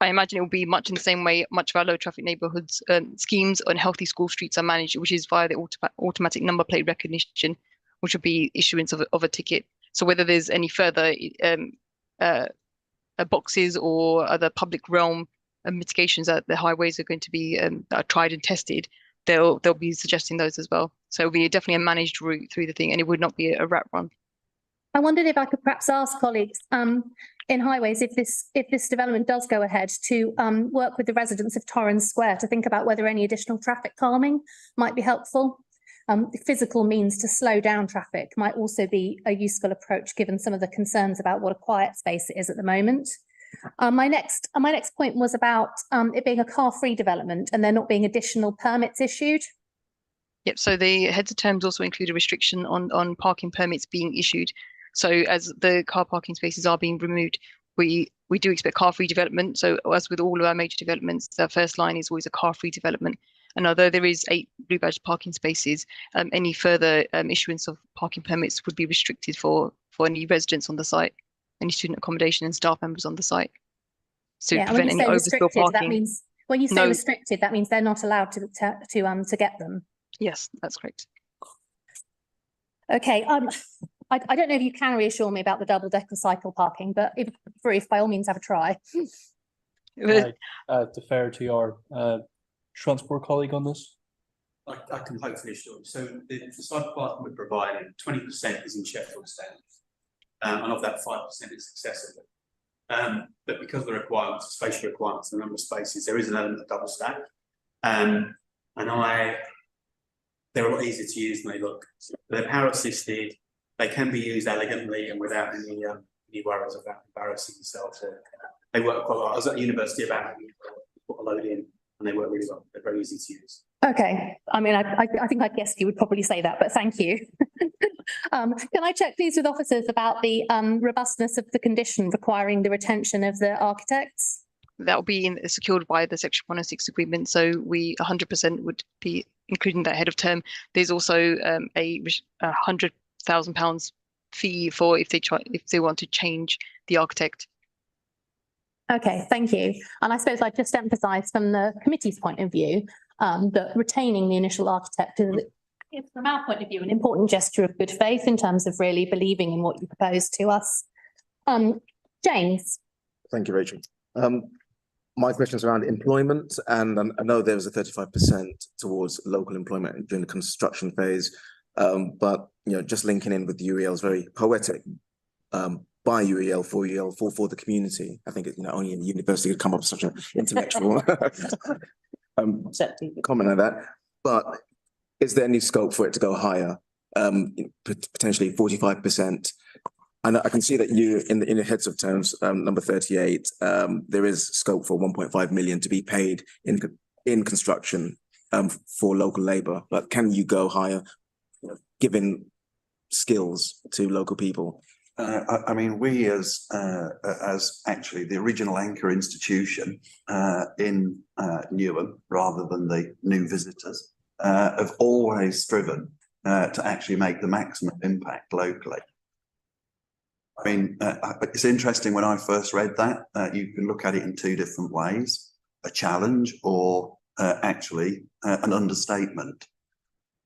[SPEAKER 19] I imagine it will be much in the same way much of our low traffic neighbourhoods schemes on healthy school streets are managed, which is via the automatic number plate recognition, which would be issuance of a ticket. So whether there's any further boxes or other public realm mitigations that the highways are going to be that are tried and tested, they'll be suggesting those as well. So it'll be definitely a managed route through the thing, and it would not be a rat run.
[SPEAKER 1] I wondered if I could perhaps ask colleagues in Highways, if this development does go ahead, to work with the residents of Torrens Square to think about whether any additional traffic calming might be helpful. The physical means to slow down traffic might also be a useful approach, given some of the concerns about what a quiet space it is at the moment. My next point was about it being a car-free development and there not being additional permits issued.
[SPEAKER 19] Yep. So the heads of terms also include a restriction on parking permits being issued. So as the car parking spaces are being removed, we do expect car-free development. So as with all of our major developments, the first line is always a car-free development. And although there is 8 blue badge parking spaces, any further issuance of parking permits would be restricted for any residents on the site, any student accommodation and staff members on the site. So
[SPEAKER 1] Yeah,
[SPEAKER 19] prevent
[SPEAKER 1] when you
[SPEAKER 19] any
[SPEAKER 1] say
[SPEAKER 19] overspill
[SPEAKER 1] restricted,
[SPEAKER 19] parking.
[SPEAKER 1] that means when you say
[SPEAKER 19] No.
[SPEAKER 1] restricted, that means they're not allowed to get them.
[SPEAKER 19] Yes, that's correct.
[SPEAKER 1] Okay. I don't know if you can reassure me about the double-decker cycle parking, but if brief, by all means, have a try.
[SPEAKER 11] Defer to your transport colleague on this.
[SPEAKER 6] I can hopefully assure you. So the cycle parking we're providing, 20% is in Sheffield standards, and of that 5% is accessible. But because of the requirements, spatial requirements, the number of spaces, there is an element of double stack, and they're a lot easier to use than they look. They're power assisted. They can be used elegantly and without any worries about embarrassing yourself. They work quite well. I was at the University about put a load in, and they work really well. They're very easy to use.
[SPEAKER 1] Okay. I mean, I think I guessed you would probably say that, but thank you. Can I check, please, with officers about the robustness of the condition requiring the retention of the architects?
[SPEAKER 19] That will be secured by the Section 106 agreement. So we 100% would be including that ahead of term. There's also a £100,000 fee for if they want to change the architect.
[SPEAKER 1] Okay, thank you. And I suppose I'd just emphasise from the committee's point of view that retaining the initial architect is, from our point of view, an important gesture of good faith in terms of really believing in what you propose to us. James.
[SPEAKER 4] Thank you, Rachel. My question is around employment, and I know there was a 35% towards local employment during the construction phase, but just linking in with UEL is very poetic. By UEL, for UEL, for the community. I think only in the university could come up with such an intellectual comment on that. But is there any scope for it to go higher? Potentially 45%. And I can see that you in the heads of terms, number 38, there is scope for 1.5 million to be paid in construction for local labour. But can you go higher, given skills to local people?
[SPEAKER 9] I mean, we as actually the original anchor institution in Newham, rather than the new visitors, have always striven to actually make the maximum impact locally. I mean, it's interesting when I first read that, you can look at it in 2 different ways, a challenge or actually an understatement.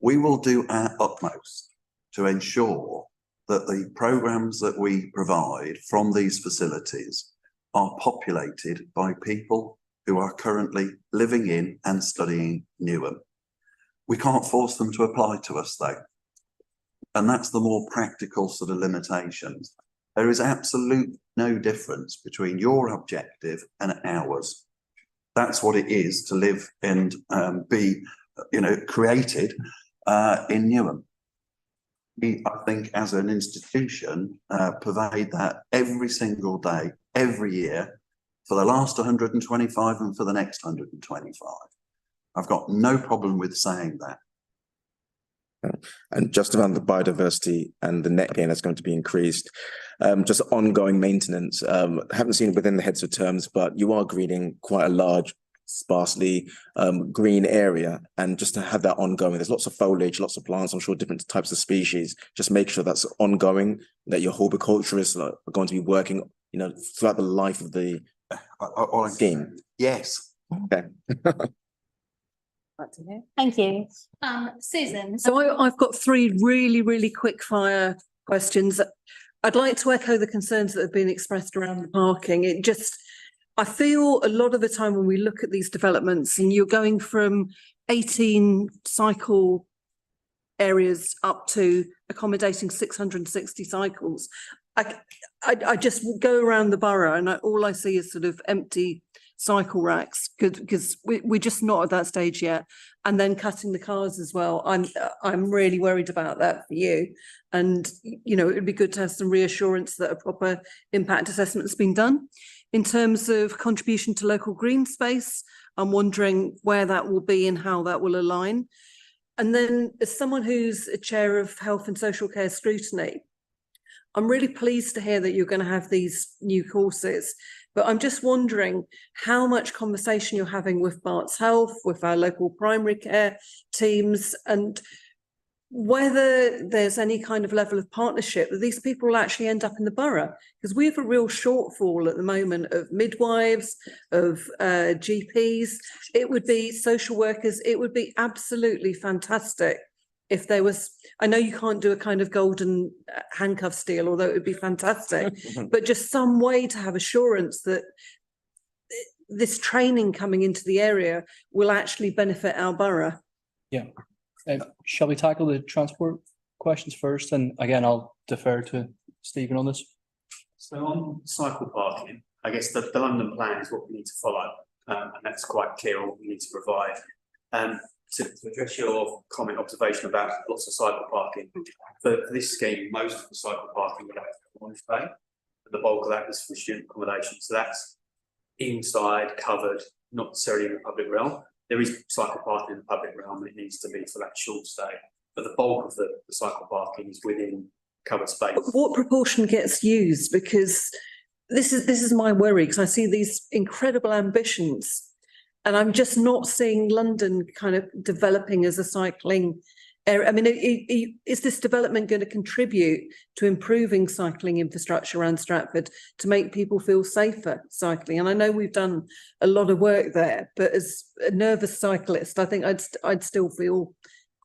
[SPEAKER 9] We will do our utmost to ensure that the programmes that we provide from these facilities are populated by people who are currently living in and studying Newham. We can't force them to apply to us though. And that's the more practical sort of limitations. There is absolute no difference between your objective and ours. That's what it is to live and be, created in Newham. We, I think, as an institution, pervade that every single day, every year, for the last 125 and for the next 125. I've got no problem with saying that.
[SPEAKER 4] And just around the biodiversity and the net gain that's going to be increased, just ongoing maintenance. Haven't seen it within the heads of terms, but you are greening quite a large, sparsely green area, and just to have that ongoing, there's lots of foliage, lots of plants, I'm sure different types of species, just make sure that's ongoing, that your horticulturists are going to be working, throughout the life of the scheme.
[SPEAKER 9] Yes.
[SPEAKER 4] Okay.
[SPEAKER 1] Thank you. Susan.
[SPEAKER 21] So I've got three really, really quick fire questions. I'd like to echo the concerns that have been expressed around the parking. I feel a lot of the time when we look at these developments and you're going from 18 cycle areas up to accommodating 660 cycles, I just go around the borough and all I see is sort of empty cycle racks because we're just not at that stage yet. And then cutting the cars as well. I'm really worried about that for you. And, it would be good to have some reassurance that a proper impact assessment has been done. In terms of contribution to local green space, I'm wondering where that will be and how that will align. And then as someone who's a chair of health and social care scrutiny, I'm really pleased to hear that you're going to have these new courses, but I'm just wondering how much conversation you're having with Barts Health, with our local primary care teams, and whether there's any kind of level of partnership that these people will actually end up in the borough, because we have a real shortfall at the moment of midwives, of GPs. It would be social workers. It would be absolutely fantastic if there was, I know you can't do a kind of golden handcuffs deal, although it would be fantastic, but just some way to have assurance that this training coming into the area will actually benefit our borough.
[SPEAKER 11] Yeah. Shall we tackle the transport questions first? And again, I'll defer to Stephen on this.
[SPEAKER 6] So on cycle parking, I guess the London plan is what we need to follow, and that's quite clear on what we need to provide. To address your observation about lots of cycle parking, for this scheme, most of the cycle parking will have one bay, but the bulk of that is for student accommodation. So that's inside, covered, not necessarily in the public realm. There is cycle parking in the public realm, and it needs to be for that short stay. But the bulk of the cycle parking is within covered space.
[SPEAKER 21] What proportion gets used? Because this is my worry, because I see these incredible ambitions, and I'm just not seeing London kind of developing as a cycling area. I mean, is this development going to contribute to improving cycling infrastructure around Stratford to make people feel safer cycling? And I know we've done a lot of work there, but as a nervous cyclist, I think I'd still feel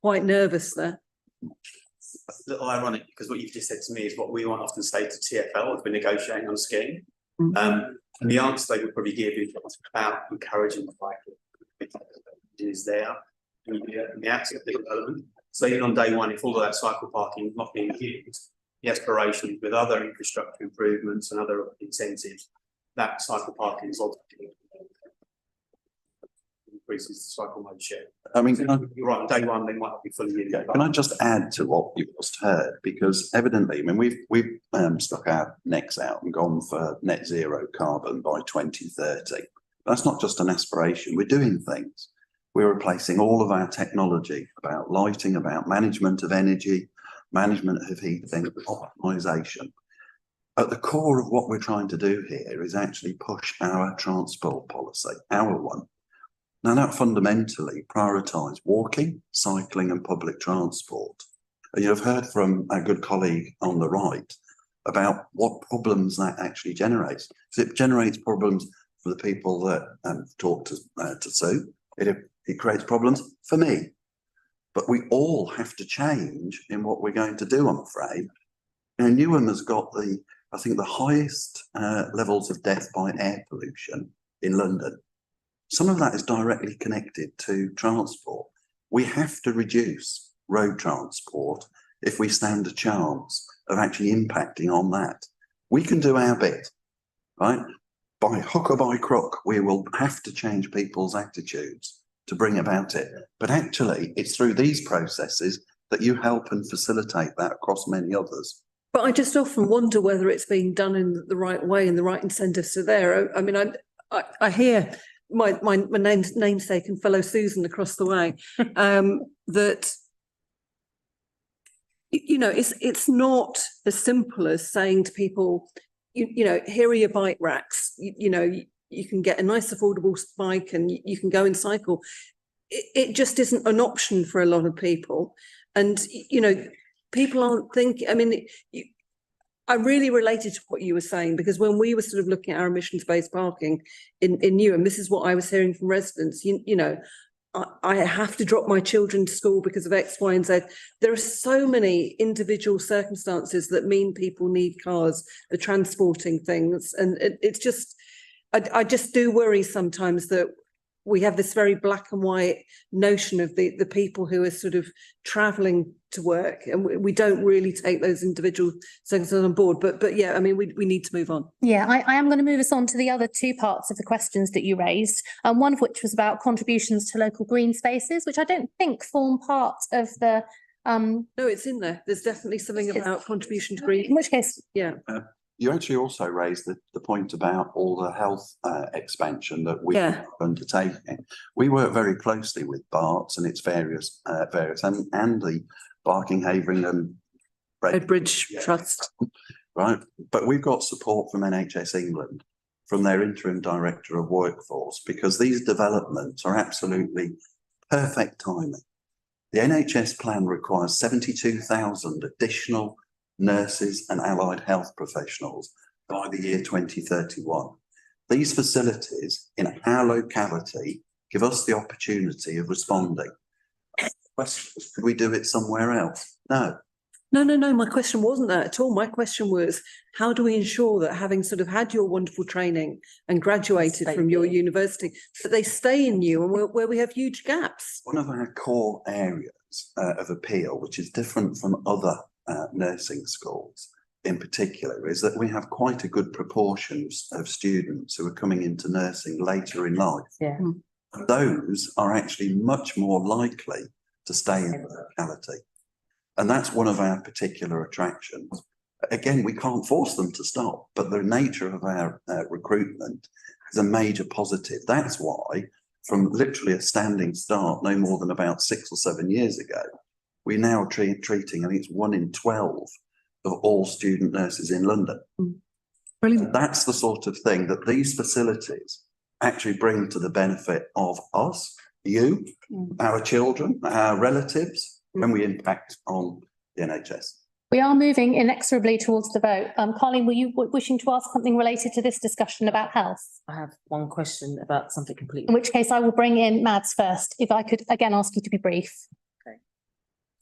[SPEAKER 21] quite nervous there.
[SPEAKER 6] It's a little ironic because what you've just said to me is what we might often say to TfL if we're negotiating on a scheme. And the answer they would probably give is about encouraging the cycling is there in the outset of the development. So even on day one, if all of that cycle parking is not being used, the aspiration with other infrastructure improvements and other incentives, that cycle parking is ultimately increases the cycle mode share.
[SPEAKER 9] I mean,
[SPEAKER 6] you're right, on day one, they might not be fully used.
[SPEAKER 9] Can I just add to what you've just heard? Because evidently, I mean, we've stuck our necks out and gone for net zero carbon by 2030. That's not just an aspiration. We're doing things. We're replacing all of our technology about lighting, about management of energy, management of heating, optimization. At the core of what we're trying to do here is actually push our transport policy, our one. Now that fundamentally prioritise walking, cycling and public transport. And you've heard from our good colleague on the right about what problems that actually generates. So it generates problems for the people that talk to Sue. It creates problems for me. But we all have to change in what we're going to do, I'm afraid. Now, Newham has got I think the highest levels of death by air pollution in London. Some of that is directly connected to transport. We have to reduce road transport if we stand a chance of actually impacting on that. We can do our bit, right? By hook or by crook, we will have to change people's attitudes to bring about it. But actually, it's through these processes that you help and facilitate that across many others.
[SPEAKER 21] But I just often wonder whether it's being done in the right way and the right incentives are there. I mean, I hear my namesake and fellow Susan across the way that, you know, it's not as simple as saying to people, you know, here are your bike racks. You know, you can get a nice affordable bike and you can go and cycle. It just isn't an option for a lot of people. And, you know, people aren't thinking, I mean, I really related to what you were saying, because when we were sort of looking at our emissions-based parking in Newham, this is what I was hearing from residents. You know, I have to drop my children to school because of X, Y, and Z. There are so many individual circumstances that mean people need cars for transporting things. And it's just, I just do worry sometimes that we have this very black and white notion of the people who are sort of travelling to work, and we don't really take those individual circumstances on board. But yeah, I mean, we need to move on.
[SPEAKER 1] Yeah, I am going to move us on to the other two parts of the questions that you raised, one of which was about contributions to local green spaces, which I don't think form part of the.
[SPEAKER 21] No, it's in there. There's definitely something about contribution to green.
[SPEAKER 1] In which case,
[SPEAKER 21] yeah.
[SPEAKER 9] You actually also raised the point about all the health expansion that we are undertaking. We work very closely with Barts and its various and the Barking-Havering and
[SPEAKER 21] Redbridge Trust.
[SPEAKER 9] Right, but we've got support from NHS England, from their interim director of workforce, because these developments are absolutely perfect timing. The NHS plan requires 72,000 additional nurses and allied health professionals by the year 2031. These facilities in our locality give us the opportunity of responding. Could we do it somewhere else? No.
[SPEAKER 21] No, my question wasn't that at all. My question was, how do we ensure that, having sort of had your wonderful training and graduated from your university, that they stay in you, and where we have huge gaps?
[SPEAKER 9] One of our core areas of appeal, which is different from other nursing schools in particular, is that we have quite a good proportion of students who are coming into nursing later in life.
[SPEAKER 3] Yeah.
[SPEAKER 9] Those are actually much more likely to stay in the locality. And that's one of our particular attractions. Again, we can't force them to stop, but the nature of our recruitment is a major positive. That's why, from literally a standing start, no more than about 6 or 7 years ago, we're now treating, I think it's 1 in 12 of all student nurses in London.
[SPEAKER 21] Brilliant.
[SPEAKER 9] That's the sort of thing that these facilities actually bring to the benefit of us, you, our children, our relatives, when we impact on the NHS.
[SPEAKER 1] we are moving inexorably towards the vote. Colleen, were you wishing to ask something related to this discussion about health?
[SPEAKER 3] I have one question about something completely.
[SPEAKER 1] In which case I will bring in Mads first, if I could again ask you to be brief.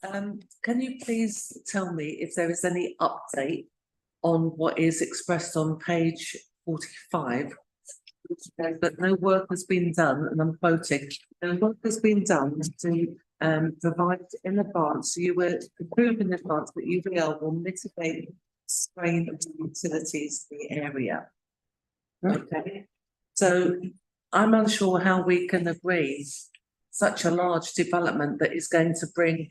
[SPEAKER 2] Can you please tell me if there is any update on what is expressed on page 45? That no work has been done, and I'm quoting, no work has been done to provide in advance, so you were approved in advance that UVL will mitigate strain of the utilities in the area. Okay, so I'm unsure how we can agree such a large development that is going to bring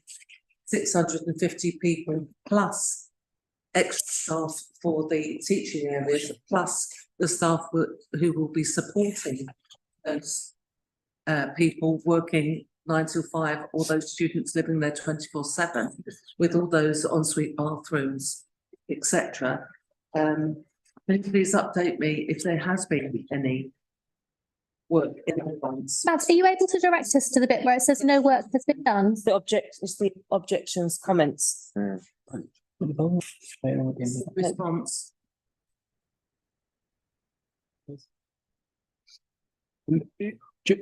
[SPEAKER 2] 650 people plus extra staff for the teaching areas, plus the staff who will be supporting those people working 9 till 5, or those students living there 24/7 with all those ensuite bathrooms, etc. Can you please update me if there has been any work in advance?
[SPEAKER 1] Mads, are you able to direct us to the bit where it says no work has been done?
[SPEAKER 3] The objections, comments.
[SPEAKER 2] Response.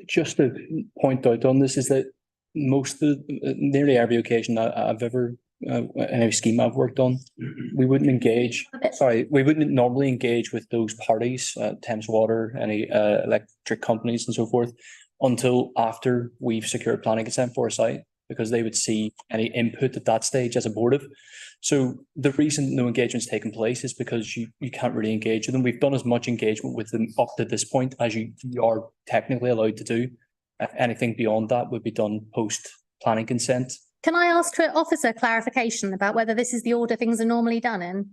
[SPEAKER 11] Just to point out on this is that most of nearly every occasion I've ever any scheme I've worked on, we wouldn't normally engage with those parties, Thames Water, any electric companies and so forth, until after we've secured planning consent for a site, because they would see any input at that stage as abortive. So the reason no engagement's taken place is because you can't really engage with them. We've done as much engagement with them up to this point as you are technically allowed to do. Anything beyond that would be done post planning consent.
[SPEAKER 1] Can I ask for officer clarification about whether this is the order things are normally done in?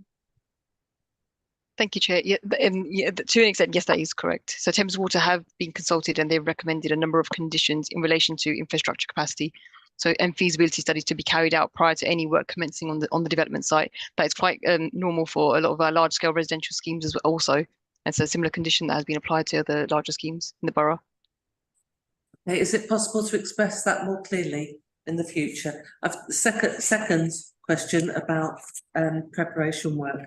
[SPEAKER 19] Thank you, Chair. Yeah, to an extent, yes, that is correct. So Thames Water have been consulted and they've recommended a number of conditions in relation to infrastructure capacity. So, and feasibility studies to be carried out prior to any work commencing on the development site. That is quite normal for a lot of our large scale residential schemes as well also. And so a similar condition that has been applied to other larger schemes in the borough.
[SPEAKER 2] Okay, is it possible to express that more clearly in the future? Second question about preparation work.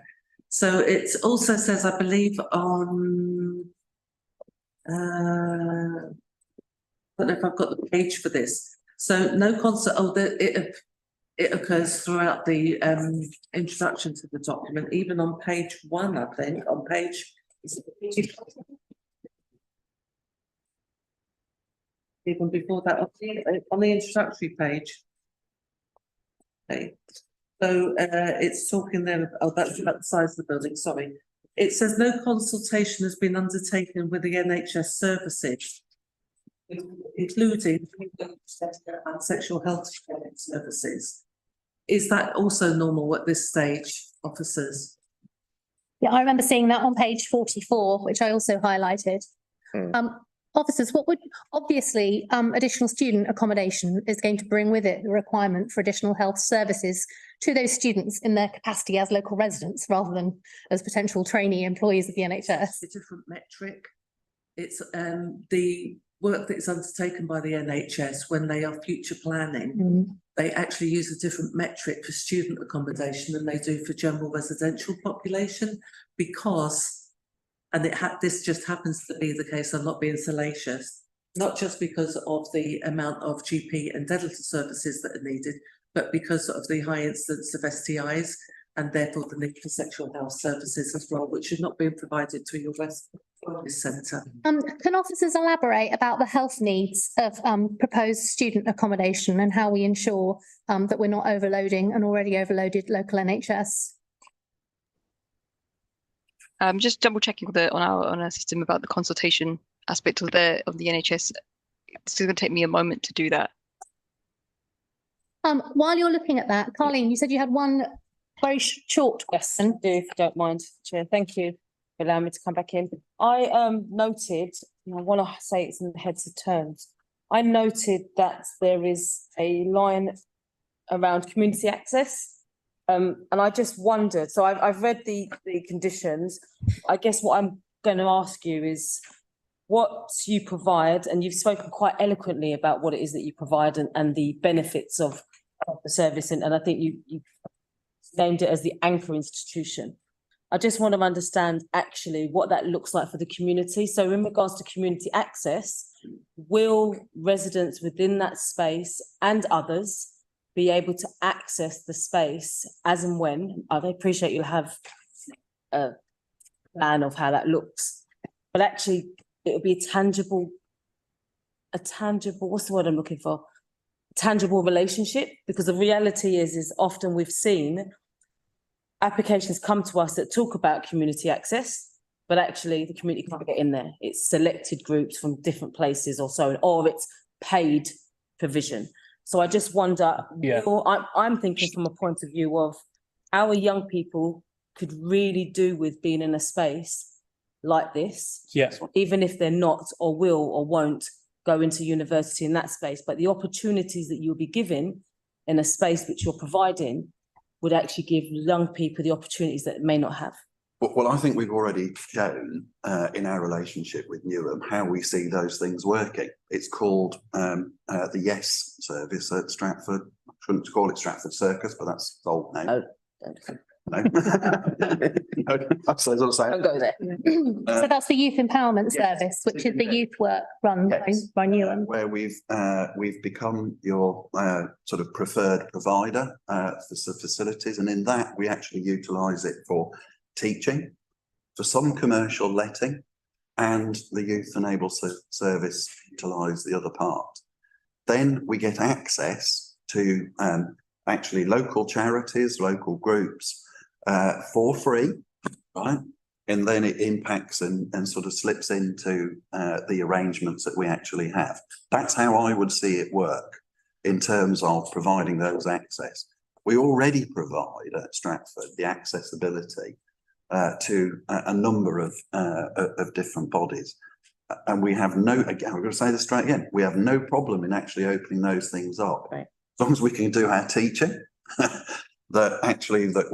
[SPEAKER 2] So it also says, I believe on, I don't know if I've got the page for this. So no concert, it occurs throughout the introduction to the document, even on page 1, I think, on page, even before that, on the introductory page. Okay, so it's talking there, oh, that's about the size of the building, sorry. It says no consultation has been undertaken with the NHS services, including and sexual health services. Is that also normal at this stage, officers?
[SPEAKER 1] Yeah, I remember seeing that on page 44, which I also highlighted. Officers, what would obviously additional student accommodation is going to bring with it the requirement for additional health services to those students in their capacity as local residents rather than as potential trainee employees of the NHS.
[SPEAKER 2] A different metric. It's the work that is undertaken by the NHS when they are future planning. They actually use a different metric for student accommodation than they do for general residential population, because, and this just happens to be the case, I'm not being salacious, not just because of the amount of GP and dental services that are needed, but because of the high incidence of STIs and therefore the need for sexual health services as well, which are not being provided to your West Centre.
[SPEAKER 1] Can officers elaborate about the health needs of proposed student accommodation and how we ensure that we're not overloading an already overloaded local NHS?
[SPEAKER 19] Just double checking on our system about the consultation aspect of the NHS. It's going to take me a moment to do that.
[SPEAKER 1] While you're looking at that, Carleen, you said you had one very short question.
[SPEAKER 3] If you don't mind, Chair. Thank you for allowing me to come back in. I noted, and I want to say it's in the heads of terms. I noted that there is a line around community access. And I just wondered, so I've read the conditions. I guess what I'm going to ask you is what you provide, and you've spoken quite eloquently about what it is that you provide and the benefits of the service. And I think you named it as the anchor institution. I just want to understand actually what that looks like for the community. So in regards to community access, will residents within that space and others be able to access the space as and when? I appreciate you'll have a plan of how that looks, but actually it will be a tangible, what's the word I'm looking for? Tangible relationship, because the reality is often we've seen applications come to us that talk about community access, but actually the community can't get in there. It's selected groups from different places or so, or it's paid provision. So I just wonder, I'm thinking from a point of view of our young people could really do with being in a space like this, even if they're not or will or won't go into university in that space, but the opportunities that you'll be given in a space which you're providing would actually give young people the opportunities that they may not have.
[SPEAKER 9] Well, I think we've already shown in our relationship with Newham how we see those things working. It's called the YES service at Stratford. I shouldn't call it Stratford Circus, but that's the old name. No. So
[SPEAKER 3] Don't go there.
[SPEAKER 1] So that's the Youth Empowerment Service, which is the youth work run by Newham.
[SPEAKER 9] where we've become your sort of preferred provider for facilities, and in that we actually utilise it for teaching, for some commercial letting, and the Youth Enable Service utilise the other part. Then we get access to actually local charities, local groups for free, right? And then it impacts and sort of slips into the arrangements that we actually have. That's how I would see it work in terms of providing those access. We already provide at Stratford the accessibility to a number of different bodies. And we have no, again, I'm going to say this straight again, we have no problem in actually opening those things up.
[SPEAKER 3] Right.
[SPEAKER 9] As long as we can do our teaching, that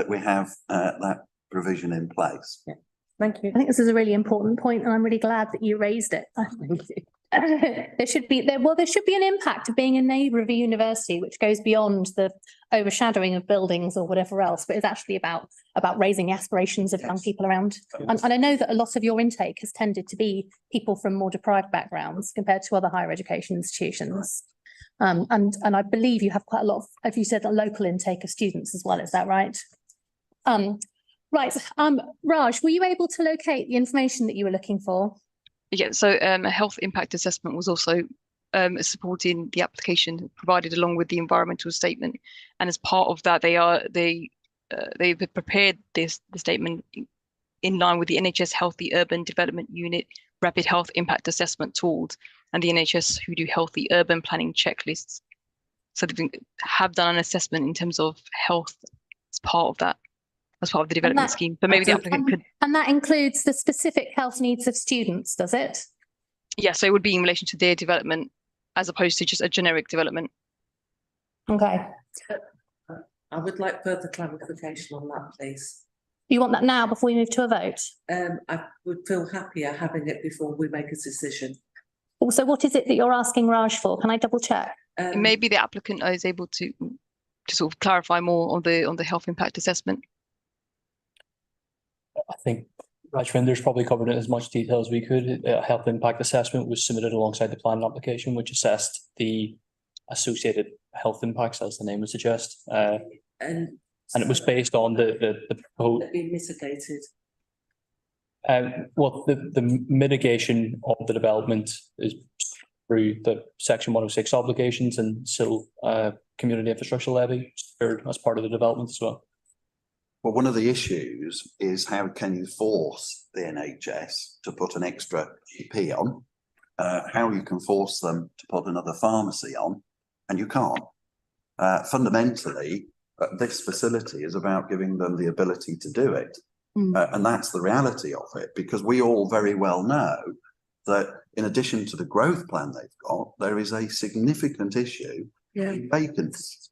[SPEAKER 9] we have that provision in place.
[SPEAKER 3] Yeah. Thank you.
[SPEAKER 1] I think this is a really important point, and I'm really glad that you raised it. There should be an impact of being a neighbour of a university, which goes beyond the overshadowing of buildings or whatever else, but is actually about raising the aspirations of young people around. And I know that a lot of your intake has tended to be people from more deprived backgrounds compared to other higher education institutions. And I believe you have quite a lot of, as you said, a local intake of students as well. Is that right? Right. Raj, were you able to locate the information that you were looking for?
[SPEAKER 19] Yeah, so a health impact assessment was also supporting the application provided along with the environmental statement, and as part of that, they've prepared the statement in line with the NHS Healthy Urban Development Unit Rapid Health Impact Assessment tools and the NHS Who Do Healthy Urban Planning checklists. So they have done an assessment in terms of health as part of that, as part of the development scheme. But maybe the applicant could.
[SPEAKER 1] And that includes the specific health needs of students, does it?
[SPEAKER 19] Yeah, so it would be in relation to their development as opposed to just a generic development.
[SPEAKER 1] Okay.
[SPEAKER 2] I would like further clarification on that, please.
[SPEAKER 1] You want that now before we move to a vote?
[SPEAKER 2] I would feel happier having it before we make a decision.
[SPEAKER 1] Also, what is it that you're asking Raj for? Can I double check?
[SPEAKER 19] Maybe the applicant is able to sort of clarify more on the health impact assessment.
[SPEAKER 11] I think Rajvinder's probably covered it as much detail as we could. A health impact assessment was submitted alongside the planning application, which assessed the associated health impacts, as the name would suggest. And it was based on the proposed.
[SPEAKER 2] Being mitigated.
[SPEAKER 11] Well, the mitigation of the development is through the Section 106 obligations and still community infrastructure levy as part of the development as well.
[SPEAKER 9] Well, one of the issues is how can you force the NHS to put an extra GP on, how you can force them to put another pharmacy on, and you can't. Fundamentally, this facility is about giving them the ability to do it. And that's the reality of it, because we all very well know that in addition to the growth plan they've got, there is a significant issue in vacancies.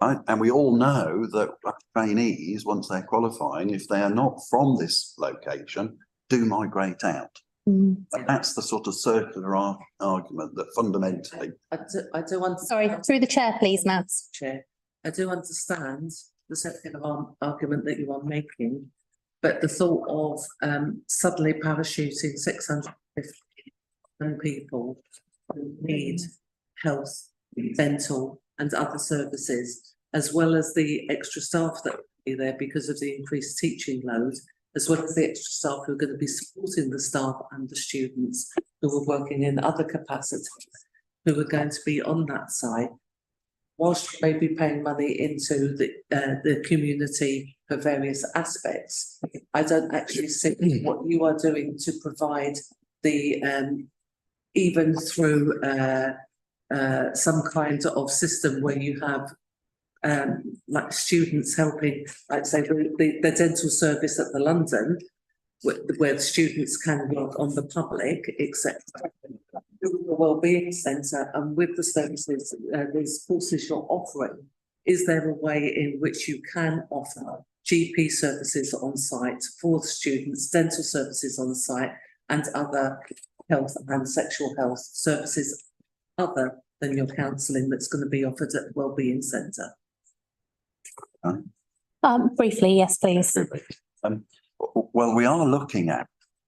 [SPEAKER 9] Right? And we all know that trainees, once they're qualifying, if they are not from this location, do migrate out. And that's the sort of circular argument that fundamentally.
[SPEAKER 2] I do understand.
[SPEAKER 1] Sorry, through the chair, please, Mads.
[SPEAKER 2] Chair, I do understand the circular argument that you are making, but the thought of suddenly parachuting 650 people who need health, dental and other services, as well as the extra staff that will be there because of the increased teaching load, as well as the extra staff who are going to be supporting the staff and the students who are working in other capacities, who are going to be on that site, whilst you may be paying money into the community for various aspects. I don't actually see what you are doing to provide the even through some kind of system where you have like students helping, like say the dental service at the London, where the students can work on the public, etc. The wellbeing centre and with the services, these courses you're offering, is there a way in which you can offer GP services on site for the students, dental services on site, and other health and sexual health services other than your counselling that's going to be offered at the wellbeing centre?
[SPEAKER 1] Briefly, yes, please.
[SPEAKER 9] Well, we are looking at,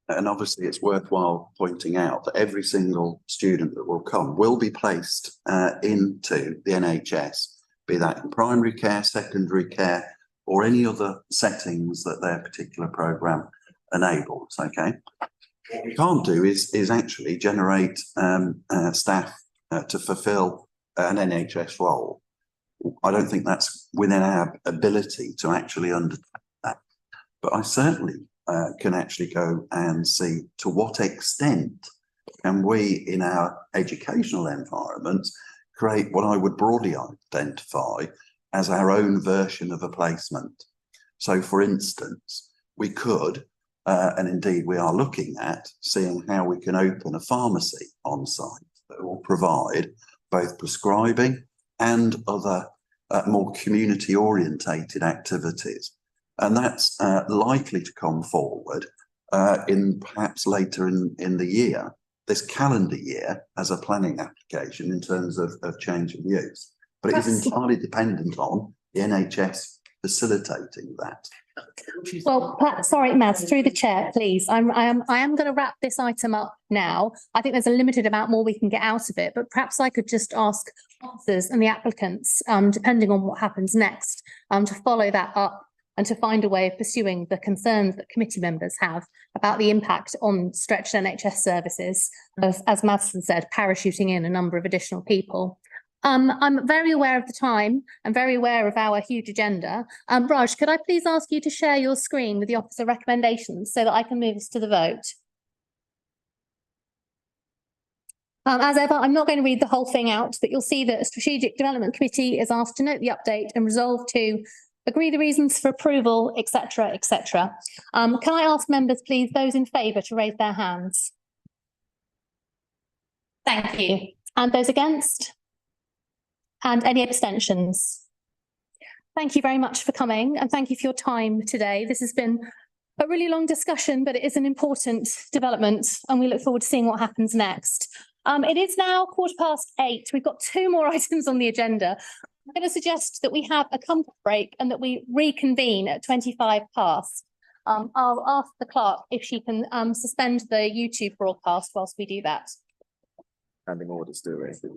[SPEAKER 9] and obviously it's worthwhile pointing out that every single student that will come will be placed into the NHS, be that in primary care, secondary care, or any other settings that their particular programme enables, okay? What we can't do is actually generate staff to fulfil an NHS role. I don't think that's within our ability to actually undertake that. But I certainly can actually go and see to what extent can we, in our educational environment, create what I would broadly identify as our own version of a placement. So, for instance, we could, and indeed we are looking at, seeing how we can open a pharmacy on site that will provide both prescribing and other more community orientated activities. And that's likely to come forward in perhaps later in the year, this calendar year, as a planning application in terms of change of use. But it is entirely dependent on the NHS facilitating that.
[SPEAKER 1] Well, sorry, Mads, through the chair, please. I am going to wrap this item up now. I think there's a limited amount more we can get out of it, but perhaps I could just ask officers and the applicants, depending on what happens next, to follow that up and to find a way of pursuing the concerns that committee members have about the impact on stretched NHS services, as Mads said, parachuting in a number of additional people. I'm very aware of the time. I'm very aware of our huge agenda. Raj, could I please ask you to share your screen with the officer recommendations so that I can move us to the vote? As ever, I'm not going to read the whole thing out, but you'll see that a Strategic Development Committee is asked to note the update and resolve to agree the reasons for approval, etc., etc. Can I ask members, please, those in favour to raise their hands? Thank you. And those against? And any abstentions? Thank you very much for coming and thank you for your time today. This has been a really long discussion, but it is an important development and we look forward to seeing what happens next. It is now 8:15. We've got 2 more items on the agenda. I'm going to suggest that we have a comfort break and that we reconvene at 25 past. I'll ask the clerk if she can suspend the YouTube broadcast whilst we do that.
[SPEAKER 4] Standing orders, do we?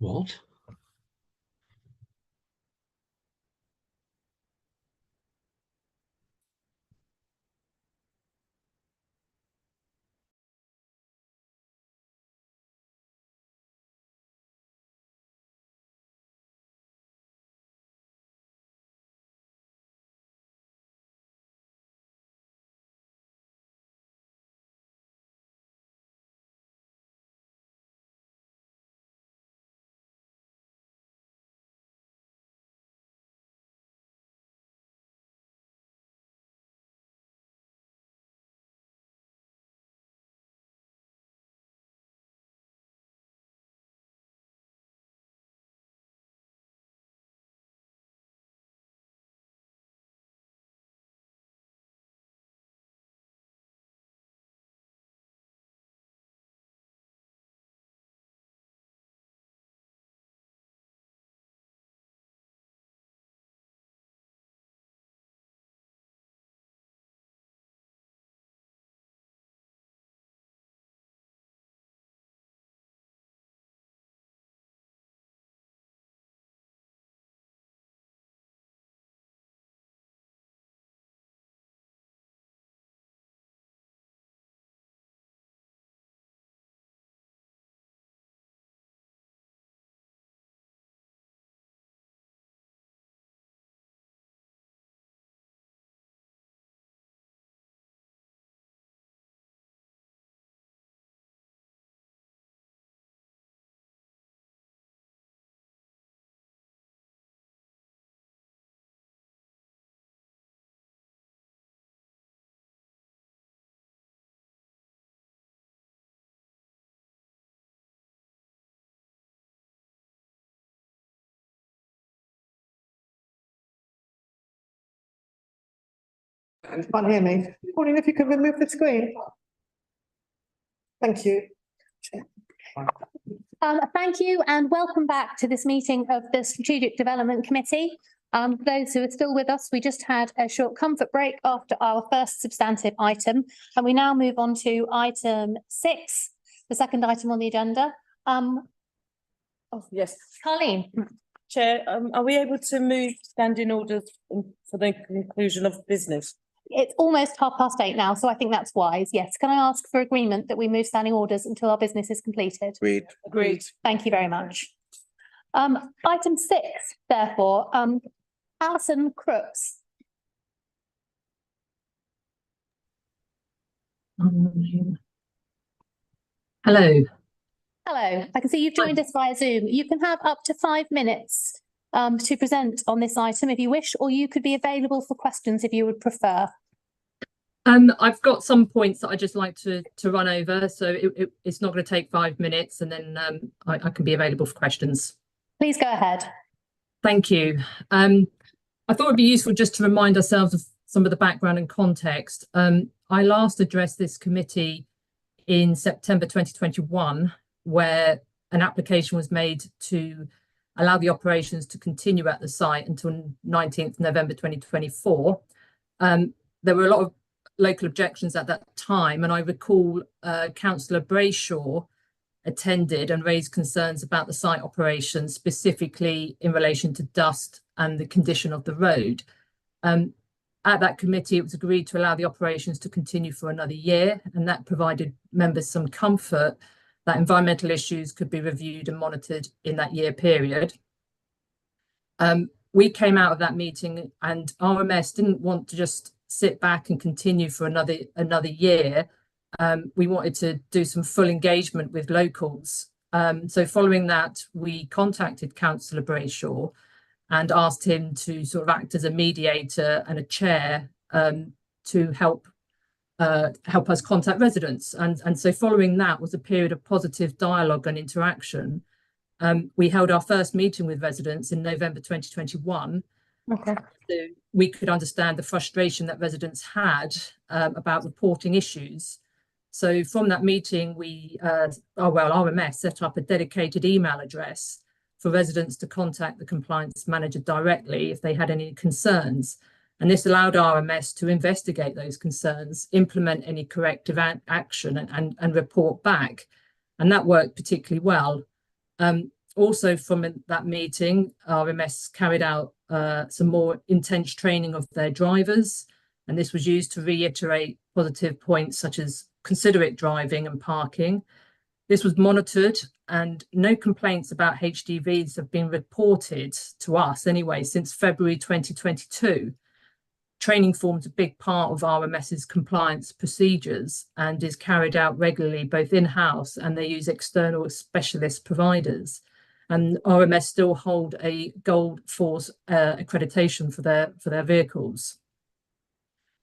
[SPEAKER 13] What?
[SPEAKER 22] You can't hear me. Pauline, if you could remove the screen. Thank you.
[SPEAKER 1] Thank you and welcome back to this meeting of the Strategic Development Committee. Those who are still with us, we just had a short comfort break after our first substantive item, and we now move on to item 6, the second item on the agenda.
[SPEAKER 3] Oh, yes.
[SPEAKER 1] Colleen.
[SPEAKER 3] Chair, are we able to move standing orders for the conclusion of business?
[SPEAKER 1] It's almost 8:30 now, so I think that's wise. Yes. Can I ask for agreement that we move standing orders until our business is completed?
[SPEAKER 4] Agreed.
[SPEAKER 3] Agreed.
[SPEAKER 1] Thank you very much. Item 6, therefore, Alison Crooks.
[SPEAKER 23] Hello.
[SPEAKER 1] Hello. I can see you've joined us via Zoom. You can have up to 5 minutes to present on this item if you wish, or you could be available for questions if you would prefer.
[SPEAKER 23] I've got some points that I'd just like to run over, so it's not going to take 5 minutes, and then I can be available for questions.
[SPEAKER 1] Please go ahead.
[SPEAKER 23] Thank you. I thought it'd be useful just to remind ourselves of some of the background and context. I last addressed this committee in September 2021, where an application was made to allow the operations to continue at the site until 19th November 2024. There were a lot of local objections at that time, and I recall Councillor Brayshaw attended and raised concerns about the site operations, specifically in relation to dust and the condition of the road. At that committee, it was agreed to allow the operations to continue for another year, and that provided members some comfort that environmental issues could be reviewed and monitored in that year period. We came out of that meeting, and RMS didn't want to just sit back and continue for another year. We wanted to do some full engagement with locals. So following that, we contacted Councillor Brayshaw and asked him to sort of act as a mediator and a chair to help us contact residents. And so following that was a period of positive dialogue and interaction. We held our first meeting with residents in November 2021.
[SPEAKER 1] Okay.
[SPEAKER 23] So we could understand the frustration that residents had about reporting issues. So from that meeting, RMS set up a dedicated email address for residents to contact the compliance manager directly if they had any concerns. And this allowed RMS to investigate those concerns, implement any corrective action and report back. And that worked particularly well. Also from that meeting, RMS carried out some more intense training of their drivers, and this was used to reiterate positive points such as considerate driving and parking. This was monitored, and no complaints about HDVs have been reported to us anyway since February 2022. Training forms a big part of RMS's compliance procedures and is carried out regularly both in-house, and they use external specialist providers. And RMS still hold a Gold Force accreditation for their vehicles.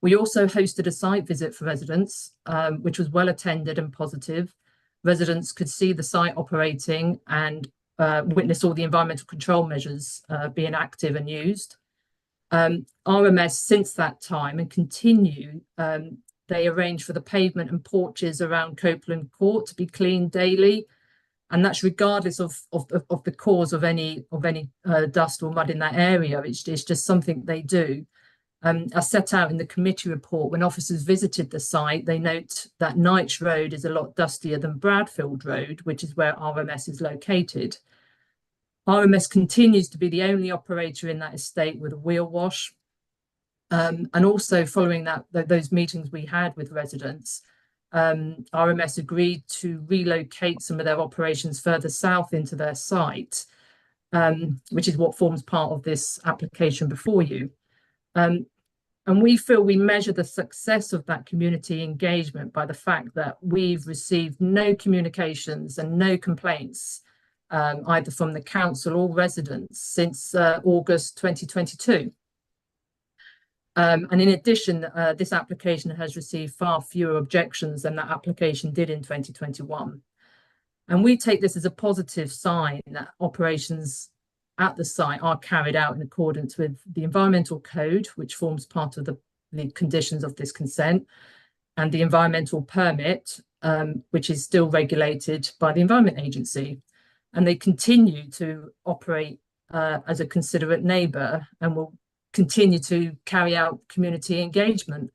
[SPEAKER 23] We also hosted a site visit for residents, which was well attended and positive. Residents could see the site operating and witness all the environmental control measures being active and used. RMS since that time and continue, they arrange for the pavement and porches around Copeland Court to be cleaned daily, and that's regardless of the cause of any dust or mud in that area. It's just something they do. As set out in the committee report, when officers visited the site, they note that Knights Road is a lot dustier than Bradfield Road, which is where RMS is located. RMS continues to be the only operator in that estate with a wheel wash. And also following those meetings we had with residents, RMS agreed to relocate some of their operations further south into their site, which is what forms part of this application before you. And we feel we measure the success of that community engagement by the fact that we've received no communications and no complaints either from the council or residents since August 2022. And in addition, this application has received far fewer objections than that application did in 2021. And we take this as a positive sign that operations at the site are carried out in accordance with the environmental code, which forms part of the conditions of this consent, and the environmental permit, which is still regulated by the Environment Agency. And they continue to operate as a considerate neighbour and will continue to carry out community engagement.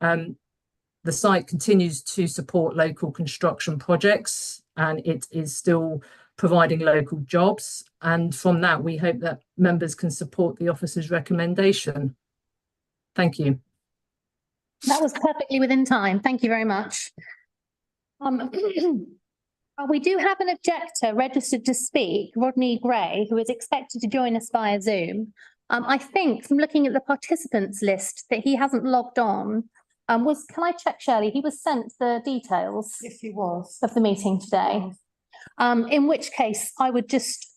[SPEAKER 23] The site continues to support local construction projects, and it is still providing local jobs. And from that, we hope that members can support the officer's recommendation. Thank you.
[SPEAKER 1] That was perfectly within time. Thank you very much. We do have an objector registered to speak, Rodney Gray, who is expected to join us via Zoom. I think from looking at the participants list that he hasn't logged on. Can I check, Shirley? He was sent the details.
[SPEAKER 22] Yes, he was.
[SPEAKER 1] Of the meeting today. In which case I would just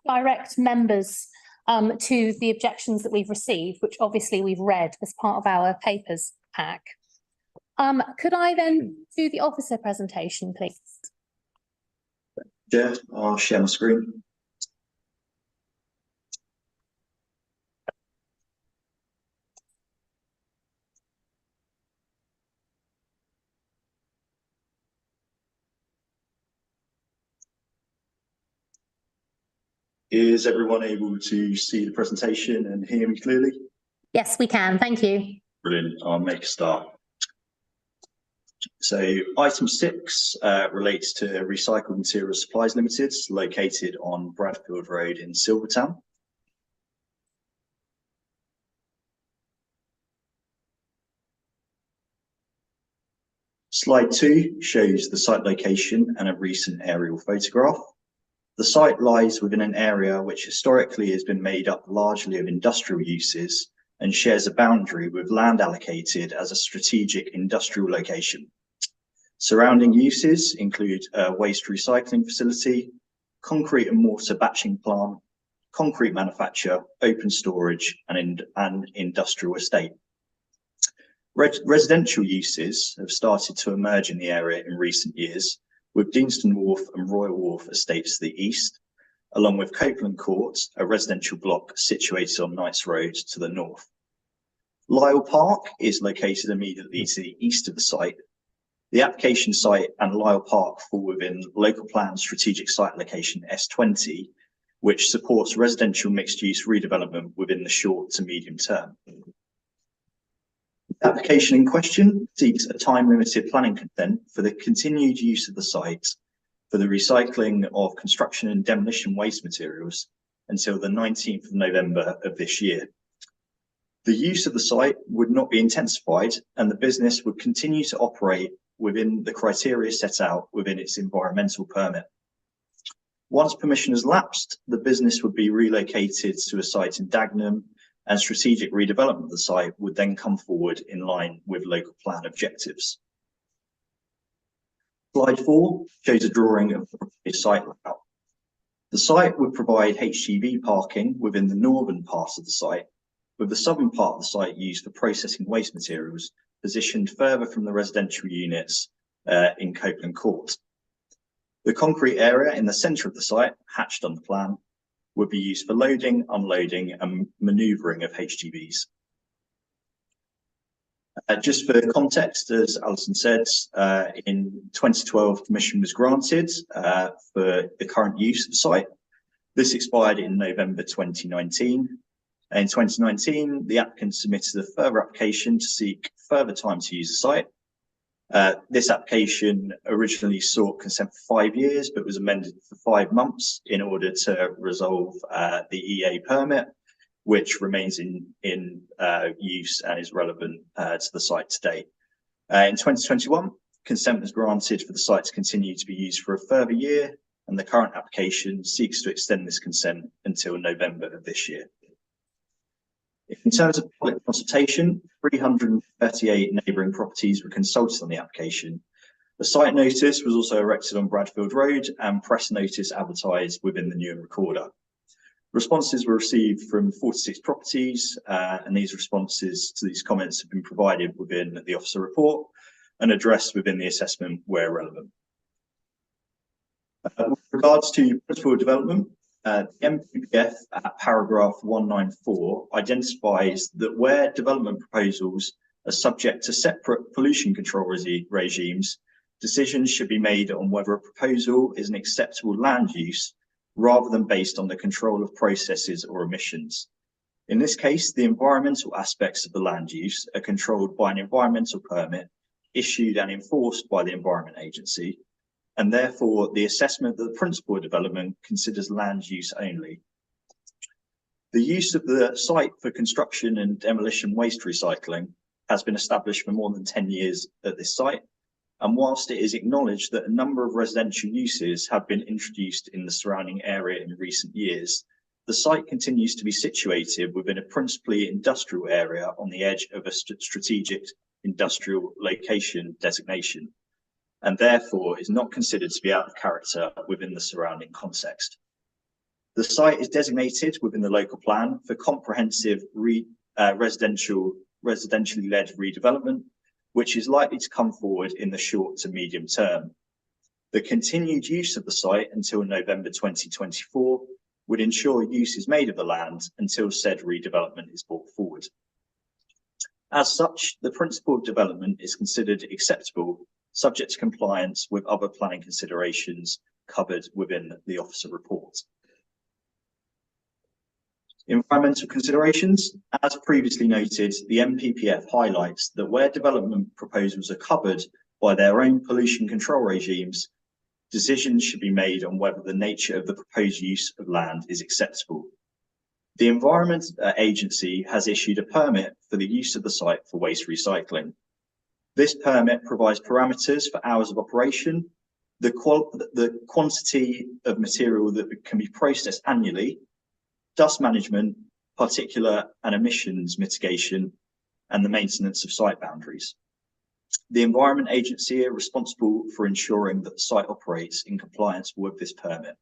[SPEAKER 1] direct members to the objections that we've received, which obviously we've read as part of our papers pack. Could I then do the officer presentation, please?
[SPEAKER 13] Yeah, I'll share my screen. Is everyone able to see the presentation and hear me clearly?
[SPEAKER 1] Yes, we can. Thank you.
[SPEAKER 13] Brilliant. I'll make a start. So item 6 relates to Recycled Materials Supplies Limited, located on Bradfield Road in Silvertown. Slide 2 shows the site location and a recent aerial photograph. The site lies within an area which historically has been made up largely of industrial uses and shares a boundary with land allocated as a strategic industrial location. Surrounding uses include a waste recycling facility, concrete and mortar batching plant, concrete manufacture, open storage, and an industrial estate. Residential uses have started to emerge in the area in recent years, with Deanston Wharf and Royal Wharf estates to the east, along with Copeland Court, a residential block situated on Knights Road to the north. Lyle Park is located immediately to the east of the site. The application site and Lyle Park fall within local plan strategic site location S20, which supports residential mixed-use redevelopment within the short to medium term. The application in question seeks a time-limited planning consent for the continued use of the site for the recycling of construction and demolition waste materials until the 19th of November of this year. The use of the site would not be intensified and the business would continue to operate within the criteria set out within its environmental permit. Once permission has lapsed, the business would be relocated to a site in Dagenham, and strategic redevelopment of the site would then come forward in line with local plan objectives. Slide 4 shows a drawing of the proposed site layout. The site would provide HGV parking within the northern part of the site, with the southern part of the site used for processing waste materials, positioned further from the residential units in Copeland Court. The concrete area in the centre of the site, hatched on the plan, would be used for loading, unloading and manoeuvring of HGVs. Just for context, as Alison said, in 2012 permission was granted for the current use of the site. This expired in November 2019. In 2019, the applicant submitted a further application to seek further time to use the site. This application originally sought consent for 5 years, but was amended for 5 months in order to resolve the EA permit, which remains in use and is relevant to the site today. In 2021, consent was granted for the site to continue to be used for a further year, and the current application seeks to extend this consent until November of this year. In terms of public consultation, 338 neighbouring properties were consulted on the application. The site notice was also erected on Bradfield Road and press notice advertised within the Newham Recorder. Responses were received from 46 properties, and these responses to these comments have been provided within the officer report and addressed within the assessment where relevant. With regards to principal development, the MPPF at paragraph 194 identifies that where development proposals are subject to separate pollution control regimes, decisions should be made on whether a proposal is an acceptable land use rather than based on the control of processes or emissions. In this case, the environmental aspects of the land use are controlled by an environmental permit issued and enforced by the Environment Agency, and therefore the assessment of the principal development considers land use only. The use of the site for construction and demolition waste recycling has been established for more than 10 years at this site, and whilst it is acknowledged that a number of residential uses have been introduced in the surrounding area in recent years, the site continues to be situated within a principally industrial area on the edge of a strategic industrial location designation, and therefore is not considered to be out of character within the surrounding context. The site is designated within the local plan for comprehensive residentially led redevelopment, which is likely to come forward in the short to medium term. The continued use of the site until November 2024 would ensure use is made of the land until said redevelopment is brought forward. As such, the principle of development is considered acceptable, subject to compliance with other planning considerations covered within the officer report. Environmental considerations. As previously noted, the MPPF highlights that where development proposals are covered by their own pollution control regimes, decisions should be made on whether the nature of the proposed use of land is acceptable. The Environment Agency has issued a permit for the use of the site for waste recycling. This permit provides parameters for hours of operation, the quantity of material that can be processed annually, dust management, particulate and emissions mitigation, and the maintenance of site boundaries. The Environment Agency are responsible for ensuring that the site operates in compliance with this permit.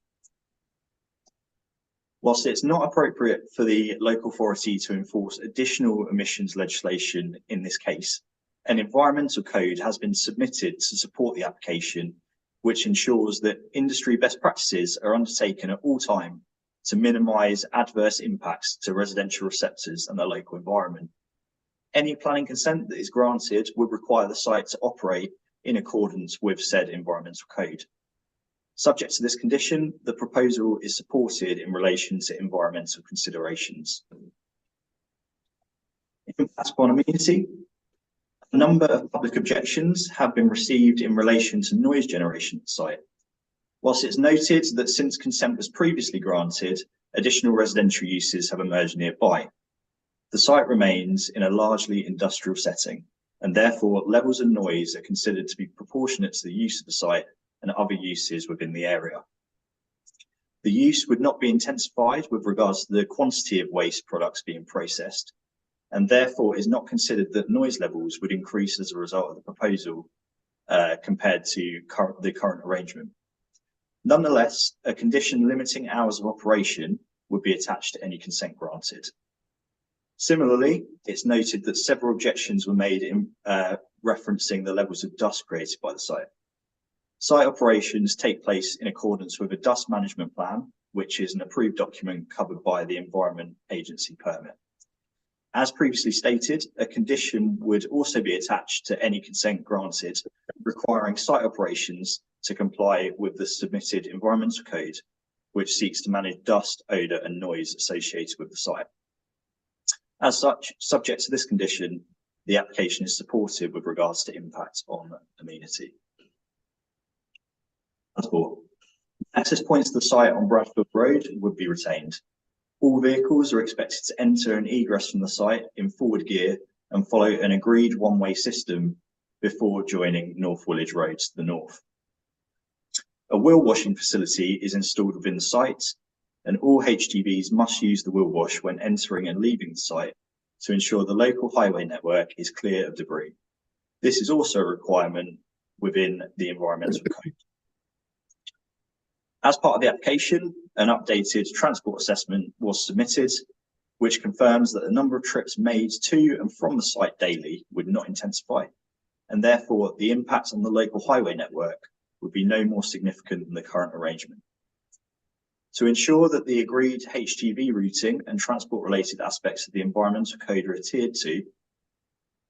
[SPEAKER 13] Whilst it's not appropriate for the local authority to enforce additional emissions legislation in this case, an environmental code has been submitted to support the application, which ensures that industry best practices are undertaken at all time to minimise adverse impacts to residential receptors and the local environment. Any planning consent that is granted would require the site to operate in accordance with said environmental code. Subject to this condition, the proposal is supported in relation to environmental considerations. Impact upon amenity. A number of public objections have been received in relation to noise generation at the site. Whilst it's noted that since consent was previously granted, additional residential uses have emerged nearby. The site remains in a largely industrial setting, and therefore levels of noise are considered to be proportionate to the use of the site and other uses within the area. The use would not be intensified with regards to the quantity of waste products being processed, and therefore is not considered that noise levels would increase as a result of the proposal compared to the current arrangement. Nonetheless, a condition limiting hours of operation would be attached to any consent granted. Similarly, it's noted that several objections were made in referencing the levels of dust created by the site. Site operations take place in accordance with a dust management plan, which is an approved document covered by the Environment Agency permit. As previously stated, a condition would also be attached to any consent granted, requiring site operations to comply with the submitted environmental code, which seeks to manage dust, odour and noise associated with the site. As such, subject to this condition, the application is supported with regards to impact on amenity. Transport. Access points to the site on Bradfield Road would be retained. All vehicles are expected to enter and egress from the site in forward gear and follow an agreed one-way system before joining North Woolwich Road to the north. A wheel washing facility is installed within the site, and all HGVs must use the wheel wash when entering and leaving the site to ensure the local highway network is clear of debris. This is also a requirement within the environmental code. As part of the application, an updated transport assessment was submitted, which confirms that the number of trips made to and from the site daily would not intensify, and therefore the impact on the local highway network would be no more significant than the current arrangement. To ensure that the agreed HGV routing and transport-related aspects of the environmental code are adhered to,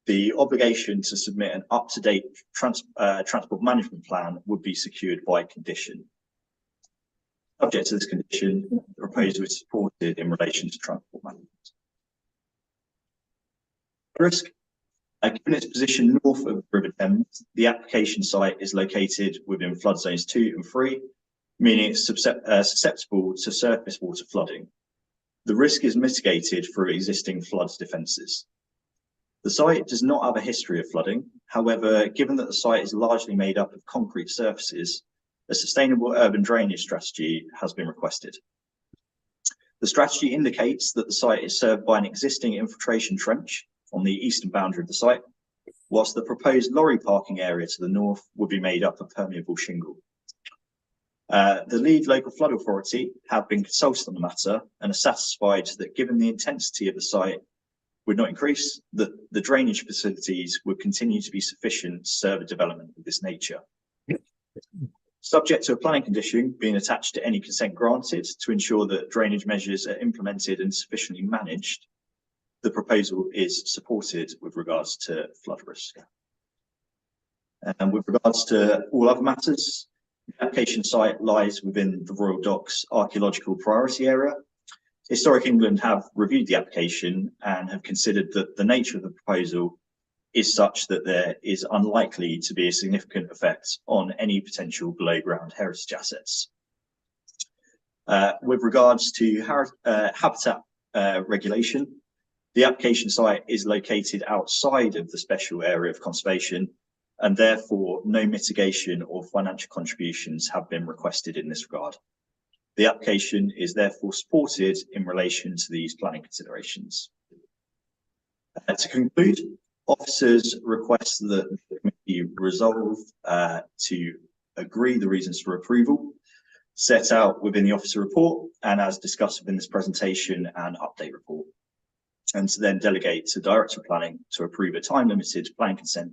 [SPEAKER 13] the obligation to submit an up-to-date transport management plan would be secured by condition. Subject to this condition, the proposal is supported in relation to transport management. Risk. Given its position north of the River Thames, the application site is located within flood zones 2 and 3, meaning it's susceptible to surface water flooding. The risk is mitigated through existing flood defences. The site does not have a history of flooding. However, given that the site is largely made up of concrete surfaces, a sustainable urban drainage strategy has been requested. The strategy indicates that the site is served by an existing infiltration trench on the eastern boundary of the site, whilst the proposed lorry parking area to the north would be made up of permeable shingle. The lead local flood authority have been consulted on the matter and are satisfied that given the intensity of the site would not increase, that the drainage facilities would continue to be sufficient to serve a development of this nature. Subject to a planning condition being attached to any consent granted to ensure that drainage measures are implemented and sufficiently managed, the proposal is supported with regards to flood risk. And with regards to all other matters, the application site lies within the Royal Docks Archaeological Priority Area. Historic England have reviewed the application and have considered that the nature of the proposal is such that there is unlikely to be a significant effect on any potential below ground heritage assets. With regards to habitat regulation, the application site is located outside of the special area of conservation, and therefore no mitigation or financial contributions have been requested in this regard. The application is therefore supported in relation to these planning considerations. To conclude, officers request that the committee resolve to agree the reasons for approval set out within the officer report and as discussed within this presentation and update report, and to then delegate to Director of Planning to approve a time-limited planning consent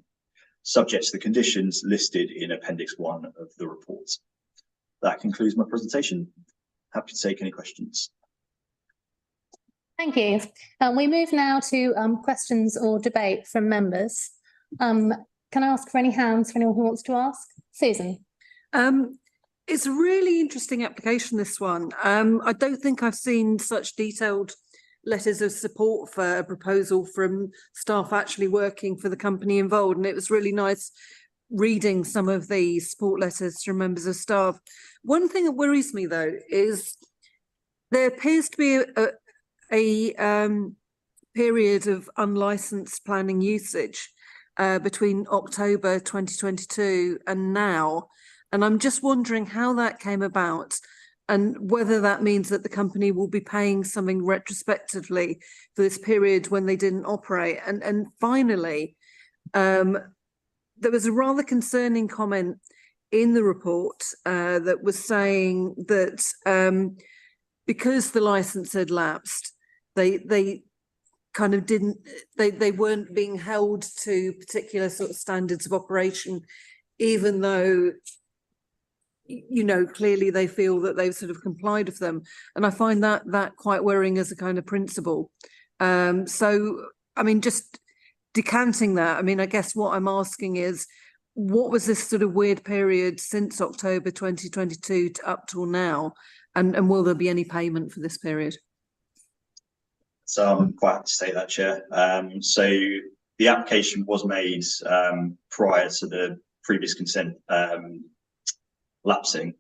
[SPEAKER 13] subject to the conditions listed in Appendix 1 of the report. That concludes my presentation. Happy to take any questions.
[SPEAKER 1] Thank you. We move now to questions or debate from members. Can I ask for any hands for anyone who wants to ask? Susan.
[SPEAKER 21] It's a really interesting application, this one. I don't think I've seen such detailed letters of support for a proposal from staff actually working for the company involved, and it was really nice reading some of the support letters from members of staff. One thing that worries me though is there appears to be a period of unlicensed planning usage between October 2022 and now. And I'm just wondering how that came about and whether that means that the company will be paying something retrospectively for this period when they didn't operate. And finally, there was a rather concerning comment in the report that was saying that because the license had lapsed, they kind of they weren't being held to particular sort of standards of operation, even though, you know, clearly they feel that they've sort of complied with them. And I find that quite worrying as a kind of principle. So, I mean, just decanting that, I mean, I guess what I'm asking is, what was this sort of weird period since October 2022 to up till now? And will there be any payment for this period?
[SPEAKER 13] So I'm quite happy to take that, Chair. So the application was made prior to the previous consent lapsing,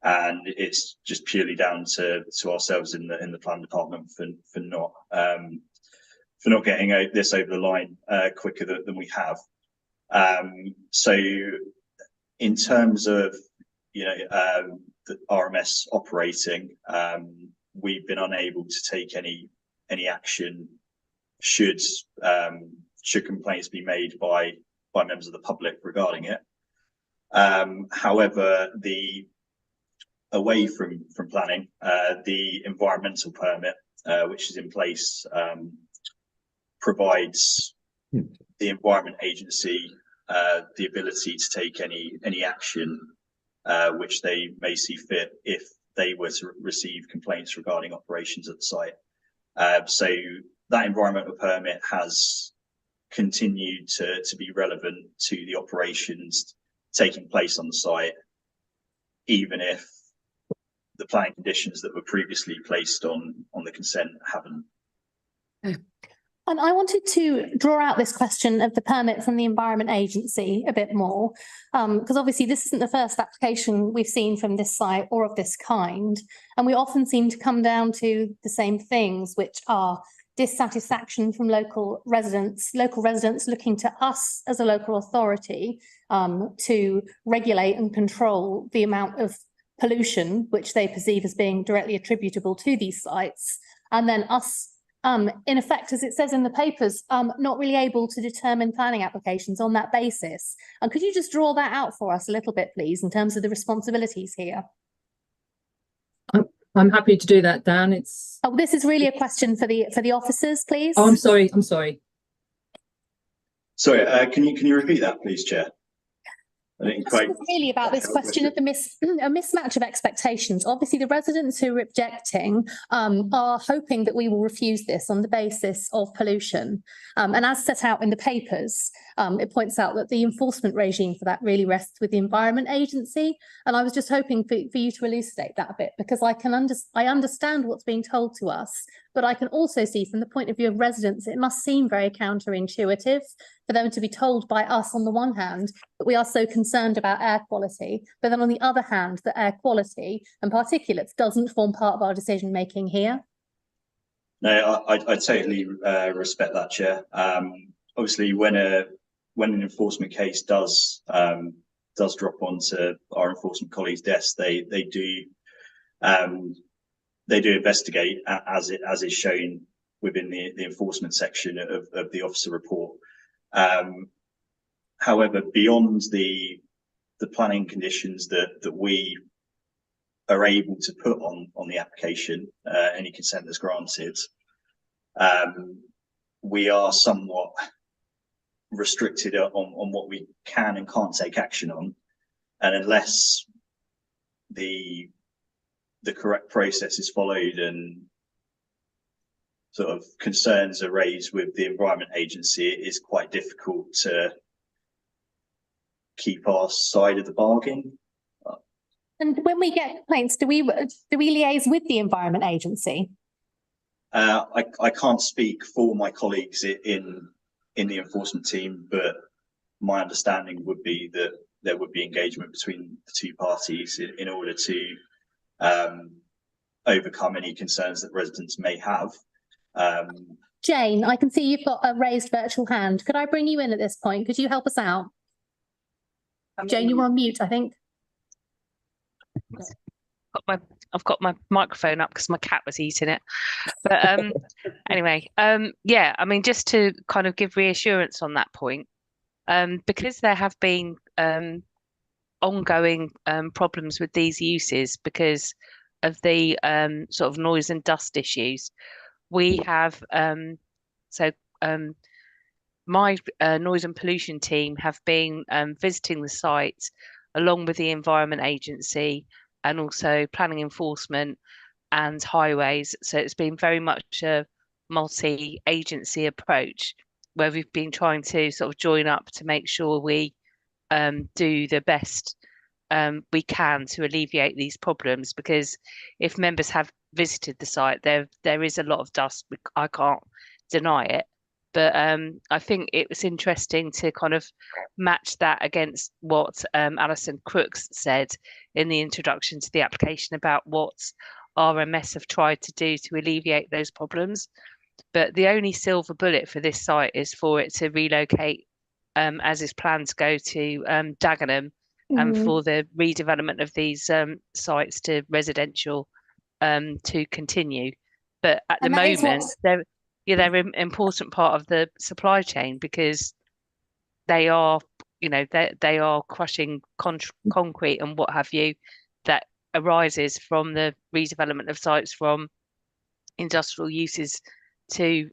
[SPEAKER 13] and it's just purely down to ourselves in the plan department for not getting this over the line quicker than we have. So in terms of, you know, the RMS operating, we've been unable to take any action should complaints be made by members of the public regarding it. However, away from planning, the environmental permit, which is in place, provides the Environment Agency the ability to take any action which they may see fit if they were to receive complaints regarding operations at the site. So that environmental permit has continued to be relevant to the operations taking place on the site, even if the planning conditions that were previously placed on the consent haven't.
[SPEAKER 1] And I wanted to draw out this question of the permit from the Environment Agency a bit more, because obviously this isn't the first application we've seen from this site or of this kind. And we often seem to come down to the same things, which are dissatisfaction from local residents looking to us as a local authority to regulate and control the amount of pollution which they perceive as being directly attributable to these sites. And then us, in effect, as it says in the papers, not really able to determine planning applications on that basis. And could you just draw that out for us a little bit, please, in terms of the responsibilities here?
[SPEAKER 23] I'm happy to do that, Dan.
[SPEAKER 1] Oh, this is really a question for the officers, please.
[SPEAKER 23] Oh, I'm sorry. Sorry,
[SPEAKER 13] can you repeat that, please, Chair? I didn't quite.
[SPEAKER 1] It's really about this question of a mismatch of expectations. Obviously, the residents who are objecting are hoping that we will refuse this on the basis of pollution. And as set out in the papers, it points out that the enforcement regime for that really rests with the Environment Agency. And I was just hoping for you to elucidate that a bit, because I understand what's being told to us, but I can also see from the point of view of residents, it must seem very counterintuitive for them to be told by us on the one hand that we are so concerned about air quality, but then on the other hand, that air quality and particulates doesn't form part of our decision making here.
[SPEAKER 13] No, I totally respect that, Chair. Obviously, when an enforcement case does drop onto our enforcement colleagues' desks, they do investigate as is shown within the enforcement section of the officer report. However, beyond the planning conditions that we are able to put on the application, any consent that's granted, we are somewhat restricted on what we can and can't take action on, and unless the correct process is followed and sort of concerns are raised with the Environment Agency, it is quite difficult to keep our side of the bargain.
[SPEAKER 1] And when we get complaints, do we liaise with the Environment Agency?
[SPEAKER 13] I can't speak for my colleagues in the enforcement team, but my understanding would be that there would be engagement between the two parties in order to overcome any concerns that residents may have.
[SPEAKER 1] Jane, I can see you've got a raised virtual hand. Could I bring you in at this point? Could you help us out? Jane, you're on mute, I think.
[SPEAKER 14] I've got my microphone up because my cat was eating it. But anyway, yeah, I mean, just to kind of give reassurance on that point, because there have been ongoing problems with these uses because of the sort of noise and dust issues. We have my noise and pollution team have been visiting the site along with the Environment Agency and also planning enforcement and highways. So it's been very much a multi-agency approach where we've been trying to sort of join up to make sure we do the best we can to alleviate these problems, because if members have visited the site, there is a lot of dust. I can't deny it, but I think it was interesting to kind of match that against what Alison Crooks said in the introduction to the application about what RMS have tried to do to alleviate those problems. But the only silver bullet for this site is for it to relocate, as is planned, to go to Dagenham, and for the redevelopment of these sites to residential to continue. But at the moment, they're an important part of the supply chain because they are, they are crushing concrete and what have you that arises from the redevelopment of sites from industrial uses to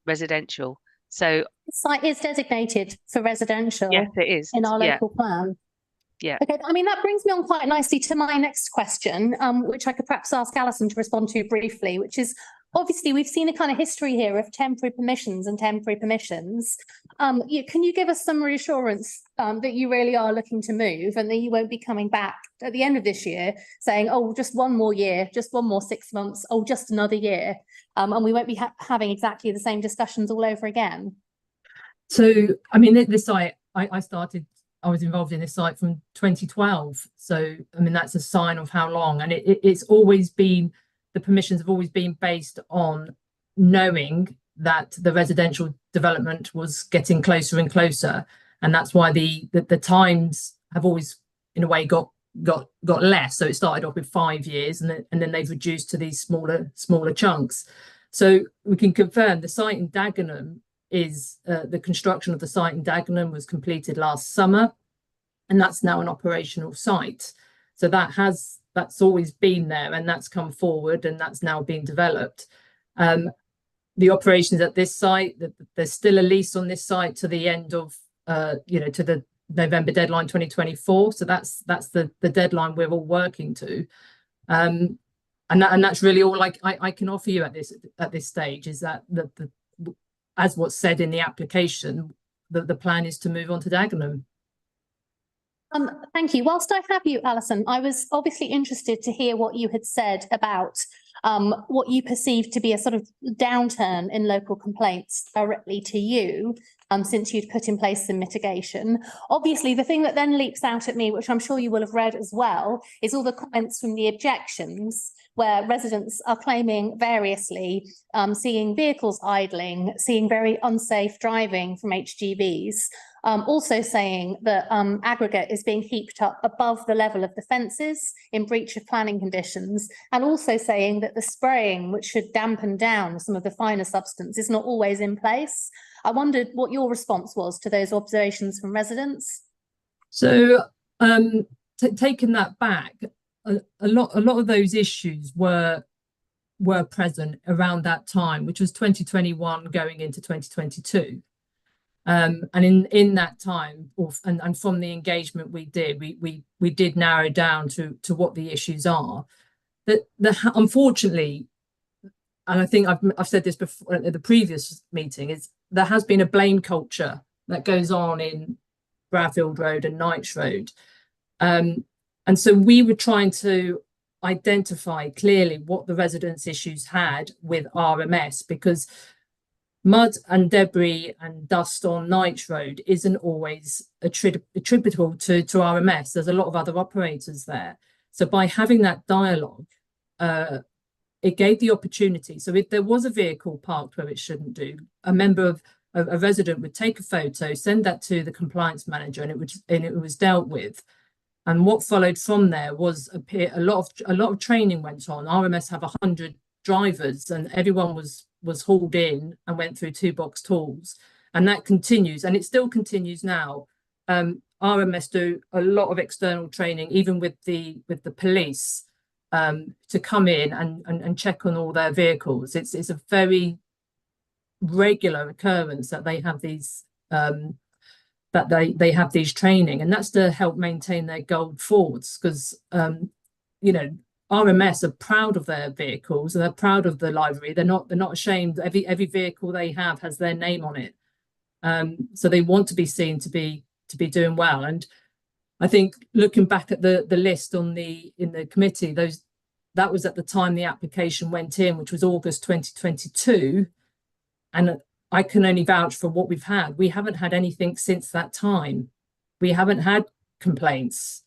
[SPEAKER 14] residential. So
[SPEAKER 1] the site is designated for residential.
[SPEAKER 14] Yes, it is.
[SPEAKER 1] In our local plan.
[SPEAKER 14] Yeah.
[SPEAKER 1] Okay, I mean, that brings me on quite nicely to my next question, which I could perhaps ask Alison to respond to briefly, which is, obviously, we've seen a kind of history here of temporary permissions and temporary permissions. Can you give us some reassurance that you really are looking to move and that you won't be coming back at the end of this year saying, oh, just one more year, just one more 6 months, oh, just another year, and we won't be having exactly the same discussions all over again?
[SPEAKER 23] So, I mean, this site, I was involved in this site from 2012. So, I mean, that's a sign of how long. And it's always been, the permissions have always been based on knowing that the residential development was getting closer and closer. And that's why the times have always, in a way, got less. So it started off with 5 years and then they've reduced to these smaller chunks. So we can confirm the site in Dagenham is the construction of the site in Dagenham was completed last summer, and that's now an operational site. So that's always been there, and that's come forward, and that's now being developed. The operations at this site, there's still a lease on this site to the end of to the November deadline 2024. So that's the deadline we're all working to. And that's really all I can offer you at this stage, is that as what's said in the application, the plan is to move on to Dagenham.
[SPEAKER 1] Thank you. Whilst I have you, Alison, I was obviously interested to hear what you had said about what you perceived to be a sort of downturn in local complaints directly to you, since you'd put in place some mitigation. Obviously, the thing that then leaps out at me, which I'm sure you will have read as well, is all the comments from the objections, where residents are claiming variously, seeing vehicles idling, seeing very unsafe driving from HGVs, also saying that aggregate is being heaped up above the level of the fences in breach of planning conditions, and also saying that the spraying, which should dampen down some of the finer substance, is not always in place. I wondered what your response was to those observations from residents.
[SPEAKER 23] So, taking that back, a lot of those issues were present around that time, which was 2021 going into 2022. And in that time, and from the engagement we did, we did narrow down to what the issues are. Unfortunately, and I think I've said this before at the previous meeting, is there has been a blame culture that goes on in Bradfield Road and Knights Road. And so we were trying to identify clearly what the residents' issues had with RMS, because mud and debris and dust on Knights Road isn't always attributable to RMS. There's a lot of other operators there. So by having that dialogue, it gave the opportunity. So if there was a vehicle parked where it shouldn't do, a resident would take a photo, send that to the compliance manager, and it was dealt with. And what followed from there was a lot of training went on. RMS have 100 drivers, and everyone was hauled in and went through toolbox tools, and that continues, and it still continues now. RMS do a lot of external training, even with the police, to come in and check on all their vehicles. It's a very regular occurrence that they have these these training, and that's to help maintain their gold forwards, because RMS are proud of their vehicles and they're proud of the livery. They're not ashamed. Every vehicle they have has their name on it, so they want to be seen to be doing well. And I think looking back at the list in the committee, that was at the time the application went in, which was August 2022, and I can only vouch for what we've had. We haven't had anything since that time. We haven't had complaints.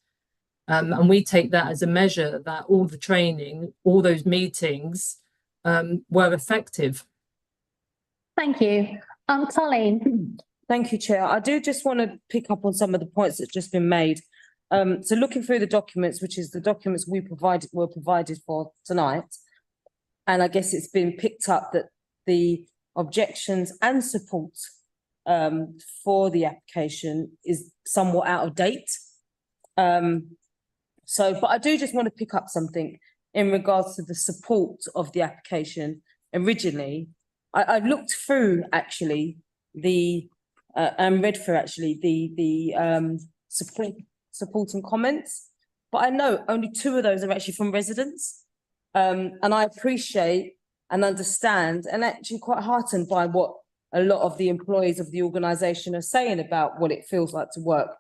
[SPEAKER 23] And we take that as a measure that all the training, all those meetings were effective.
[SPEAKER 1] Thank you. Colleen.
[SPEAKER 3] Thank you, Chair. I do just want to pick up on some of the points that's just been made. So looking through the documents, which is the documents were provided for tonight, and I guess it's been picked up that the objections and support for the application is somewhat out of date. But I do just want to pick up something in regards to the support of the application. Originally, I looked through actually and read through actually the supporting comments, but I know only 2 of those are actually from residents, and I appreciate and understand and actually quite heartened by what a lot of the employees of the organisation are saying about what it feels like to work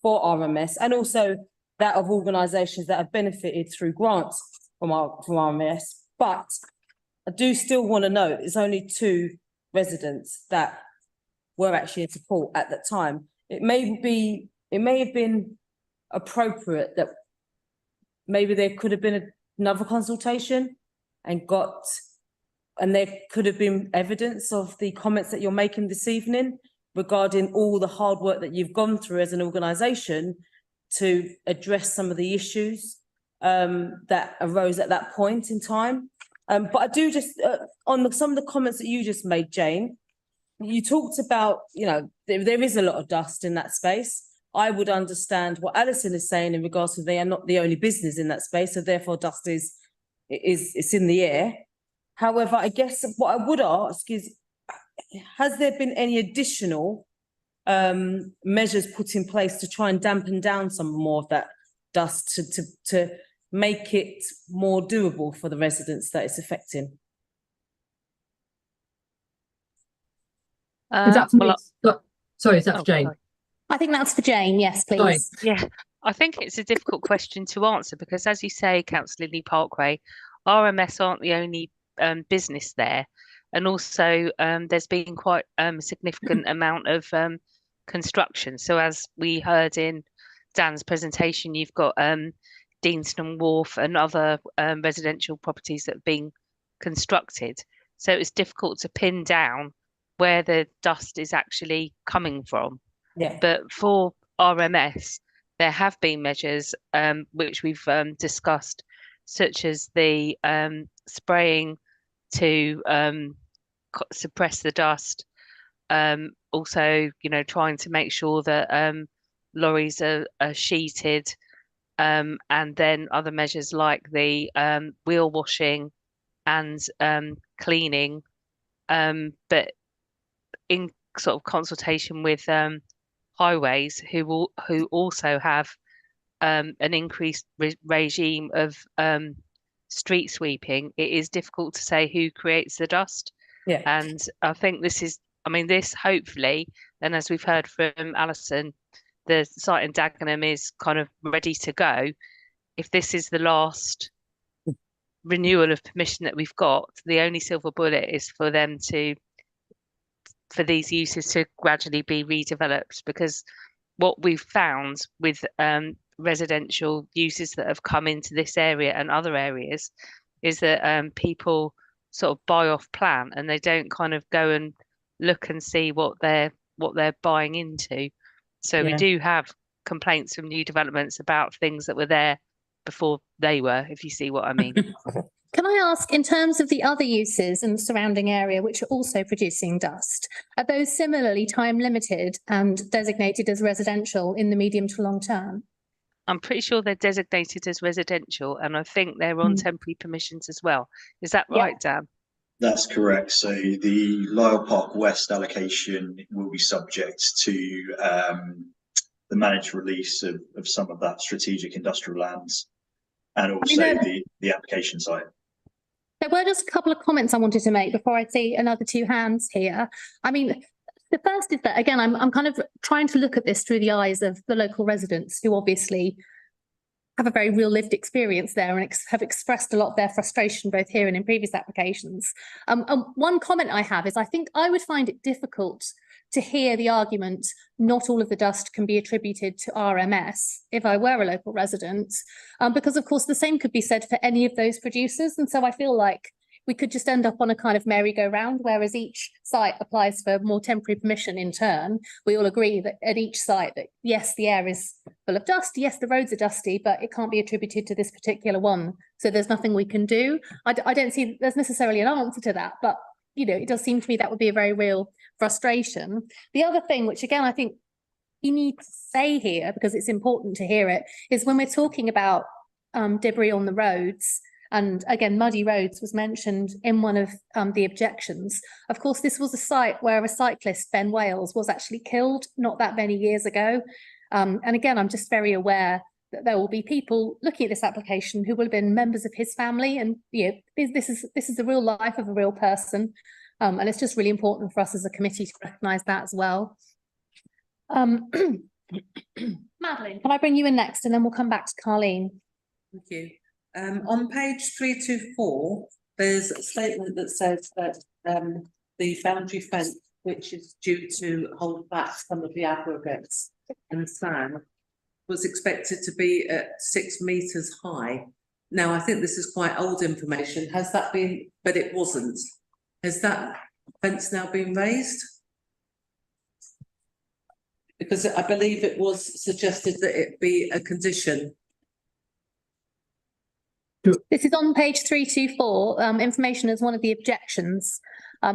[SPEAKER 3] for RMS, and also that of organisations that have benefited through grants from RMS. But I do still want to note it's only 2 residents that were actually in support at that time. It may have been appropriate that maybe there could have been another consultation and there could have been evidence of the comments that you're making this evening regarding all the hard work that you've gone through as an organisation to address some of the issues that arose at that point in time. But I do just, on some of the comments that you just made, Jane, you talked about, there is a lot of dust in that space. I would understand what Alison is saying in regards to they are not the only business in that space, so therefore dust is in the air. However, I guess what I would ask is, has there been any additional measures put in place to try and dampen down some more of that dust to make it more doable for the residents that it's affecting?
[SPEAKER 23] Is that for me? Sorry, is that for Jane?
[SPEAKER 14] Sorry.
[SPEAKER 1] I think that's for Jane. Yes, please.
[SPEAKER 14] Yeah, I think it's a difficult question to answer because, as you say, Councillor Lee Parkway, RMS aren't the only business there, and also there's been quite a significant amount of construction. So as we heard in Dan's presentation, you've got Deanston Wharf and other residential properties that have been constructed. So it's difficult to pin down where the dust is actually coming from.
[SPEAKER 3] Yeah.
[SPEAKER 14] But for RMS, there have been measures which we've discussed, such as the spraying to suppress the dust. Also, trying to make sure that lorries are sheeted, and then other measures like the wheel washing and cleaning, but in sort of consultation with highways, who also have an increased regime of street sweeping. It is difficult to say who creates the dust.
[SPEAKER 3] Yeah.
[SPEAKER 14] And I think this hopefully, and as we've heard from Alison, the site in Dagenham is kind of ready to go. If this is the last renewal of permission that we've got, the only silver bullet is for them to for these uses to gradually be redeveloped, because what we've found with residential uses that have come into this area and other areas is that people sort of buy off plan and they don't kind of go and look and see what they're buying into. So we do have complaints from new developments about things that were there before they were, if you see what I mean.
[SPEAKER 1] Can I ask, in terms of the other uses in the surrounding area which are also producing dust, are those similarly time limited and designated as residential in the medium to long term?
[SPEAKER 14] I'm pretty sure they're designated as residential, and I think they're on temporary permissions as well. Is that right, Dan?
[SPEAKER 13] That's correct. So the Lyle Park West allocation will be subject to the managed release of some of that strategic industrial lands, and also the application site.
[SPEAKER 1] There were just a couple of comments I wanted to make before I see another two hands here. I mean, the first is that, again, I'm kind of trying to look at this through the eyes of the local residents who obviously have a very real lived experience there and have expressed a lot of their frustration both here and in previous applications. And one comment I have is I think I would find it difficult to hear the argument not all of the dust can be attributed to RMS if I were a local resident, because of course the same could be said for any of those producers. And so I feel like we could just end up on a kind of merry-go-round, whereas each site applies for more temporary permission in turn. We all agree that at each site that, yes, the air is full of dust, yes, the roads are dusty, but it can't be attributed to this particular one. So there's nothing we can do. I don't see there's necessarily an answer to that, but you know, it does seem to me that would be a very real frustration. The other thing, which again, I think you need to say here, because it's important to hear it, is when we're talking about debris on the roads, and again, muddy roads was mentioned in one of the objections. Of course, this was a site where a cyclist, Ben Wales, was actually killed not that many years ago. And again, I'm just very aware that there will be people looking at this application who will have been members of his family, and you know, this is the real life of a real person, and it's just really important for us as a committee to recognise that as well. Madeline, can I bring you in next, and then we'll come back to Carleen.
[SPEAKER 2] Thank you. On page 324, there's a statement that says that the boundary fence, which is due to hold back some of the aggregates and sand, was expected to be at 6 meters high. Now, I think this is quite old information. Has that been, but it wasn't. Has that fence now been raised? Because I believe it was suggested that it be a condition.
[SPEAKER 1] This is on page 324. Information as one of the objections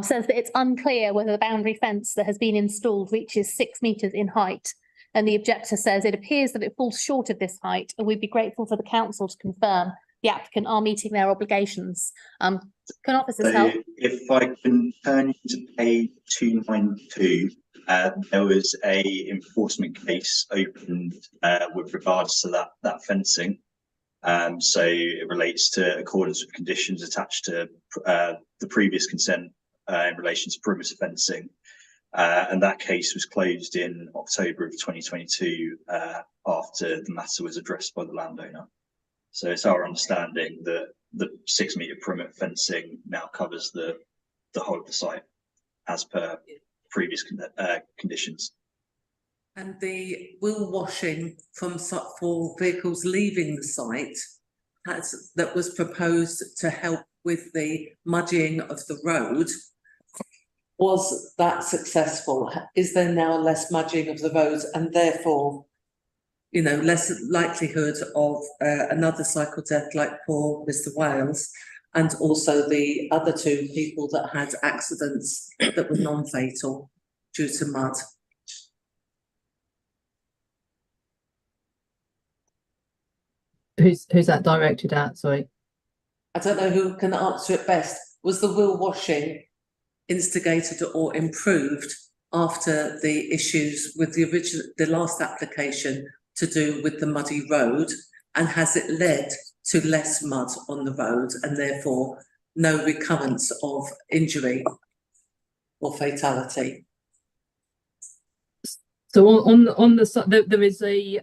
[SPEAKER 1] says that it's unclear whether the boundary fence that has been installed reaches 6 meters in height. And the objector says it appears that it falls short of this height, and we'd be grateful for the council to confirm the applicant are meeting their obligations. Can officers help?
[SPEAKER 13] If I can turn you to page 292, there was a enforcement case opened with regards to that fencing. So it relates to accordance with conditions attached to the previous consent in relation to perimeter fencing. And that case was closed in October of 2022 after the matter was addressed by the landowner. So it's our understanding that the 6 meter perimeter fencing now covers the whole of the site as per previous conditions.
[SPEAKER 2] And the wheel washing for vehicles leaving the site that was proposed to help with the muddying of the road, was that successful? Is there now less muddying of the roads, and therefore, you know, less likelihood of another cycle death like poor Mr. Wales, and also the other 2 people that had accidents that were non-fatal due to mud?
[SPEAKER 23] Who's that directed at? Sorry.
[SPEAKER 2] I don't know who can answer it best. Was the wheel washing instigated or improved after the issues with the last application to do with the muddy road, and has it led to less mud on the road and therefore no recurrence of injury or fatality?
[SPEAKER 23] So on the site, there is a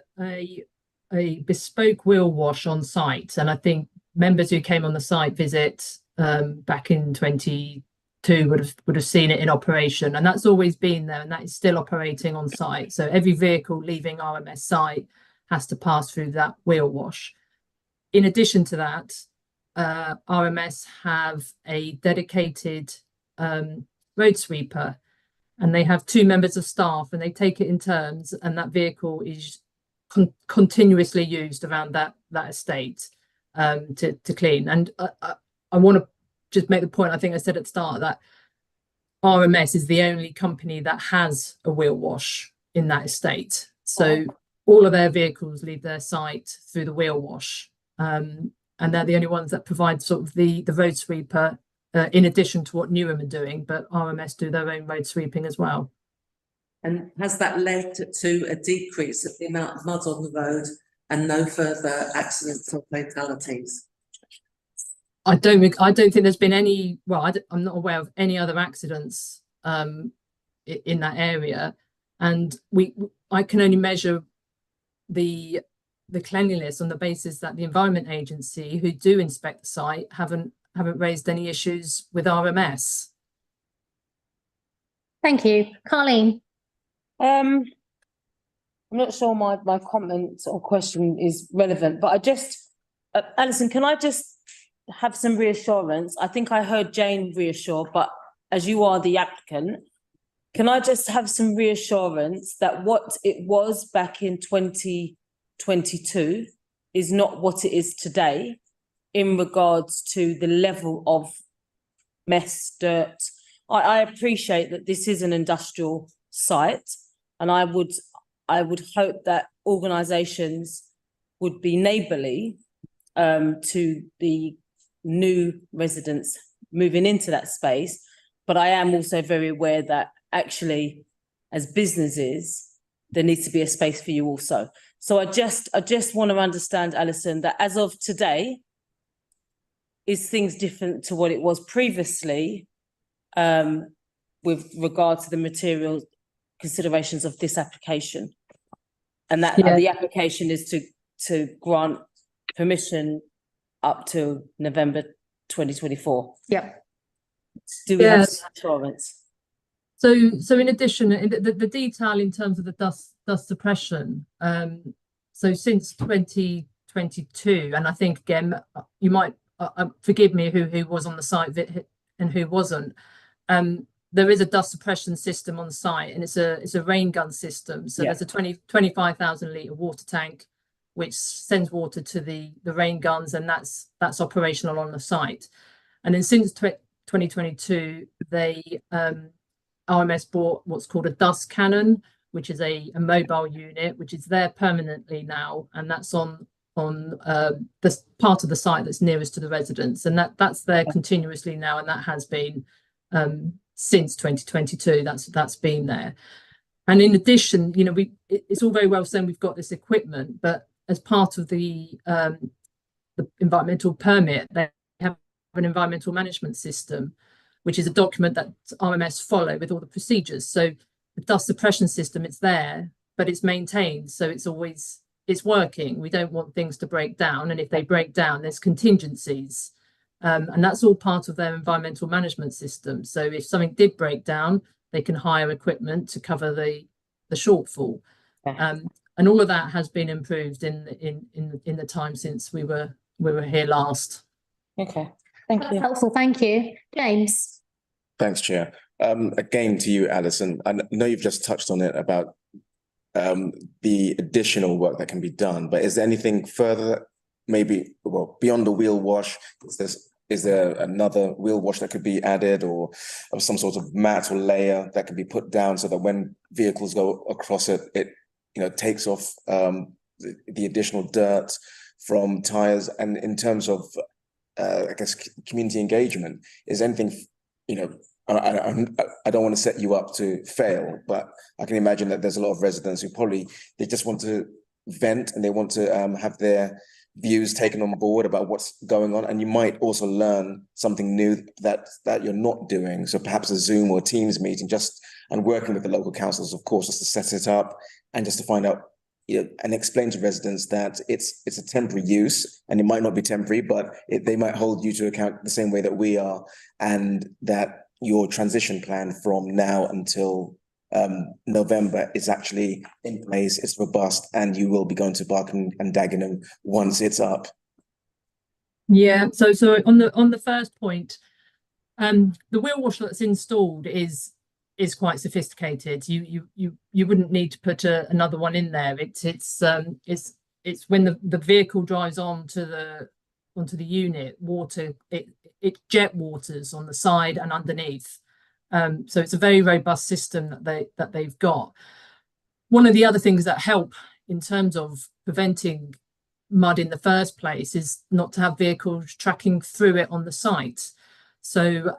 [SPEAKER 23] bespoke wheel wash on site, and I think members who came on the site visit back in 2020 2022 would have seen it in operation, and that's always been there, and that is still operating on site. So every vehicle leaving RMS site has to pass through that wheel wash. In addition to that, RMS have a dedicated road sweeper, and they have 2 members of staff, and they take it in turns, and that vehicle is continuously used around that estate to clean. And I want to just make the point, I think I said at the start, that RMS is the only company that has a wheel wash in that estate. So all of their vehicles leave their site through the wheel wash. And they're the only ones that provide sort of the road sweeper in addition to what Newham are doing, but RMS do their own road sweeping as well.
[SPEAKER 2] And has that led to a decrease of the amount of mud on the road and no further accidents or fatalities?
[SPEAKER 23] I don't think there's been any. Well, I'm not aware of any other accidents in that area, and I can only measure the cleanliness on the basis that the Environment Agency, who do inspect the site, haven't raised any issues with RMS.
[SPEAKER 1] Thank you, Carleen.
[SPEAKER 3] I'm not sure my comment or question is relevant, but I just, Alison, can I just have some reassurance? I think I heard Jane reassure, but as you are the applicant, can I just have some reassurance that what it was back in 2022 is not what it is today in regards to the level of mess, dirt? I appreciate that this is an industrial site, and I would hope that organisations would be neighbourly to the new residents moving into that space. But I am also very aware that actually, as businesses, there needs to be a space for you also. So I just want to understand, Alison, that as of today, is things different to what it was previously with regard to the material considerations of this application? And that the application is to grant permission up to November 2024.
[SPEAKER 1] Yep.
[SPEAKER 3] Do we have assurance?
[SPEAKER 23] So in addition, the detail in terms of the dust suppression, so since 2022, and I think again, you might forgive me who was on the site and who wasn't, there is a dust suppression system on site, and it's a rain gun system. So there's a 25,000 litre water tank which sends water to the rain guns, and that's operational on the site. And then since 2022, they RMS bought what's called a dust cannon, which is a mobile unit, which is there permanently now, and that's on the part of the site that's nearest to the residents, and that's there continuously now, and that has been since 2022. That's been there. And in addition, you know, it's all very well saying we've got this equipment, but as part of the environmental permit, they have an environmental management system, which is a document that RMS follow with all the procedures. So the dust suppression system, it's there, but it's maintained, so it's working. We don't want things to break down, and if they break down, there's contingencies, and that's all part of their environmental management system. So if something did break down, they can hire equipment to cover the shortfall, and all of that has been improved in the time since we were here last.
[SPEAKER 3] Okay, thank you.
[SPEAKER 1] That's helpful. Thank you, James.
[SPEAKER 4] Thanks, Chair. Again to you, Alison. I know you've just touched on it about the additional work that can be done, but is there anything further, maybe beyond the wheel wash? Is there another wheel wash that could be added, or some sort of mat or layer that could be put down so that when vehicles go across it, it takes off the additional dirt from tires? And in terms of I guess community engagement, is anything, I don't want to set you up to fail, but I can imagine that there's a lot of residents who they just want to vent, and they want to have their views taken on board about what's going on, and you might also learn something new that you're not doing. So perhaps a Zoom or Teams meeting, and working with the local councils, of course, just to set it up and just to find out, and explain to residents that it's a temporary use, and it might not be temporary, but they might hold you to account the same way that we are, and that your transition plan from now until November is actually in place, it's robust, and you will be going to Barking and Dagenham once it's up?
[SPEAKER 23] Yeah, so on the first point, the wheel wash that's installed is quite sophisticated. You wouldn't need to put another one in there. It's when the vehicle drives onto the unit, it jet waters on the side and underneath. So it's a very robust system that they've got. One of the other things that help in terms of preventing mud in the first place is not to have vehicles tracking through it on the site. So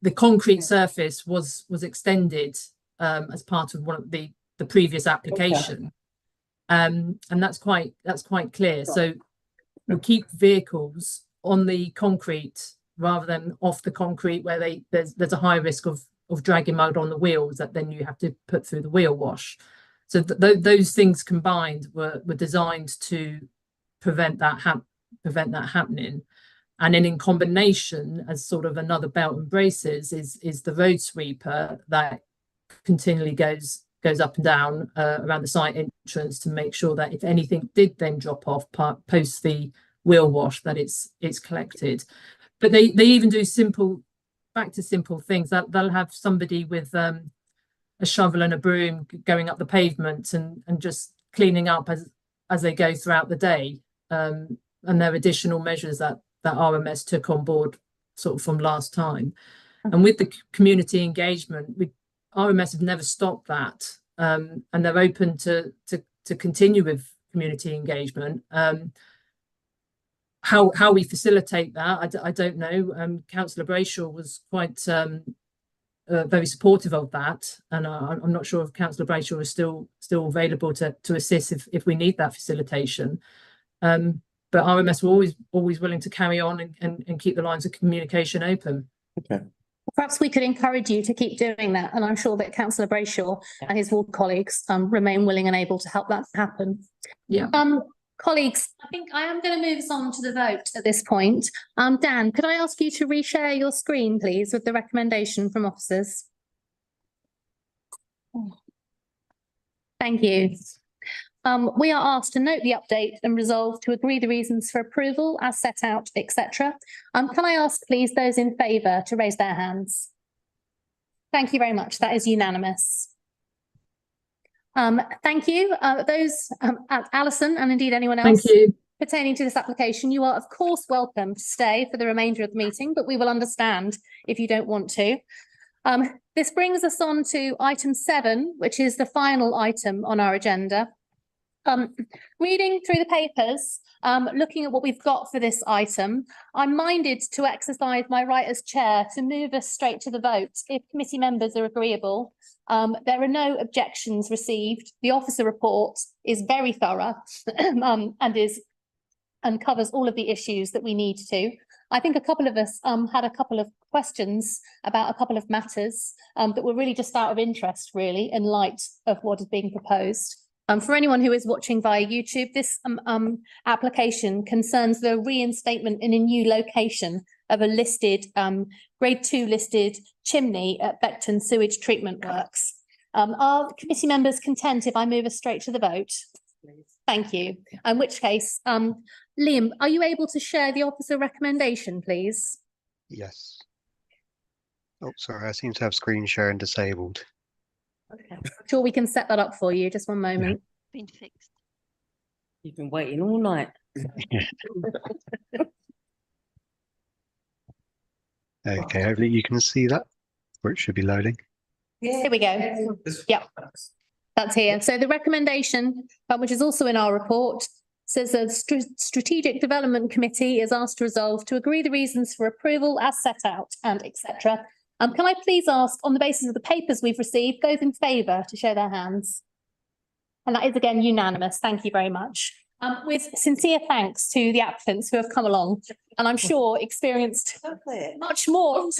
[SPEAKER 23] the concrete surface was extended as part of one of the previous application, and that's quite clear. So we'll keep vehicles on the concrete rather than off the concrete where there's a high risk of dragging mud on the wheels that then you have to put through the wheel wash. So those things combined were designed to prevent that happening. And then in combination, as sort of another belt and braces, is the road sweeper that continually goes up and down around the site entrance to make sure that if anything did then drop off post the wheel wash, that it's collected. But they even do simple things. They'll have somebody with a shovel and a broom going up the pavement and just cleaning up as they go throughout the day. And there are additional measures that RMS took on board sort of from last time. And with the community engagement, RMS have never stopped that, and they're open to continue with community engagement. How we facilitate that, I don't know. Councillor Brayshaw was quite very supportive of that, and I'm not sure if Councillor Brayshaw is still available to assist if we need that facilitation. But RMS were always willing to carry on and keep the lines of communication open.
[SPEAKER 4] Okay.
[SPEAKER 1] Perhaps we could encourage you to keep doing that, and I'm sure that Councillor Brayshaw and his ward colleagues remain willing and able to help that happen.
[SPEAKER 23] Yeah.
[SPEAKER 1] Colleagues, I think I am going to move us on to the vote at this point. Dan, could I ask you to reshare your screen, please, with the recommendation from officers? Thank you. We are asked to note the update and resolve to agree the reasons for approval as set out, etc. Can I ask, please, those in favour to raise their hands? Thank you very much. That is unanimous. Thank you. Those, Alison, and indeed anyone else pertaining to this application, you are of course welcome to stay for the remainder of the meeting, but we will understand if you don't want to. This brings us on to item 7, which is the final item on our agenda. Reading through the papers, looking at what we've got for this item, I'm minded to exercise my right as chair to move us straight to the vote if committee members are agreeable. There are no objections received. The officer report is very thorough and covers all of the issues that we need to. I think a couple of us had a couple of questions about a couple of matters that were really just out of interest, really, in light of what is being proposed. For anyone who is watching via YouTube, this application concerns the reinstatement in a new location of a listed, grade 2 listed chimney at Beckton Sewage Treatment Works. Are committee members content if I move us straight to the vote? Please. Thank you. In which case, Liam, are you able to share the officer recommendation, please?
[SPEAKER 15] Yes. Oh, sorry, I seem to have screen sharing disabled.
[SPEAKER 1] Okay. I'm sure we can set that up for you. Just one moment.
[SPEAKER 3] Been fixed. You've been waiting all night.
[SPEAKER 15] Okay, hopefully you can see that, or it should be loading.
[SPEAKER 1] Here we go. Yep, that's here. So the recommendation, which is also in our report, says the Strategic Development Committee is asked to resolve to agree the reasons for approval as set out and etc. Can I please ask, on the basis of the papers we've received, those in favour to show their hands? And that is again unanimous. Thank you very much. With sincere thanks to the applicants who have come along and I'm sure experienced much more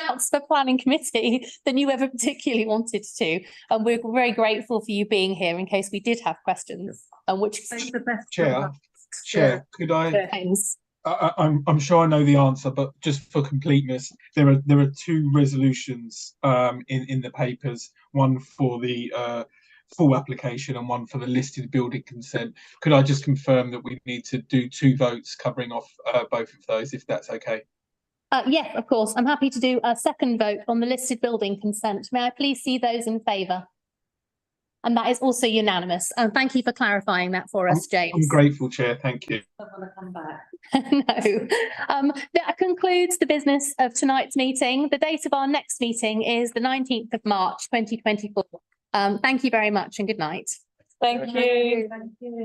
[SPEAKER 1] outs for planning committee than you ever particularly wanted to. And we're very grateful for you being here in case we did have questions. Which is the best.
[SPEAKER 5] Chair, could I I'm sure I know the answer, but just for completeness, there are two resolutions in the papers, one for the full application and one for the listed building consent. Could I just confirm that we need to do two votes covering off both of those, if that's okay?
[SPEAKER 1] Yes, of course. I'm happy to do a second vote on the listed building consent. May I please see those in favour? And that is also unanimous. And thank you for clarifying that for us, James.
[SPEAKER 5] I'm grateful, Chair. Thank you.
[SPEAKER 1] I want to come back. No. That concludes the business of tonight's meeting. The date of our next meeting is the 19th of March, 2024. Thank you very much and good night.
[SPEAKER 3] Thank you.
[SPEAKER 1] Thank you.